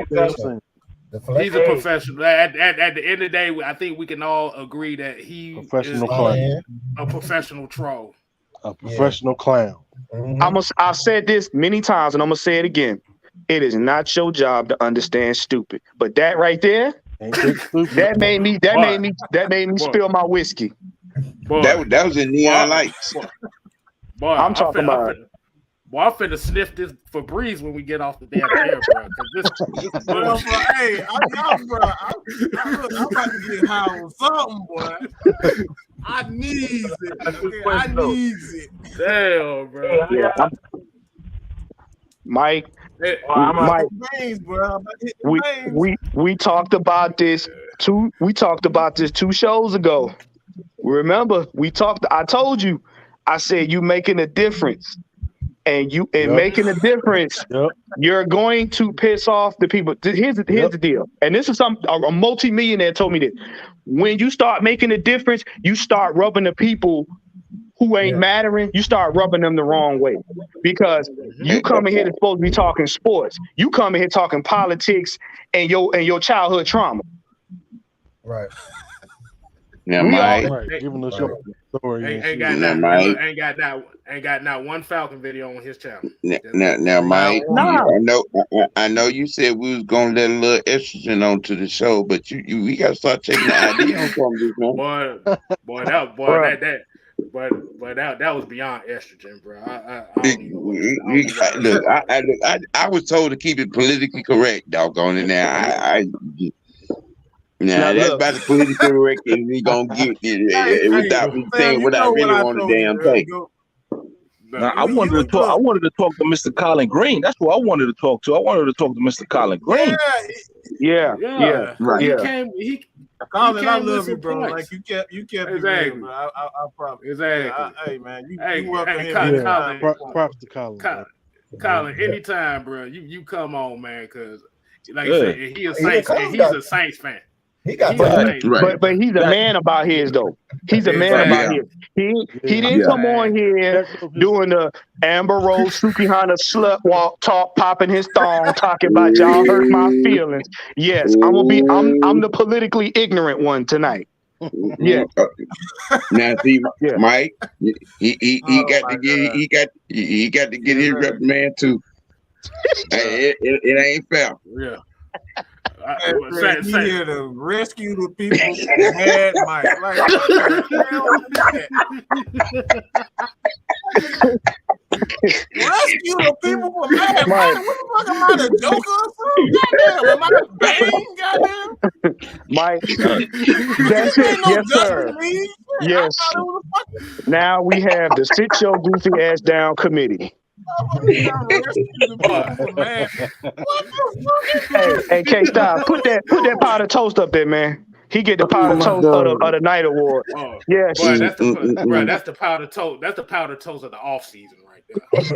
He's a professional. At the end of the day, I think we can all agree that he is a professional troll. A professional clown. I've said this many times, and I'm gonna say it again. It is not your job to understand stupid, but that right there, that made me spill my whiskey. Boy, that was in neon lights. Boy, I'm talking about. I'm finna sniff this Febreze when we get off the damn air, bro. This bro, hey, I'm about to get high on something, boy. I need it. Okay? I need it. Damn, bro. Yeah. Mike, Mike, we talked about this 2 shows ago. Remember, I told you, I said you making a difference. And making a difference, you're going to piss off the people. Here's the deal. And this is a multi-millionaire told me this. When you start making a difference, you start rubbing the people who ain't mattering, you start rubbing them the wrong way. Because you come in here that's supposed to be talking sports. You come in here talking politics and your childhood trauma. Right. Now, Mike, giving us your story. Ain't got not one Falcon video on his channel. Now, Mike. I know you said we was gonna let a little estrogen onto the show, but we gotta start taking the idea on some of this, man. That was beyond estrogen, bro. I was told to keep it politically correct, doggone it. Now that's about the political correct, and we gonna get it without me saying what I really want to damn say. Now, I wanted to talk to Mr. Colin Green. That's who I wanted to talk to. I wanted to talk to Mr. Colin Green. Yeah. Colin, I love you, bro. Like you kept exactly. Bro. I promise. Exactly. Hey, man, you welcome him. Colin. Props to Colin. Colin, anytime, bro. You come on, man, because like I said, he's a Saints fan. But he's a man about his though. He's a man about his. He didn't come on here doing the Amber Rose Sukihana slut walk talk, popping his thong, talking about y'all hurt my feelings. Yes, I'm the politically ignorant one tonight. Yeah. Now see, Mike, he got to get his reprimand too. It ain't fair. Yeah. You here to rescue the people from Mad Mike. Like, what the hell is that? Rescue the people from Mad Mike? What the What am I, the Joker or something? Goddamn, am I Bane? Goddamn. Mike, that's This it. ain't no Yes, Justice sir. League. Yes. I thought it was a fucking Now we have the sit your goofy ass down committee. rescue the people from man. What the fuck is Hey, K Style, put that powder toast up there, man. He get the powder toast of the night award. Oh, Yes. boy, that's the powder toast. That's the powder toast of the off season right there. This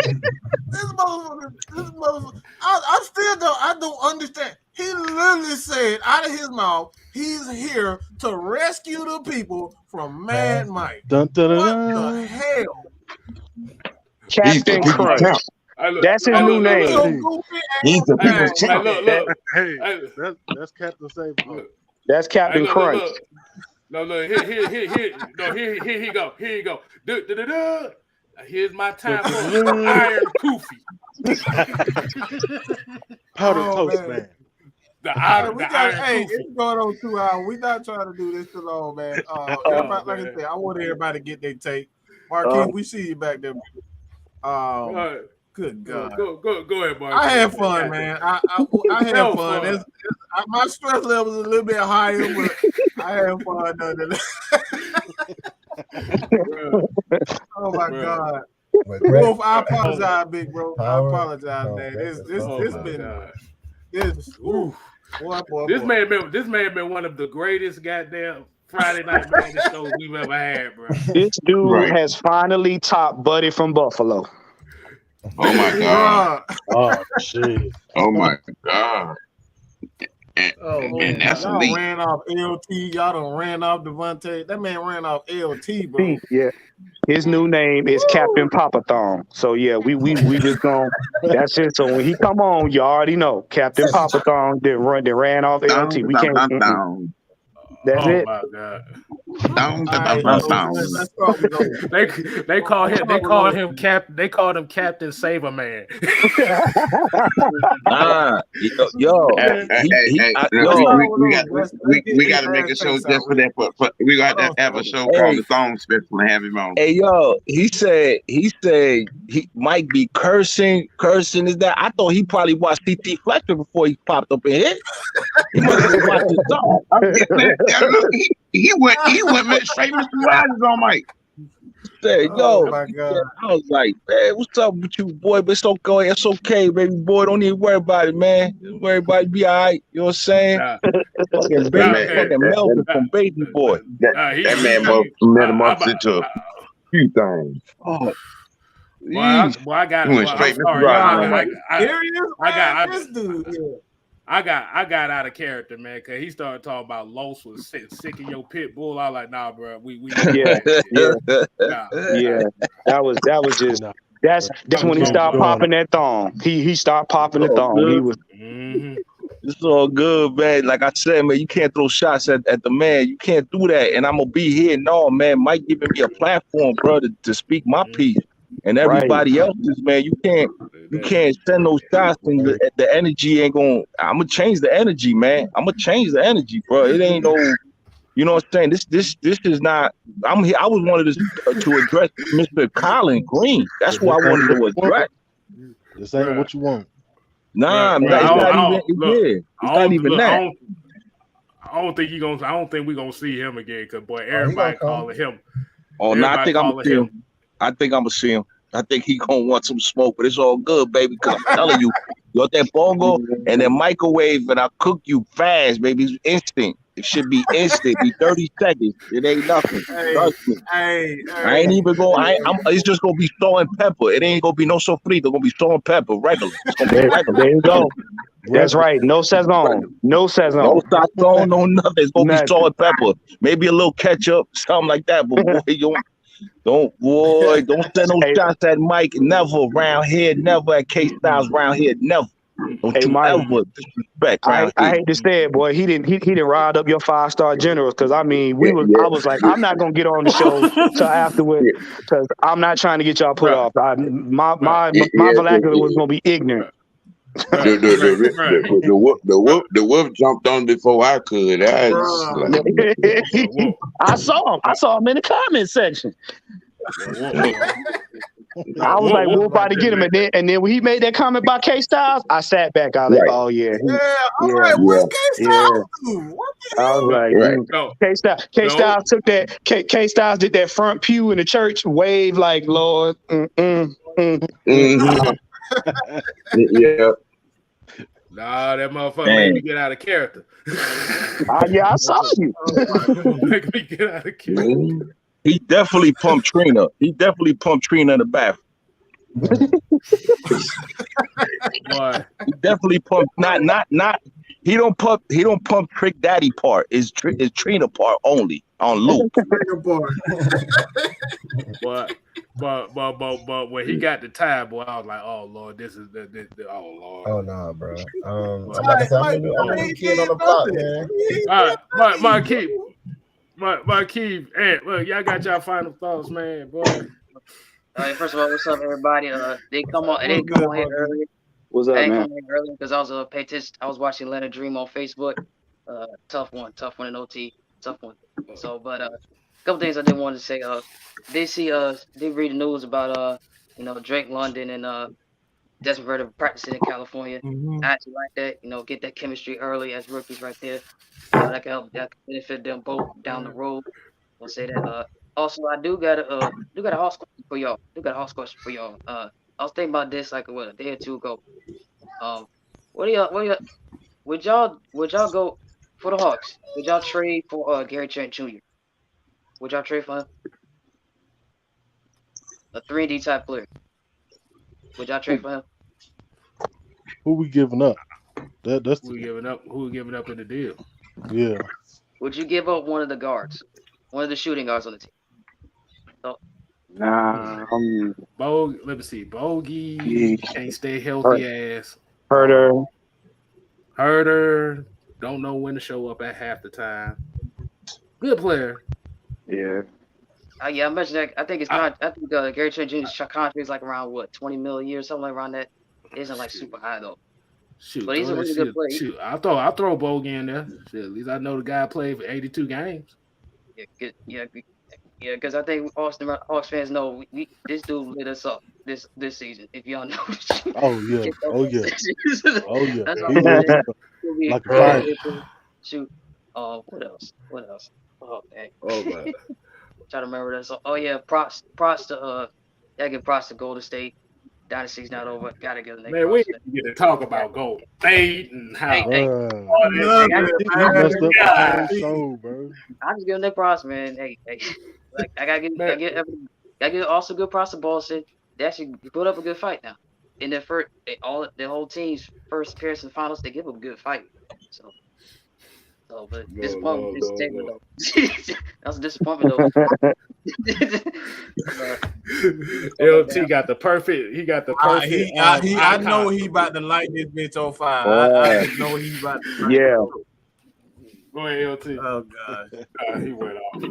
motherfucker. I don't understand. He literally said out of his mouth, he's here to rescue the people from Mad Mike. Dun, dun, dun, What dun. the hell? Captain Crunch. That's his new name. He's the people's champ. Hey, that's Captain Save. That's Captain Crunch. Look, here he go. Here you go. Here's my time for Iron Koofy. Powder toast, man. It's going on 2 hours. We're not trying to do this too long, man. Everybody, like I said, I want everybody to get their take. Marquis, we see you back there. Good God. Go ahead, Mark. I had fun, man. I had fun. My stress level is a little bit higher, but I had fun nonetheless. Oh my God. Wolf, I apologize, big bro. I apologize, man. This man been one of the greatest goddamn Friday Night Madness shows we've ever had, bro. This dude has finally topped Buddy from Buffalo. Oh my God. Oh shit. Oh my God. And that's y'all elite. ran off LT. Y'all done ran off Devontae. That man ran off LT, bro. Yeah. His new name is Captain Papathon. So yeah, we just gonna. That's it. So when he come on, you already know Captain Papathon they ran off LT. We can't. That's it. My God. They called him Captain Saver Man. We got to make a show just for that. We got to have a show called the Thong Special and have him on. Hey yo, he said he might be cursing. Is that? I thought he probably watched CT Fletcher before he popped up in here. He must have watched the song. He went straight Mr. Rogers on Mike. Say, oh my God. I was like, man, what's up with you, boy? But it's okay, baby boy. Don't even worry about it, man. Don't worry about it. Be all right. You know what I'm saying? Fucking Melvin from Baby Boy. That man met him up into a few things. Oh. I got out of character, man, because he started talking about Los was sick of your pit bull. I was like, nah, bro, we yeah. That was just that's when he started popping that thong. He started popping the thong. He was. It's all good, man. Like I said, man, you can't throw shots at the man. You can't do that. And I'm gonna be here. No, man, Mike giving me a platform, bro, to speak my piece. And everybody else's, man, you can't send those shots, and the energy ain't gonna. I'm gonna change the energy, man. I'm gonna change the energy, bro. It ain't no, you know what I'm saying. This is not. I'm here. I was wanted to address Mr. Colin Green. That's who I wanted to address. This ain't what you want. Nah, man, it's not even that. I don't think I don't think we're gonna see him again, because boy, everybody calling him. Oh no, I think I'm gonna see him. I think I'm gonna see him. I think he gonna want some smoke, but it's all good, baby. Cause I'm telling you, you got that bongo and then microwave, and I cook you fast, baby. It's instant. It should be instant. Be 30 seconds. It ain't nothing. Trust me. I ain't even going. It's just gonna be salt and pepper. It ain't gonna be no sofrito. It's gonna be salt and pepper, regular. It's gonna be regular. There you go. That's right. No sazon. No sazon. No sazon. No nothing. It's gonna be salt and pepper. Maybe a little ketchup, something like that. But boy, don't send no shots at Mike. Never around here. Never at K Styles around here. Never. Don't you Mike, ever disrespect. I hate to say it, boy. He didn't rile up your 5-star generals, because I mean I was like, I'm not gonna get on the show till afterwards, because I'm not trying to get y'all put off. My vernacular was gonna be ignorant. The wolf jumped on before I could. I saw him in the comment section. I was like, we're about to get him. And then when he made that comment about K Styles, I sat back. I was like, oh yeah. I'm like, what's K-Styles do? What the I hell? was like, K Styles took that. K Styles did that front pew in the church wave, like Lord. Yeah. Nah, that motherfucker made me get out of character. Yeah, I saw you. Make me get out of character. He definitely pumped Trina. He definitely pumped Trina in the bathroom. Boy. He definitely pumped not. He don't pump Trick Daddy part. It's Trina part only on loop. But when he got the tie, boy, I was like, oh Lord, this is the oh Lord. Oh no, bro. I'm about to say, I'm the new kid on the block, man. All right, Marquise, hey, look, y'all got y'all final thoughts, man, boy. First of all, what's up, everybody? They come on here earlier. What's up, man? Come on here earlier because I was I was watching Leonard Dream on Facebook. Tough one in OT, tough one. So, but a couple things I did want to say. They read the news about Drake London and Desmond Ritter practicing in California. I actually like that. Get that chemistry early as rookies right there. That can help. That can benefit them both down the road. I'll say that. Also, I do got a house question for y'all. I was thinking about this like a day or two ago. Would y'all go for the Hawks? Would y'all trade for Gary Trent Jr.? Would y'all trade for him? A 3D type player. Would y'all trade for him? Who we giving up? That's who we giving up? Who we giving up in the deal? Yeah. Would you give up one of the guards, one of the shooting guards on the team? So, nah. Let me see. Bogey can't stay healthy ass. Herder don't know when to show up at half the time. Good player. Yeah. Yeah, I mentioned that. I think Gary Trent Jr.'s contract is like around $20 million a year, something like around that. It isn't like super high though. Shoot, but he's a really good player. Shoot, I'll throw Bogey in there. Shit, at least I know the guy played for 82 games. Yeah, because I think Hawks fans know this dude lit us up this season. If y'all know. Oh yeah. That's like a fire. Shoot. What else? Oh dang. Oh man. Try to remember that. So, props to give props to Golden State. Dynasty's not over. Gotta give them. Man, we didn't get to talk about Golden State and how. He messed up the whole show, bro. I'm just giving them props, man. Hey, like I gotta give also good props to Boston. They actually put up a good fight now. In their first, the whole team's first appearance in the finals, they give a good fight. But disappointment is though. That was a disappointment though. LT got the perfect. He got the perfect. I know he about to light this bitch on fire. I know he about to. Yeah. Go ahead, LT. Oh god, he went off.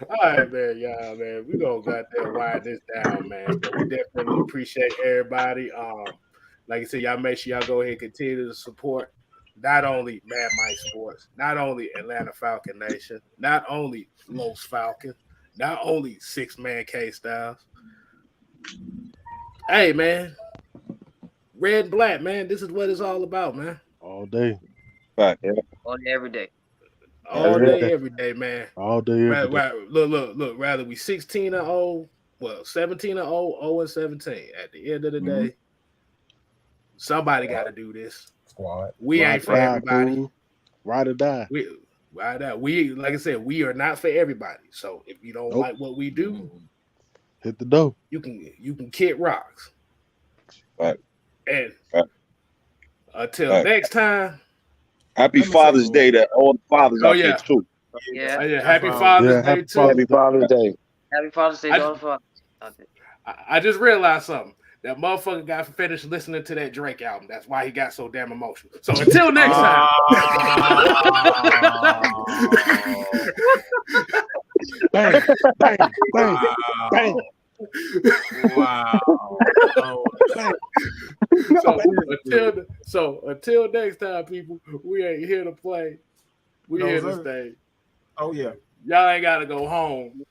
All right, man, y'all, man. We gonna goddamn wind this down, man. But we definitely appreciate everybody. Like I said, y'all make sure y'all go ahead and continue to support. Not only Mad Mike Sports, not only Atlanta Falcon Nation, not only Los Falcons, not only 6-Man K Styles. Hey, man. Red and black, man. This is what it's all about, man. All day. All day, every day. All day, every day, man. All day, every day. Look. Rather we 16-0, 17-0, 0-17. At the end of the day, somebody got to do this. We ain't for everybody. Ride or die. We like I said, we are not for everybody. So if you don't like what we do, hit the door. You can kick rocks. Right. And until next time. Happy Father's Day to all the fathers out there too. Yeah. Happy Father's Day too. Happy Father's Day. Happy Father's Day to all the fathers. I just realized something. That motherfucker got finished listening to that Drake album. That's why he got so damn emotional. So until next time. Bang, bang, bang, bang. Wow. So until next time, people, we ain't here to play. We here to stay. Oh yeah. Y'all ain't gotta go home.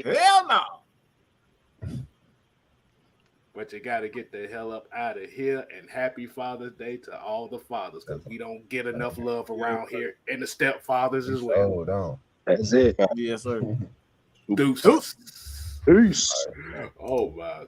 Hell no. but you got to get the hell up out of here. And happy Father's Day to all the fathers, because we don't get enough love around here, and the stepfathers as well. Hold on. That's it. Yes, sir. Deuces. Peace. Oh my